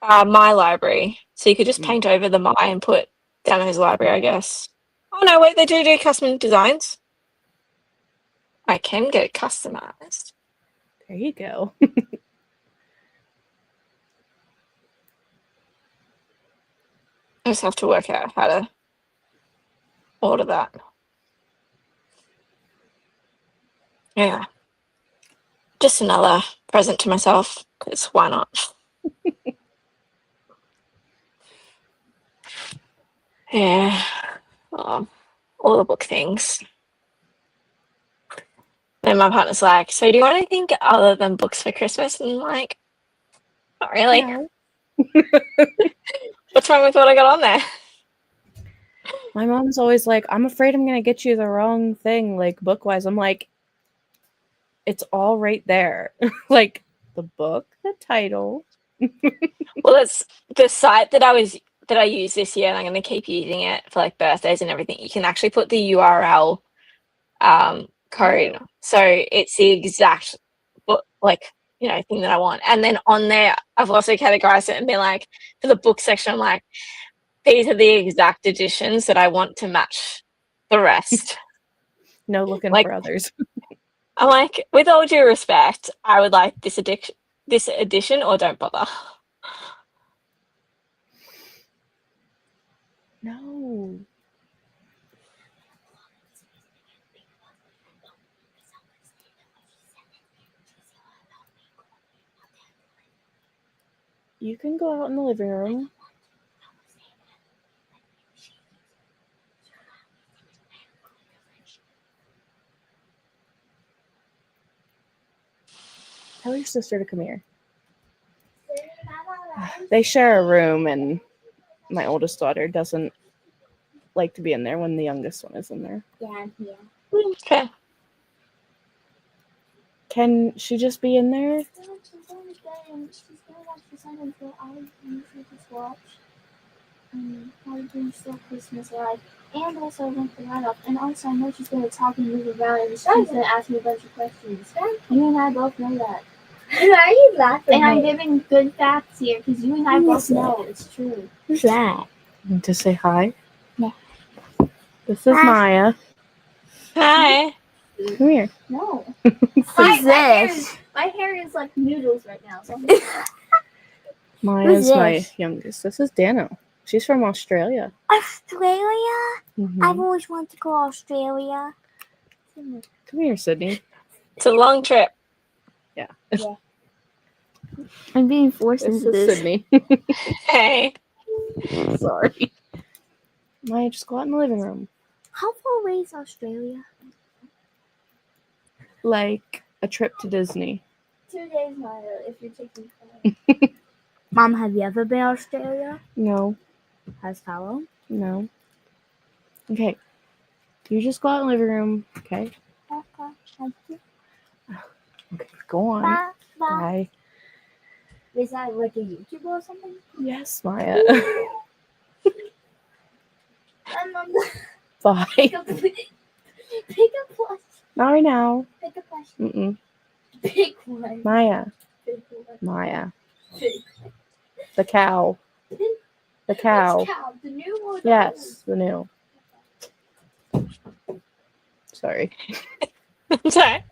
My library. So you could just paint over the my and put Dano's library, I guess. Oh no, wait, they do custom designs. I can get it customized. There you go. I just have to work out how to order that. Yeah. Just another present to myself, because why not? Yeah. All the book things. Then my partner's like, so do you want anything other than books for Christmas? And I'm like, not really. No. What's wrong with what I got on there? My mom's always like, I'm afraid I'm going to get you the wrong thing, like book-wise. I'm like, it's all right there. Like the book, the title. Well, it's the site that I used this year, and I'm going to keep using it for like birthdays and everything. You can actually put the URL code, so it's the exact book, like thing that I want. And then on there, I've also categorized it and been like, for the book section, I'm like, these are the exact editions that I want to match the rest. No looking like, for others. I'm like, with all due respect, I would like this edition, or don't bother. No. You can go out in the living room. Tell your sister to come here. They share a room, and my oldest daughter doesn't like to be in there when the youngest one is in there. Yeah, yeah. Okay. Can she just be in there? No, she's on the bed and she's gonna watch the sun until I usually just watch. How doing still Christmas live. And also went the light off. And also I know she's gonna talk and move around and she's gonna ask me a bunch of questions. You and I both know that. Why are you laughing? And I'm giving good facts here because you and I both know it's true. Who's that? To say hi? Yeah. This is Maya. Hi. Come here. No. Who's this? My hair is like noodles right now. So Maya's Who's my this? youngest. This is Dano. She's from Australia. Australia? Mm-hmm. I've always wanted to go to Australia. Come here, Sydney. It's a long trip. Yeah. I'm being forced This into is this. Sydney. Hey. Sorry. Maya, just go out in the living room. How far away is Australia? Like a trip to Disney. 2 days, Maya, if you're taking time. Mom, have you ever been to Australia? No, Has Paolo? no. Okay. You just go out in the living room. Okay. Okay, thank you. Okay. Go on. Bye. Bye. Bye. Is that like a YouTuber or something? Yes, Maya. Bye. Pick a plush. Not right now. Pick a plush. Mm-mm. Pick one. Maya. Pick one. Maya. Pick. The cow. The cow. Which cow? The new or the Yes, the new. Sorry. Sorry.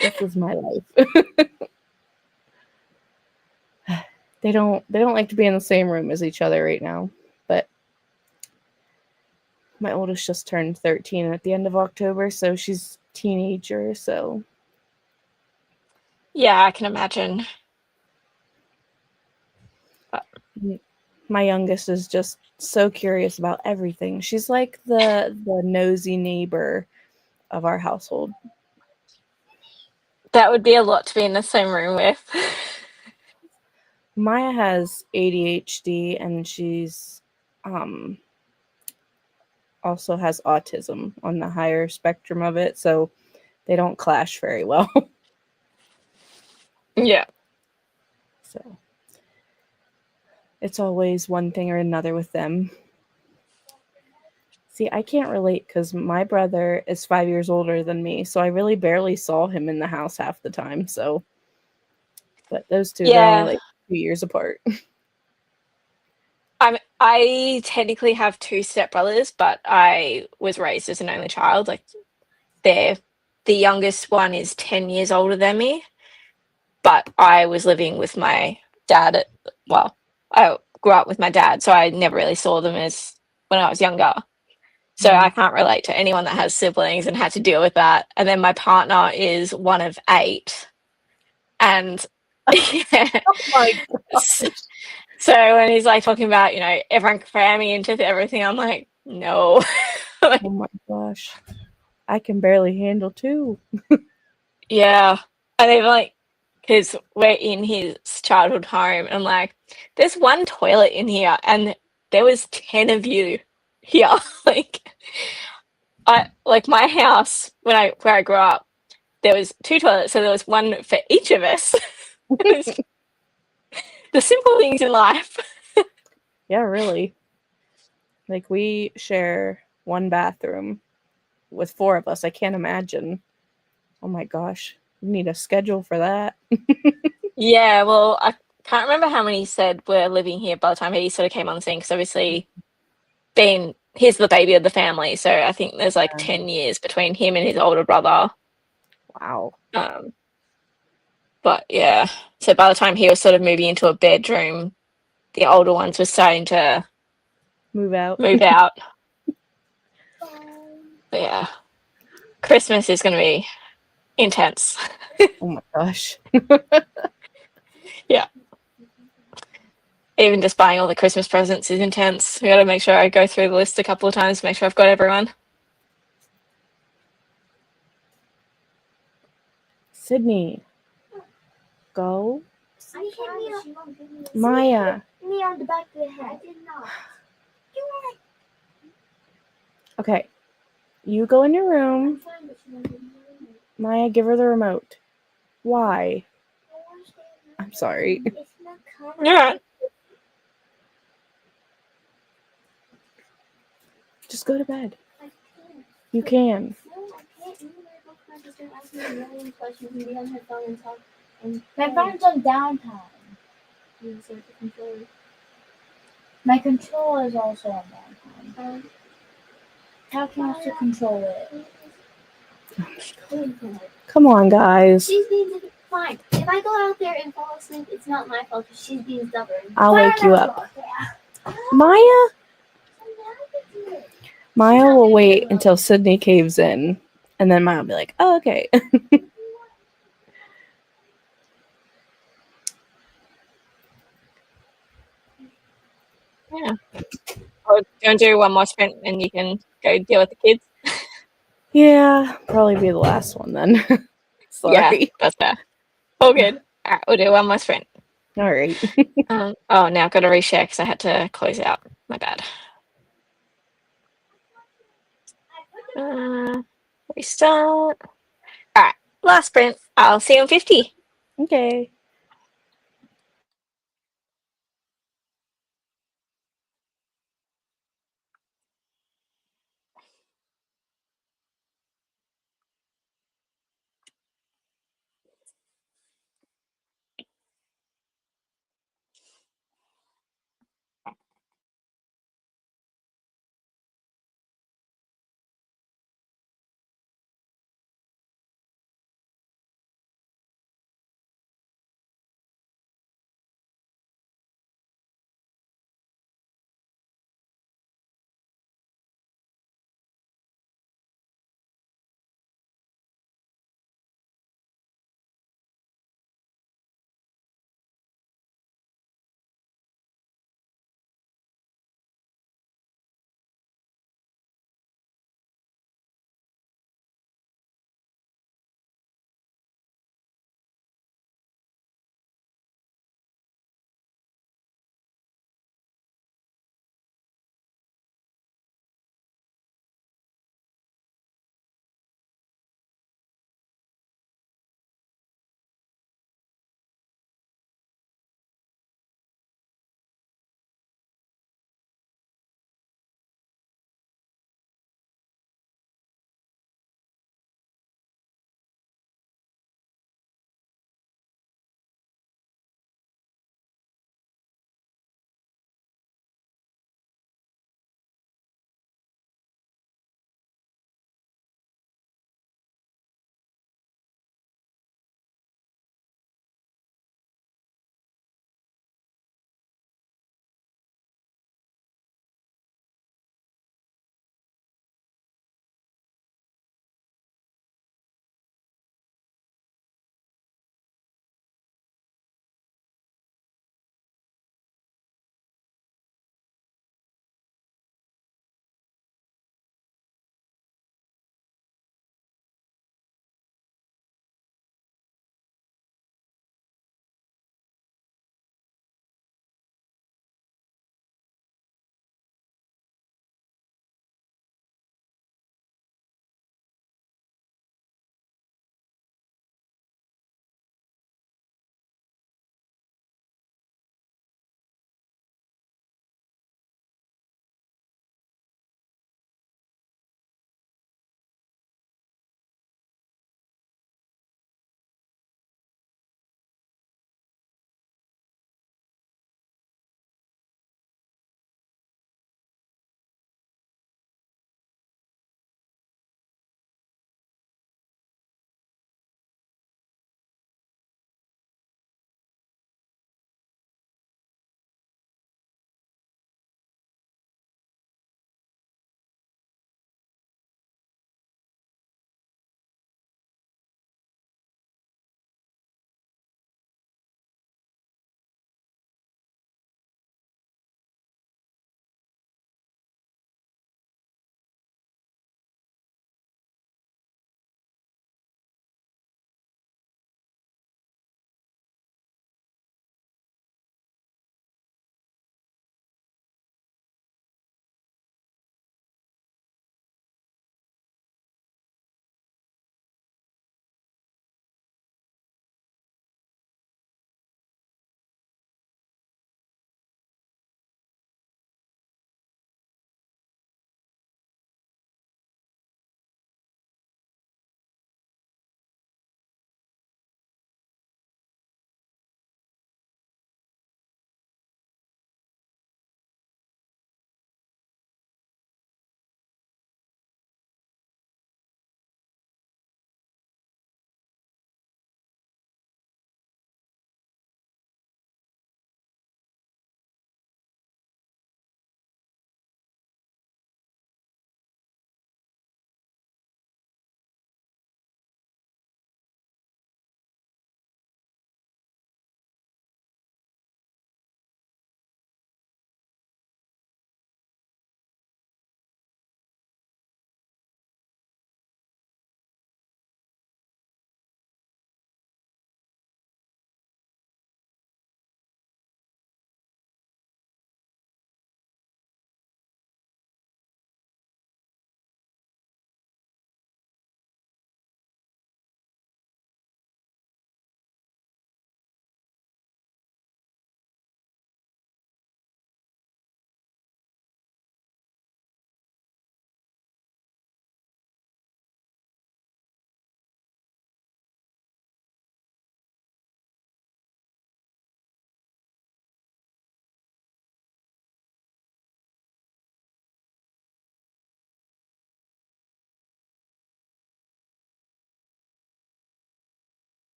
This is my life. They don't like to be in the same room as each other right now. But my oldest just turned 13 at the end of October, so she's a teenager, so Yeah, I can imagine. my youngest is just so curious about everything. She's like the nosy neighbor of our household. That would be a lot to be in the same room with. Maya has ADHD and she's also has autism on the higher spectrum of it, so they don't clash very well. Yeah. So it's always one thing or another with them. See, I can't relate because my brother is 5 years older than me, so I really barely saw him in the house half the time. So, but those two, they're only like 2 years apart. I technically have two stepbrothers, but I was raised as an only child. Like, the youngest one is 10 years older than me, but I was living with my dad. I grew up with my dad, so I never really saw them as when I was younger. So I can't relate to anyone that has siblings and had to deal with that. And then my partner is one of 8, and yeah. Oh my So, so when he's like talking about, everyone cramming into everything, I'm like, no. Oh my gosh. I can barely handle 2. Yeah. And even like, because we're in his childhood home, and I'm like, there's one toilet in here, and there was 10 of you here. Like my house where I grew up, there was 2 toilets, so there was one for each of us. The simple things in life. Yeah, really. Like we share one bathroom with 4 of us. I can't imagine. Oh my gosh. We need a schedule for that. Yeah, well, I can't remember how many he said were living here by the time he sort of came on the scene, because obviously he's the baby of the family, so I think there's like 10 years between him and his older brother. Wow. But yeah, so by the time he was sort of moving into a bedroom, the older ones were starting to Move out. But yeah, Christmas is going to be intense. Oh my gosh. Yeah. Even just buying all the Christmas presents is intense. We got to make sure I go through the list a couple of times to make sure I've got everyone. Sydney. Go. I tried, she won't give me a Maya. Me on the back of the head. I did not. Okay. You go in your I'm room. fine, but she won't give me a remote. Maya, give her the remote. Why? I wanna stay in I'm sorry. It's not coming. Yeah. Just go to bed. I can't. You can. No, I can't. You and I both have to start asking me a million questions and be on her phone and talk. And My phone's on downtime. you start to control it. My controller is also on downtime. How can I still control it? Come on, guys. She's being fine. If I go out there and fall asleep, it's not my fault because she's being stubborn. I'll wake you up. Maya? Maya will wait until Sydney caves in, and then Maya will be like, oh, okay. Yeah. Or do you want to do one more sprint and you can go deal with the kids? Yeah, probably be the last one then. Sorry. Yeah, that's fair. All good. All right, we'll do one more sprint. All right. Oh, now I've got to reshare because I had to close out. My bad. Restart. All right, last sprint. I'll see you on 50. Okay.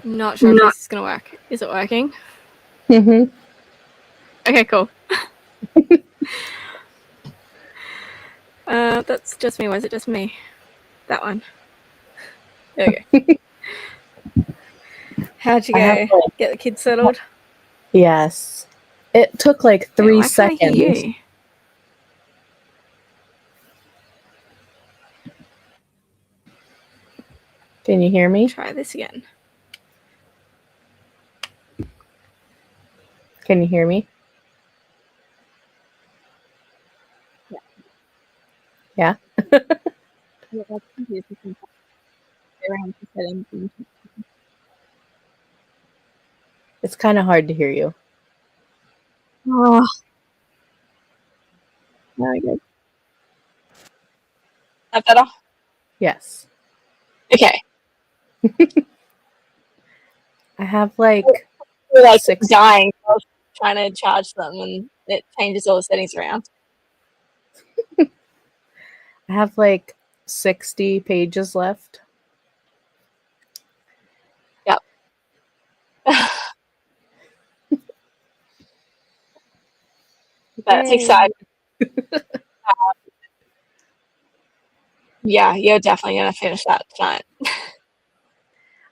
Not sure if this is going to work. Is it working? Mm-hmm. Okay, cool. That's just me. Why is it just me? That one. There we go. How'd you go? Get the kids settled? Yes. It took like 3 Why can't I seconds. hear you? Can you hear me? Try this again. Can you hear me? Yeah. It's kind of hard to hear you. Oh. Very good. That better? Yes. Okay. I have like We're like 6. dying. I was trying to charge them and it changes all the settings around. I have like 60 pages left. Yep. That's Yay. exciting. Yeah, you're definitely going to finish that tonight.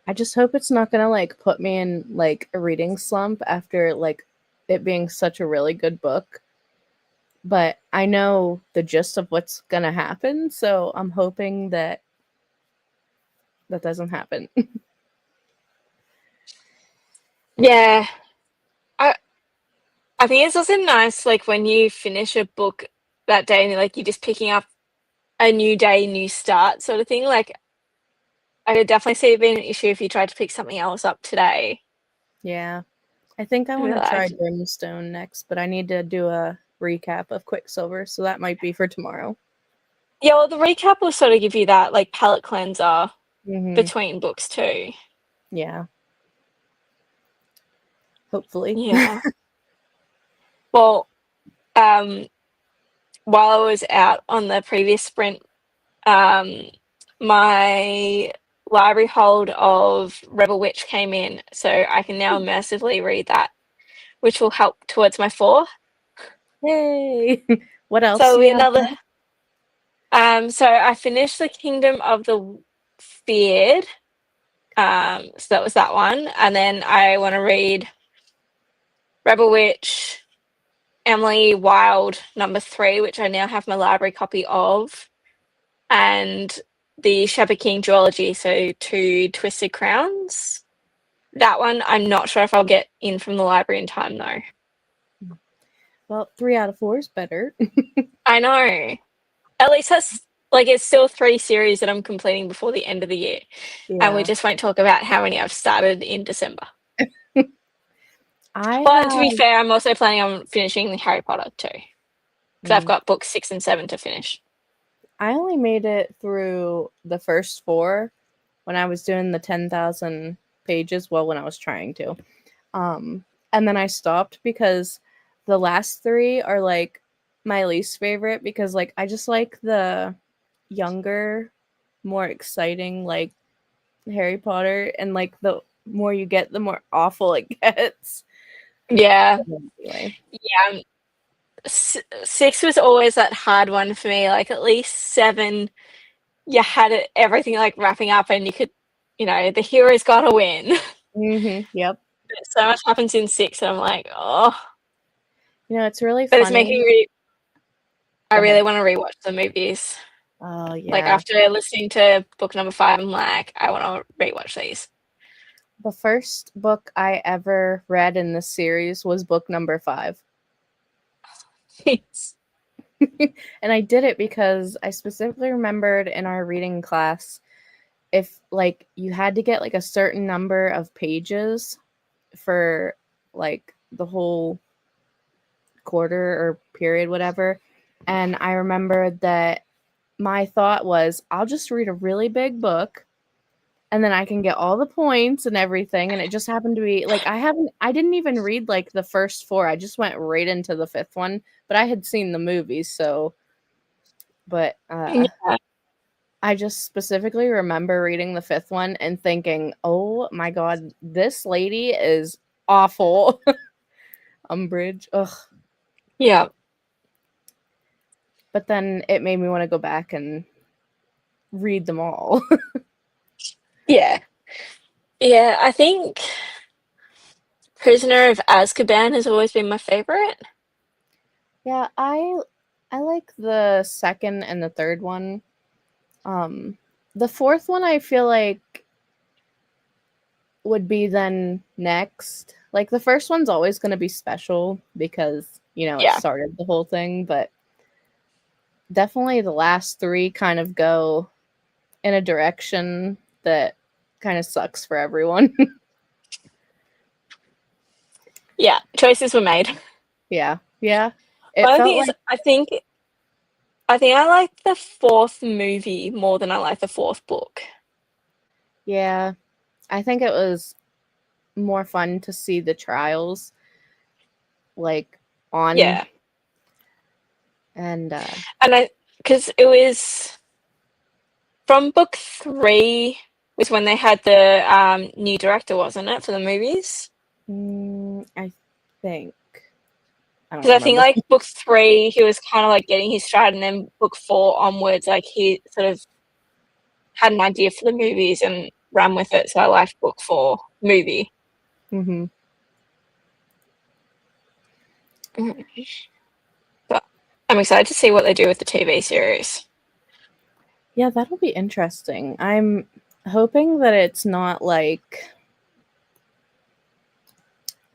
I just hope it's not gonna like put me in like a reading slump after like it being such a really good book. But I know the gist of what's gonna happen, so I'm hoping that that doesn't happen. Yeah. I think it's also nice, like, when you finish a book that day and, like, you're just picking up a new day, new start sort of thing. Like, I could definitely see it being an issue if you tried to pick something else up today. Yeah. I think I I'd be want to try like, Brimstone next, but I need to do a recap of Quicksilver, so that might be for tomorrow. yeah, well, the recap will sort of give you that, like, palette cleanser Mm-hmm. between books too. Yeah. Hopefully. Yeah. Well, while I was out on the previous sprint, my library hold of Rebel Witch came in, so I can now immersively read that, which will help towards my 4. Yay! What else So do we you have? another. So I finished the Kingdom of the Feared. So that was that one, and then I want to read Rebel Witch, Emily Wilde #3, which I now have my library copy of, and the Shepherd King duology, so 2 Twisted Crowns. That one, I'm not sure if I'll get in from the library in time though. Well, 3 out of 4 is better. I know. At least that's like it's still 3 series that I'm completing before the end of the year. And we just won't talk about how many I've started in December. But to be fair, I'm also planning on finishing Harry Potter too. Because I've got books 6 and 7 to finish. I only made it through the first 4 when I was doing the 10,000 pages. Well, when I was trying to. And then I stopped because the last 3 are like my least favorite because like I just like the younger, more exciting like Harry Potter, and like the more you get, the more awful it gets. Yeah. Anyway. Yeah. 6 was always that hard one for me. Like at least 7, you had everything like wrapping up, and you could, the hero's got to win. Yep. But so much happens in 6, and I'm like, oh. It's really But funny. it's making me. I really want to rewatch the movies. Oh yeah. Like after listening to book number 5, I'm like, I want to rewatch these. The first book I ever read in this series was book number 5. And I did it because I specifically remembered in our reading class, if like you had to get like a certain number of pages for like the whole quarter or period, whatever. And I remembered that my thought was, I'll just read a really big book and then I can get all the points and everything. And it just happened to be like, I didn't even read like the first 4. I just went right into the 5th one, but I had seen the movies. So But Yeah. I just specifically remember reading the fifth one and thinking, oh my god, this lady is awful. Umbridge. Ugh. Yeah. But then it made me want to go back and read them all. Yeah. Yeah, I think Prisoner of Azkaban has always been my favorite. Yeah, I like the second and the third one. The fourth one I feel like would be then next. Like the first one's always going to be special because, you know, it Yeah. started the whole thing, but definitely the last three kind of go in a direction that kind of sucks for everyone. Yeah, choices were made. Yeah. Yeah. It One of the felt things like I like the fourth movie more than I like the fourth book. yeah, I think it was more fun to see the trials like on Yeah. and And because it was from book 3 was when they had the new director, wasn't it, for the movies? I think I don't Because I think remember. like book 3, he was kind of like getting his stride, and then book 4 onwards, like he sort of had an idea for the movies and ran with it. So I liked book 4 movie. Hmm. But I'm excited to see what they do with the TV series. Yeah, that'll be interesting. I'm hoping that it's not like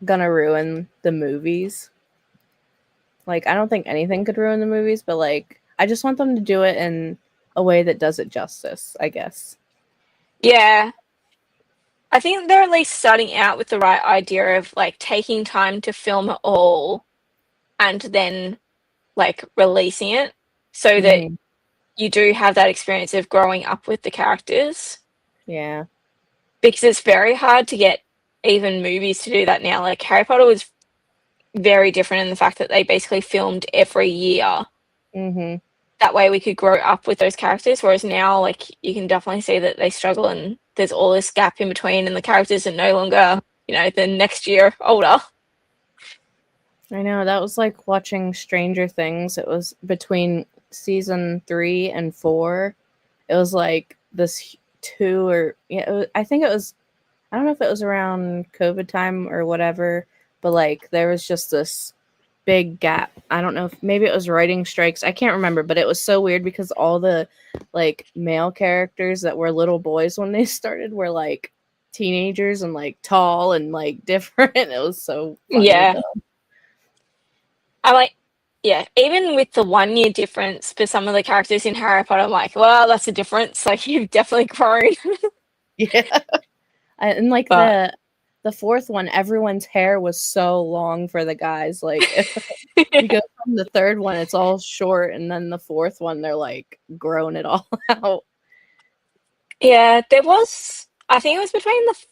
gonna ruin the movies. Like, I don't think anything could ruin the movies, but like, I just want them to do it in a way that does it justice, I guess. Yeah, I think they're at least starting out with the right idea of like taking time to film it all and then like releasing it so that Hmm. you do have that experience of growing up with the characters, Yeah. because it's very hard to get even movies to do that now. Like Harry Potter was very different in the fact that they basically filmed every year. Hmm. That way we could grow up with those characters, whereas now like you can definitely see that they struggle and there's all this gap in between and the characters are no longer, the next year older. I know that was like watching Stranger Things. It was between season 3 and 4. It was like this two or yeah. I think it was. I don't know if it was around COVID time or whatever, but like there was just this big gap. I don't know if maybe it was writing strikes. I can't remember, but it was so weird because all the like male characters that were little boys when they started were like teenagers and like tall and like different. It was so funny Yeah. though. I like, yeah, even with the 1 year difference for some of the characters in Harry Potter, I'm like, well, that's a difference. Like, you've definitely grown. Yeah. And like But the fourth one, everyone's hair was so long for the guys. Like you go from the third one, it's all short, and then the fourth one, they're like growing it all out. yeah, I think it was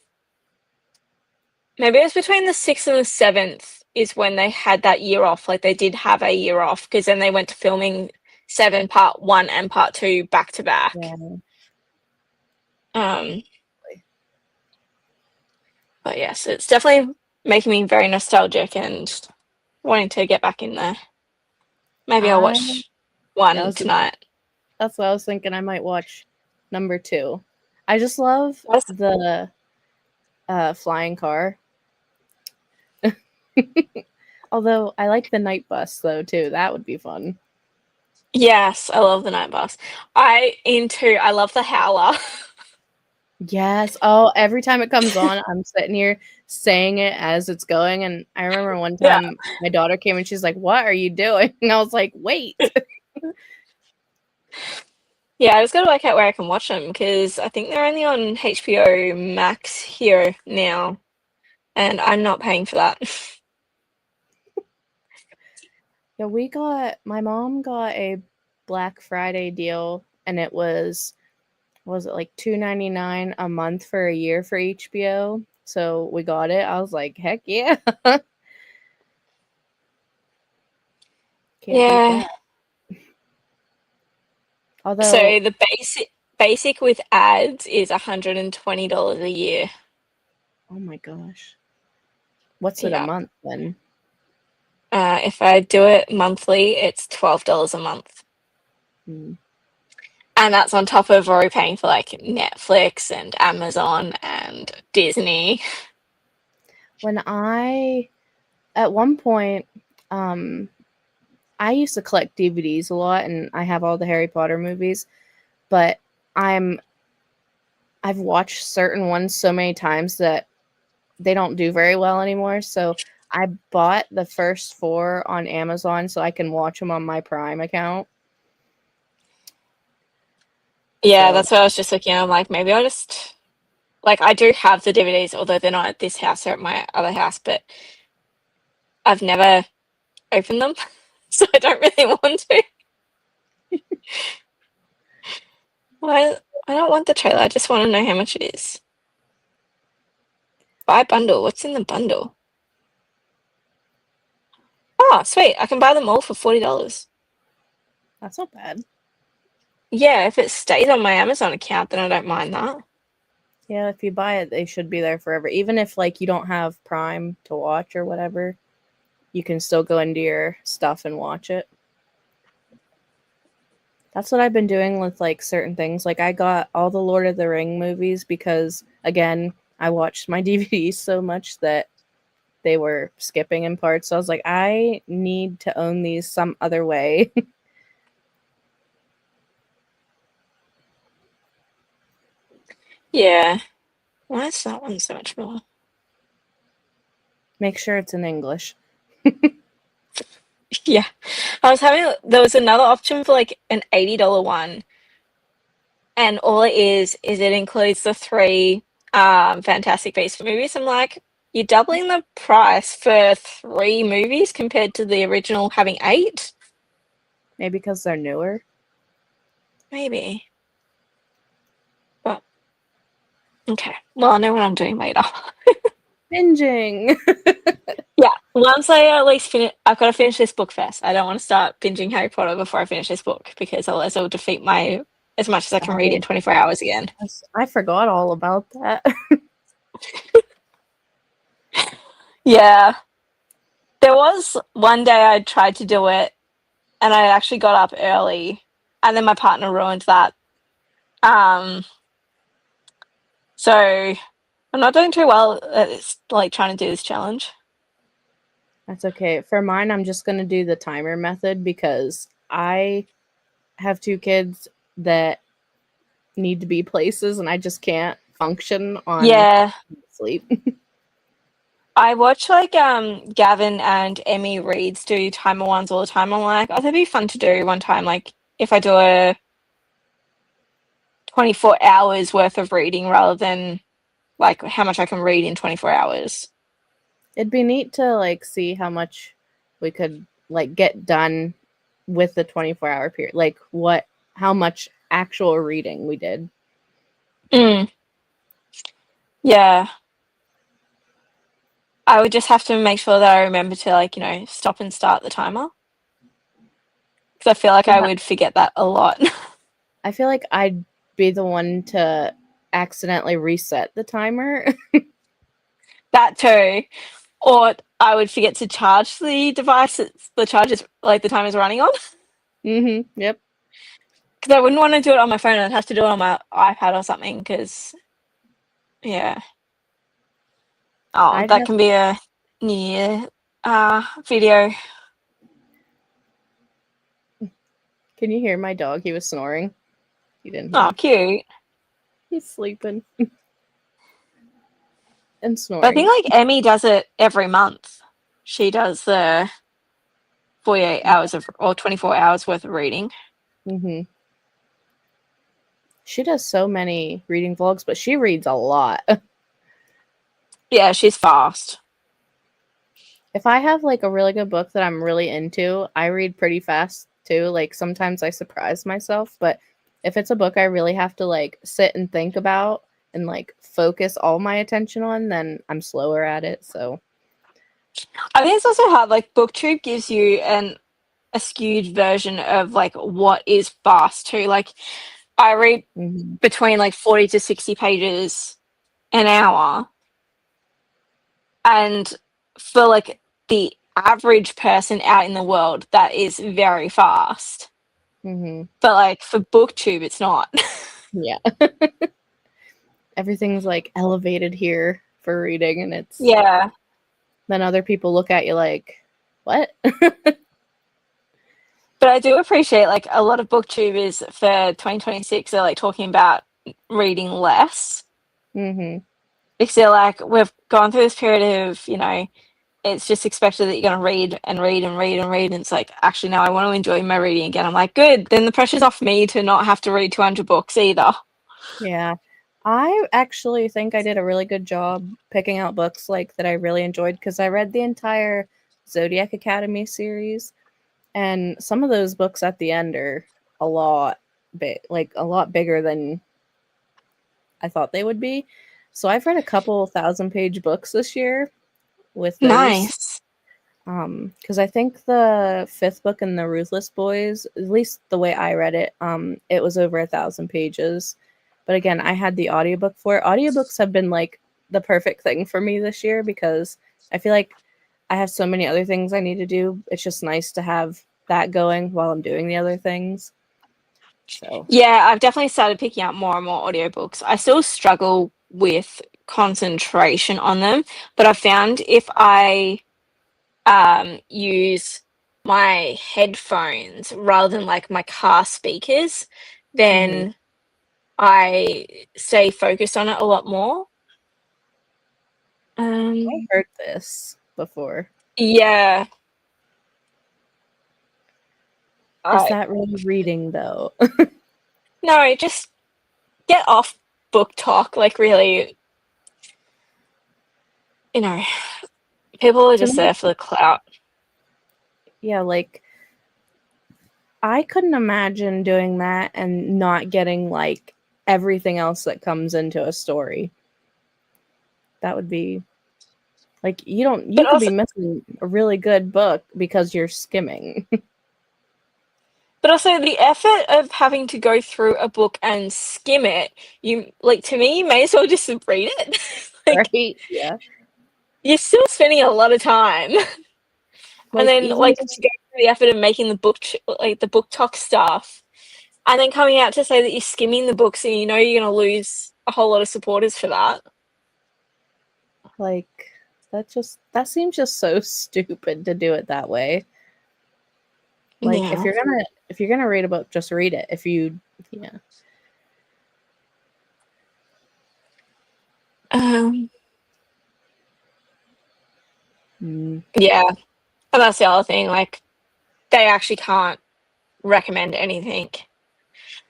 maybe it was between the 6th and the 7th is when they had that year off. Like, they did have a year off because then they went to filming 7 part 1 and part 2 back to back. Yeah. Um, but yes, it's definitely making me very nostalgic and wanting to get back in there. Maybe I'll I watch that one was tonight. that's what I was thinking. I might watch number 2. I just love That's- the flying car. Although I like the night bus though too. That would be fun. Yes, I love the night bus. I love the howler. Yes. Oh, every time it comes on, I'm sitting here saying it as it's going. And I remember one Yeah. time my daughter came and she's like, "What are you doing?" And I was like, "Wait." Yeah, I just gotta work out where I can watch them because I think they're only on HBO Max here now, and I'm not paying for that. Yeah, my mom got a Black Friday deal and it was it like $2.99 a month for a year for HBO. So we got it. I was like, heck yeah. Can't beat Yeah, that. Although, So the basic with ads is $120 a year. oh my gosh. What's it a Yeah. month then? If I do it monthly, it's $12 a month. Hmm. And that's on top of already paying for like Netflix and Amazon and Disney. At one point, I used to collect DVDs a lot, and I have all the Harry Potter movies, but I've watched certain ones so many times that they don't do very well anymore. So I bought the first 4 on Amazon so I can watch them on my Prime account. Yeah, So that's what I was just looking at. I'm like, maybe I'll just like I do have the DVDs, although they're not at this house, they're at my other house, but I've never opened them. So I don't really want to. Well, I don't want the trailer, I just want to know how much it is. Buy bundle. What's in the bundle? Oh, sweet. I can buy them all for $40. that's not bad. Yeah, if it stays on my Amazon account, then I don't mind that. Yeah, if you buy it, they should be there forever. Even if like you don't have Prime to watch or whatever, you can still go into your stuff and watch it. That's what I've been doing with like certain things. Like I got all the Lord of the Ring movies because again, I watched my DVDs so much that they were skipping in parts. So I was like, I need to own these some other way. Yeah. Why is that one so much more? Make sure it's in English. Yeah. There was another option for like an $80 one, and all it is it includes the 3 Fantastic Beasts movies. I'm like, you're doubling the price for 3 movies compared to the original having 8? Maybe because they're newer. Maybe. But okay. Well, I know what I'm doing later. Binging. Yeah, once I at least finish, I've got to finish this book first. I don't want to start binging Harry Potter before I finish this book because otherwise it'll defeat my as much as I can read in 24 hours again. I forgot all about that. Yeah, there was one day I tried to do it and I actually got up early and then my partner ruined that. So I'm not doing too well at like trying to do this challenge. That's okay. For mine, I'm just going to do the timer method because I have 2 kids that need to be places and I just can't function on Yeah, sleep. I watch like Gavin and Emmy Reeds do timer ones all the time. I'm like, oh, that'd be fun to do one time. Like if I do a 24 hours worth of reading rather than like how much I can read in 24 hours. It'd be neat to like see how much we could like get done with the 24-hour period. Like how much actual reading we did. Mm. Yeah. I would just have to make sure that I remember to like, stop and start the timer. Because I feel like I Yeah. would forget that a lot. I feel like I'd be the one to accidentally reset the timer. That too. Or I would forget to charge the device the time is running on. Yep. Because I wouldn't want to do it on my phone. I'd have to do it on my iPad or something. Because, yeah. Oh, that can be a New Year video. Can you hear my dog? He was snoring. He didn't. Oh, cute. He's sleeping and snoring. But I think like Emmy does it every month. She does the 48 hours or 24 hours worth of reading. She does so many reading vlogs, but she reads a lot. Yeah, she's fast. If I have like a really good book that I'm really into, I read pretty fast too. Like sometimes I surprise myself, but if it's a book I really have to like sit and think about and like focus all my attention on, then I'm slower at it. So I think it's also hard. Like BookTube gives you a skewed version of like what is fast too. Like I read Mhm. between like 40 to 60 pages an hour, and for like the average person out in the world, that is very fast. Mhm. But like for booktube, it's not. Yeah. Everything's like elevated here for reading, and it's Yeah. then other people look at you like, what? But I do appreciate like a lot of booktubers for 2026 are like talking about reading less, Mm-hmm. because they're like, we've gone through this period of, it's just expected that you're going to read and read and read and read. And it's like, actually, now I want to enjoy my reading again. I'm like, good. Then the pressure's off me to not have to read 200 books either. Yeah. I actually think I did a really good job picking out books like that I really enjoyed because I read the entire Zodiac Academy series, and some of those books at the end are a lot big, like a lot bigger than I thought they would be. So I've read a couple 1,000-page books this year with those. Nice. Because I think the fifth book in the Ruthless Boys, at least the way I read it, it was over 1,000 pages. But again, I had the audiobook for it. Audiobooks have been like the perfect thing for me this year because I feel like I have so many other things I need to do. It's just nice to have that going while I'm doing the other things. So Yeah, I've definitely started picking up more and more audiobooks. I still struggle with concentration on them, but I found if I use my headphones rather than like my car speakers, then I stay focused on it a lot more. I've heard this before. Yeah. Is that really reading though? No, just get off book talk. Like, really, people are To just me, there for the clout. yeah, like I couldn't imagine doing that and not getting like everything else that comes into a story. That would be like you But could be also, missing a really good book because you're skimming. the effort of having to go through a book and skim it, to me, you may as well just read it. Like, Right? Yeah. you're still spending a lot of time. And Like then, even to just go through the effort of making the book talk stuff, and then coming out to say that you're skimming the books and you're going to lose a whole lot of supporters for that. like that seems just so stupid to do it that way. Like Yeah. if you're gonna read a book, just read it. If you yeah. Um, Mm. yeah. And that's the other thing. Like, they actually can't recommend anything.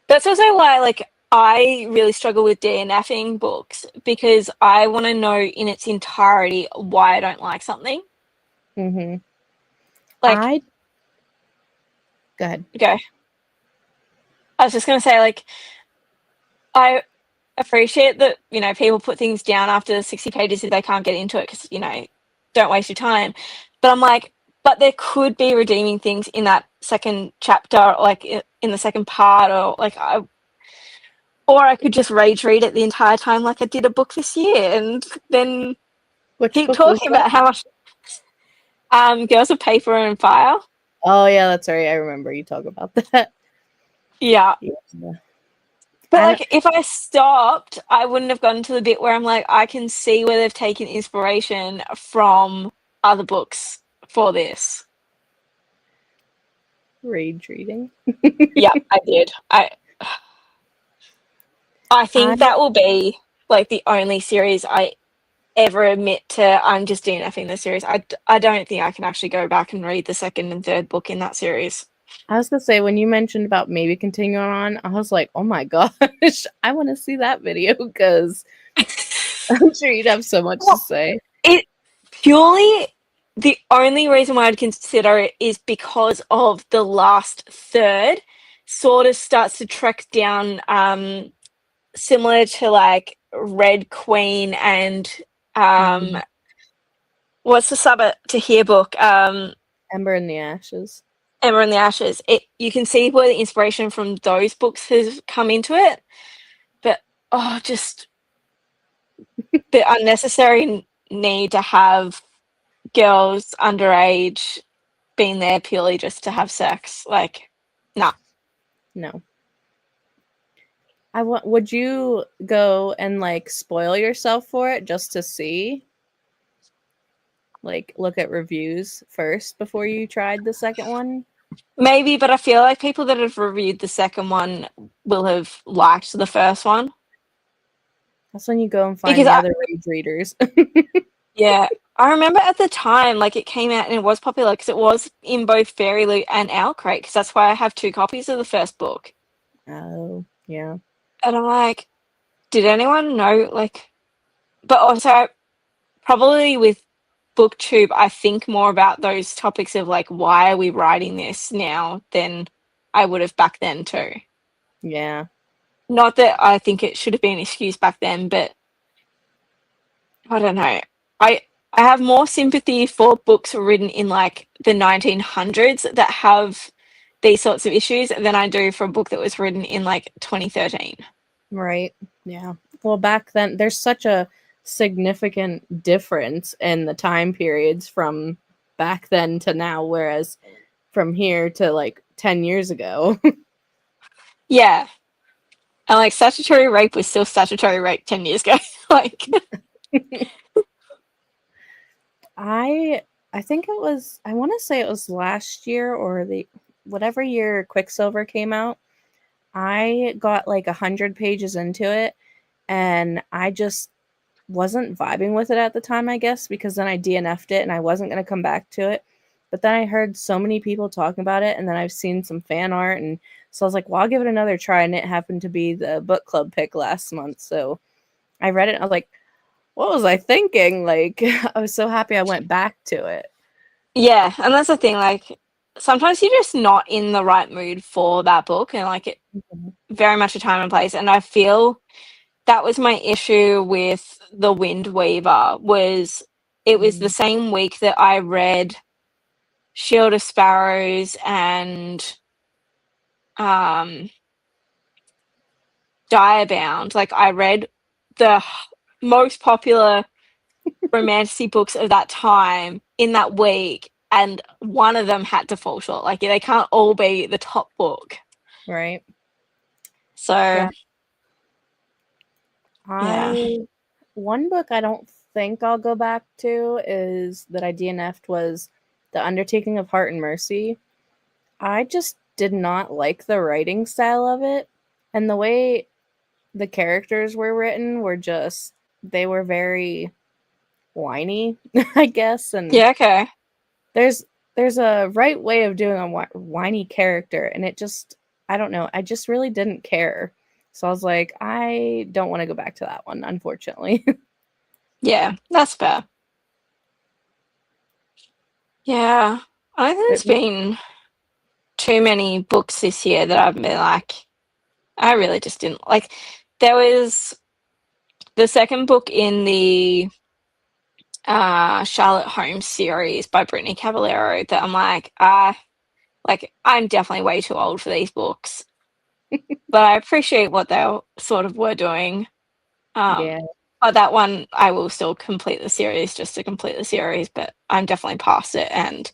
That's also why, I really struggle with DNFing books, because I want to know in its entirety why I don't like something. Mm-hmm. Like, Go ahead. go. I was just going to say, I appreciate that, people put things down after 60 pages if they can't get into it because, don't waste your time. But I'm like, but there could be redeeming things in that second chapter, like in the second part, or I could just rage read it the entire time like I did a book this year and then Which keep book was talking that? about how much Girls of Paper and Fire. Oh yeah, that's right. I remember you talk about that. Yeah. Yeah. But if I stopped, I wouldn't have gotten to the bit where I'm like, I can see where they've taken inspiration from other books for this. Rage reading. Yeah, I did. I think that will be the only series I ever admit to. I'm just DNFing the series. I don't think I can actually go back and read the second and third book in that series. I was gonna say when you mentioned about maybe continuing on, I was like, oh my gosh, I want to see that video because I'm sure you'd have so much to say. It purely, the only reason why I'd consider it is because of the last third sort of starts to trek down, similar to Red Queen and what's the Sabbath to Hear book? Ember in the Ashes. Emma and the Ashes, you can see where the inspiration from those books has come into it, but just the unnecessary need to have girls underage being there purely just to have sex. Like, nah. No. Would you go and like spoil yourself for it just to see? Like look at reviews first before you tried the second one? Maybe, but I feel like people that have reviewed the second one will have liked the first one. That's when you go and find Because the other rage readers. yeah, I remember at the time, like, it came out and it was popular because it was in both Fairy Loot and Owlcrate, because that's why I have 2 copies of the first book. Oh, yeah. And I'm like, did anyone know, like... But also, probably with BookTube, I think more about those topics of, like, why are we writing this now than I would have back then too. Yeah. Not that I think it should have been an excuse back then, but I don't know. I have more sympathy for books written in like the 1900s that have these sorts of issues than I do for a book that was written in like 2013. Right. Yeah. Well, back then, there's such a significant difference in the time periods from back then to now, whereas from here to like 10 years ago. Yeah. And like statutory rape was still statutory rape 10 years ago. Like, I think it was, I want to say it was last year or the whatever year Quicksilver came out. I got like 100 pages into it and I just wasn't vibing with it at the time, I guess, because then I DNF'd it and I wasn't going to come back to it. But then I heard so many people talking about it, and then I've seen some fan art, and so I was like, well, I'll give it another try, and it happened to be the book club pick last month. So I read it, and I was like, what was I thinking? Like, I was so happy I went back to it. yeah, and that's the thing, like sometimes you're just not in the right mood for that book, and like it very much a time and place. And I feel that was my issue with The Wind Weaver, was it was the same week that I read Shield of Sparrows and Direbound. Like, I read the most popular romantic books of that time in that week, and one of them had to fall short. Like, they can't all be the top book. Right. So, Yeah. yeah. One book I don't think I'll go back to is that I DNF'd was The Undertaking of Heart and Mercy. I just did not like the writing style of it, and the way the characters were written were just, they were very whiny, I guess. And Yeah, okay. there's a right way of doing a whiny character, and it just, I don't know, I just really didn't care. So I was like, I don't want to go back to that one, unfortunately. Yeah, that's fair. Yeah. I think there's been too many books this year that I've been like, I really just didn't like. There was the second book in the Charlotte Holmes series by Brittany Cavallero that I'm like, I'm definitely way too old for these books. But I appreciate what they sort of were doing. Yeah. But that one, I will still complete the series just to complete the series, but I'm definitely past it. And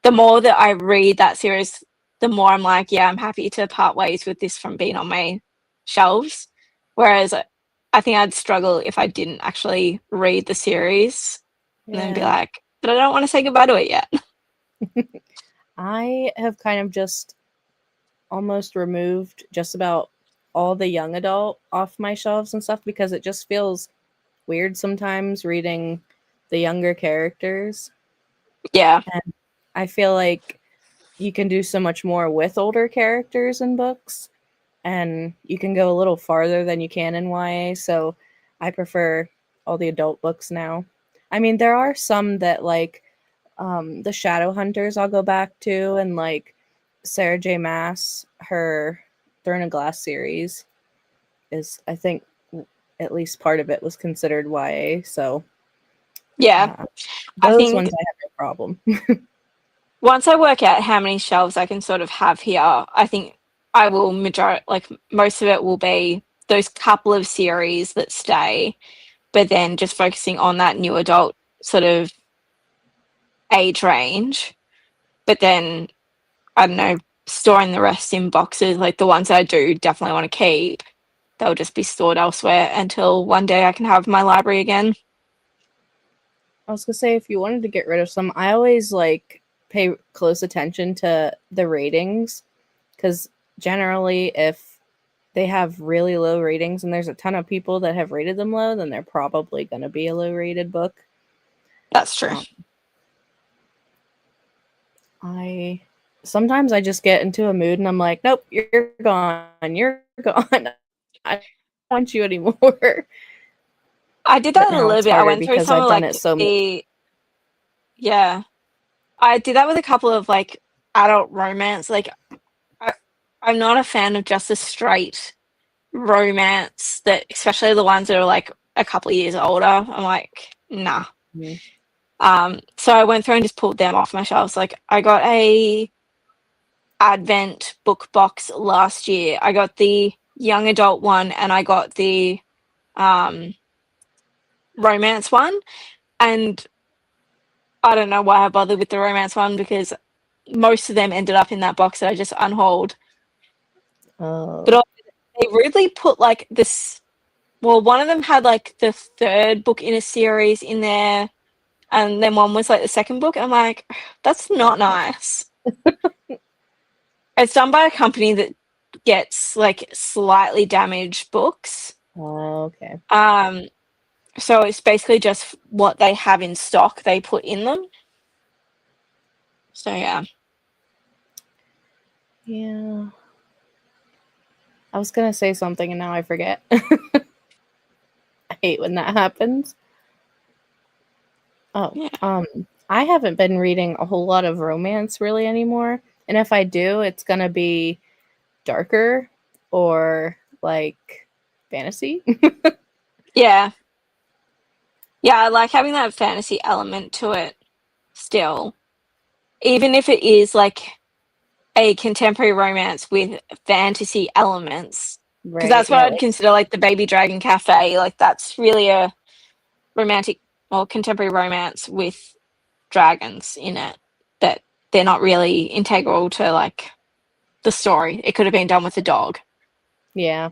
the more that I read that series, the more I'm like, yeah, I'm happy to part ways with this from being on my shelves. Whereas I think I'd struggle if I didn't actually read the series and then be like, but I don't want to say goodbye to it yet. I have kind of just almost removed just about all the young adult off my shelves and stuff because it just feels weird sometimes reading the younger characters. Yeah. And I feel like you can do so much more with older characters in books, and you can go a little farther than you can in YA. So I prefer all the adult books now. I mean, there are some that like the Shadow Hunters I'll go back to, and like Sarah J. Maas, her Throne of Glass series is, I think, at least part of it was considered YA. So Yeah. those I think ones I have no problem. once I work out how many shelves I can sort of have here, I think I will most of it will be those couple of series that stay, but then just focusing on that new adult sort of age range. But then I don't know, storing the rest in boxes, like the ones I do definitely want to keep, they'll just be stored elsewhere until one day I can have my library again. I was gonna say, if you wanted to get rid of some, I always like pay close attention to the ratings, because generally, if they have really low ratings and there's a ton of people that have rated them low, then they're probably gonna be a low rated book. That's true. I sometimes I just get into a mood and I'm like, nope, you're gone, you're gone. I don't want you anymore. I did But that a now little it's bit. I harder went through because some I've of done like it so much. yeah, I did that with a couple of like adult romance. Like I'm not a fan of just a straight romance, that especially the ones that are like a couple of years older. I'm like, nah. Mhm. So I went through and just pulled them off my shelves. Like I got a Advent book box last year. I got the young adult one and I got the romance one. And I don't know why I bothered with the romance one, because most of them ended up in that box that I just unhauled. Oh, But they rudely put like this. Well, one of them had like the third book in a series in there, and then one was like the second book. I'm like, that's not nice. It's done by a company that gets like slightly damaged books. okay. So it's basically just what they have in stock they put in them. So yeah. Yeah. I was gonna say something and now I forget. I hate when that happens. Oh, Yeah. I haven't been reading a whole lot of romance really anymore. And if I do, it's gonna be darker or like fantasy. Yeah. Yeah, I like having that fantasy element to it still. Even if it is like a contemporary romance with fantasy elements. Because Right, that's what yeah, I'd like consider like the Baby Dragon Cafe. Like that's really a romantic or contemporary romance with dragons in it, that they're not really integral to like the story. It could have been done with a dog. yeah.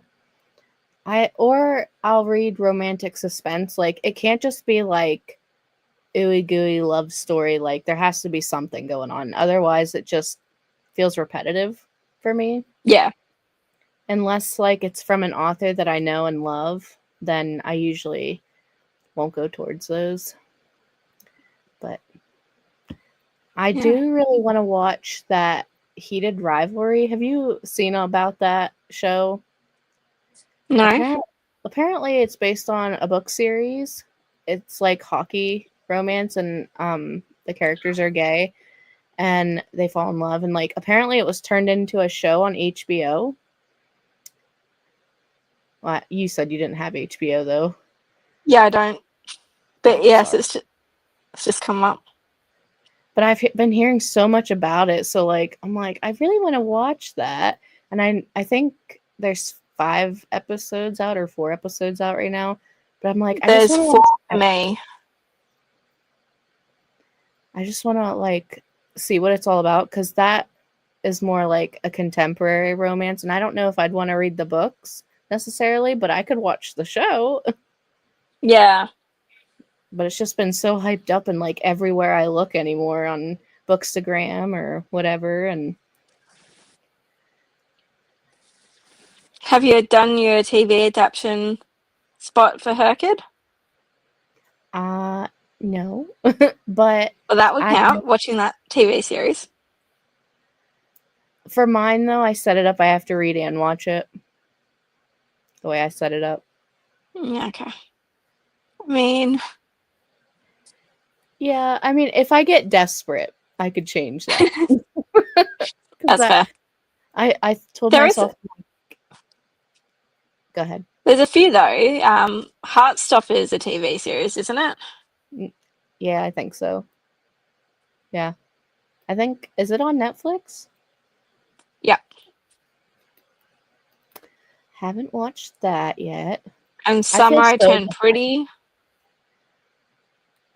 I'll read romantic suspense. Like it can't just be like ooey gooey love story. Like there has to be something going on. Otherwise it just feels repetitive for me. Yeah. Unless like it's from an author that I know and love, then I usually won't go towards those. But I Yeah. do really want to watch that Heated Rivalry. Have you seen about that show? No. Apparently it's based on a book series. It's like hockey romance and the characters are gay and they fall in love and like apparently it was turned into a show on HBO. Well, you said you didn't have HBO though. Yeah, I don't. But Oh, yes, sorry. it's just come up. But I've been hearing so much about it, so like I'm like I really want to watch that. And I think there's 5 episodes out or 4 episodes out right now. But I'm like There's 4 for me. I just want to like see what it's all about cuz that is more like a contemporary romance and I don't know if I'd want to read the books necessarily, but I could watch the show. Yeah. But it's just been so hyped up and like everywhere I look anymore on Bookstagram or whatever and Have you done your TV adaptation spot for Herkid? no. But Well, that would I count, watching that TV series. for mine though, I set it up I have to read and watch it. The way I set it up. Yeah, okay. I mean, Yeah, I mean if I get desperate, I could change that. Cuz that's fair. I told There is myself go ahead. There's a few though. Heartstopper is a TV series, isn't it? Yeah, I think so. Yeah. I think, is it on Netflix? Yeah. Haven't watched that yet. And I Summer feel I so Turned bad. Pretty.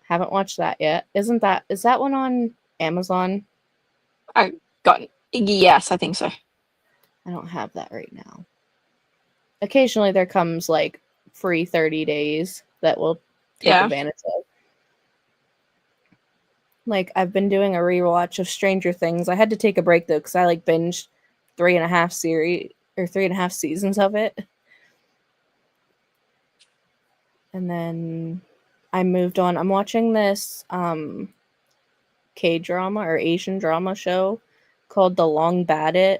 Haven't watched that yet. Is that one on Amazon? Yes, I think so. I don't have that right now. Occasionally there comes like free 30 days that we'll take Yeah. advantage of. Like, I've been doing a rewatch of Stranger Things. I had to take a break though, because I like binged 3.5 seasons of it. And then I moved on. I'm watching this K-drama or Asian drama show called The Long Ballad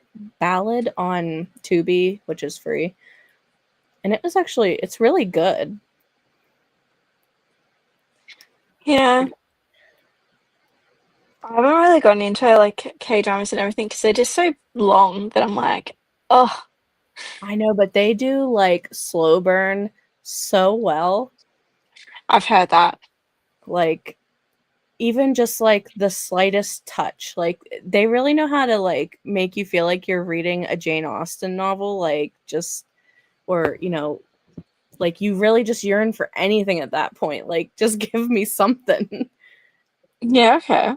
on Tubi, which is free. And it's really good. Yeah. I haven't really gotten into like K-dramas and everything because they're just so long that I'm like, oh, I know, but they do like slow burn so well. I've heard that. Like, even just like the slightest touch, like they really know how to like make you feel like you're reading a Jane Austen novel, like just, or like you really just yearn for anything at that point. Like, just give me something. Yeah, okay.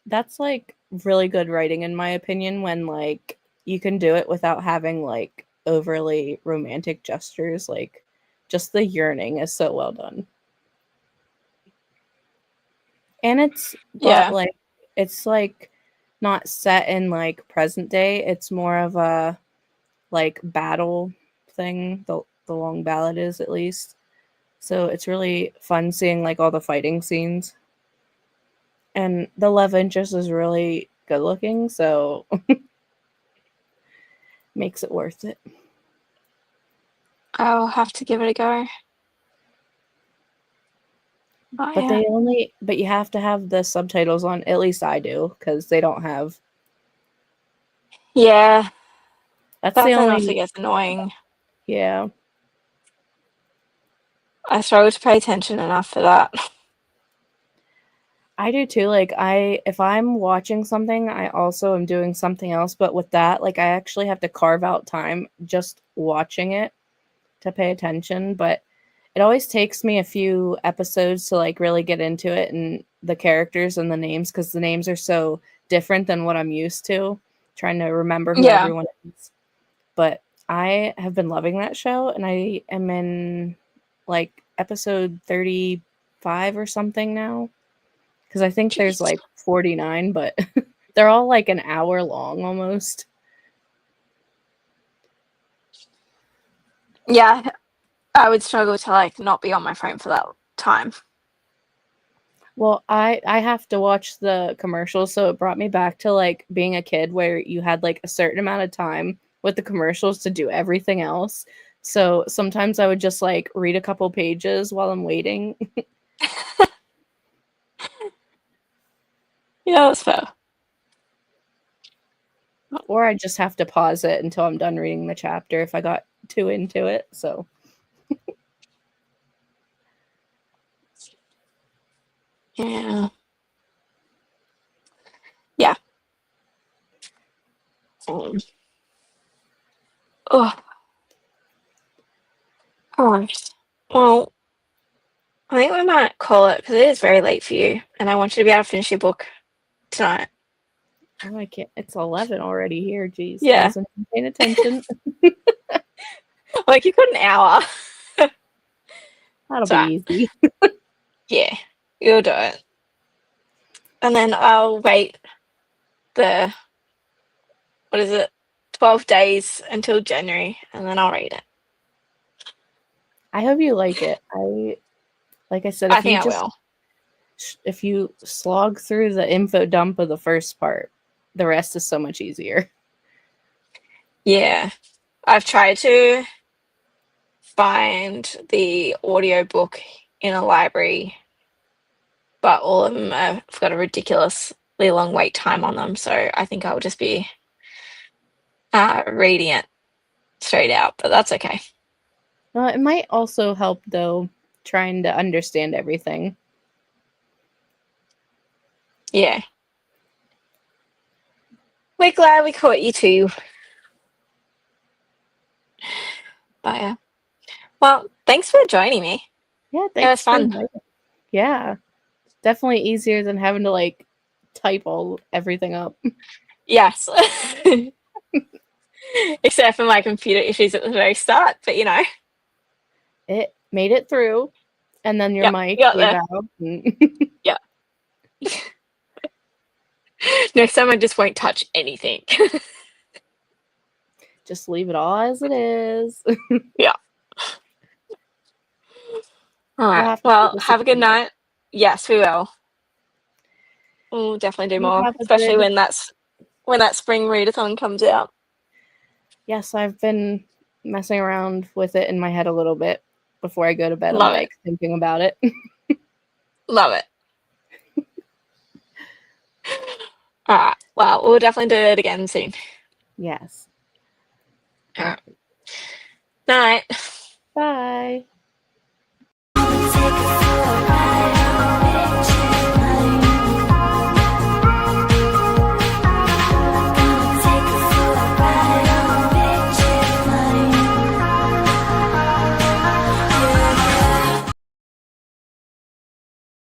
That's like really good writing in my opinion, when like you can do it without having like overly romantic gestures. Like, just the yearning is so well done. And Yeah. it's like not set in like present day. It's more of a like battle thing. The long ballad is, at least. So it's really fun seeing like all the fighting scenes. And the love interest is really good looking, so makes it worth it. I'll have to give it a go. Oh, But yeah. but you have to have the subtitles on. At least I do, because they don't have. Yeah, That's that the then also only. gets annoying. Yeah. I struggle to pay attention enough for that. I do too. Like, if I'm watching something, I also am doing something else. But with that, like, I actually have to carve out time just watching it to pay attention. But it always takes me a few episodes to like really get into it, and the characters and the names, because the names are so different than what I'm used to. Trying to remember who Yeah. everyone is. But I have been loving that show, and I am in like episode 35 or something now. Because I think there's Jeez. like 49, but they're all like an hour long almost. Yeah, I would struggle to like not be on my phone for that time. Well, I have to watch the commercials, so it brought me back to like being a kid where you had like a certain amount of time with the commercials to do everything else. So sometimes I would just like read a couple pages while I'm waiting, Yeah, that's fair. or I just have to pause it until I'm done reading the chapter if I got too into it. So Yeah. Yeah. Um, oh, all right. Well, I think we might call it because it is very late for you, and I want you to be able to finish your book tonight. oh, I can't. It's 11 already here. Jeez, I Yeah. wasn't paying attention. Like you've got an hour. That'll So, be easy. yeah, you'll do it. And then I'll wait the, what is it, 12 days until January, and then I'll read it. I hope you like it. Like I said, I think I will. if you slog through the info dump of the first part, the rest is so much easier. Yeah. I've tried to find the audiobook in a library, but all of them have got a ridiculously long wait time on them. So I think I'll just be reading it straight out, but that's okay. Well, it might also help though, trying to understand everything. Yeah. We're glad we caught you too. But yeah. Well, thanks for joining me. Yeah, was thanks for fun. inviting. Yeah, definitely easier than having to like type everything up. Yes. Except for my computer issues at the very start, but you know. It made it through, and then your Yep, mic got gave there. out. Yeah. Next time I just won't touch anything. Just leave it all as it is. Yeah. All right. have to do Well, this have a good again. night. Yes, we will. We'll definitely do You more, have a especially good- when that spring readathon comes out. Yes, I've been messing around with it in my head a little bit before I go to bed. Love I'm it. like thinking about it. Love it. All right. Well, we'll definitely do it again soon. Yes. All right. Night. Bye. Take a ride.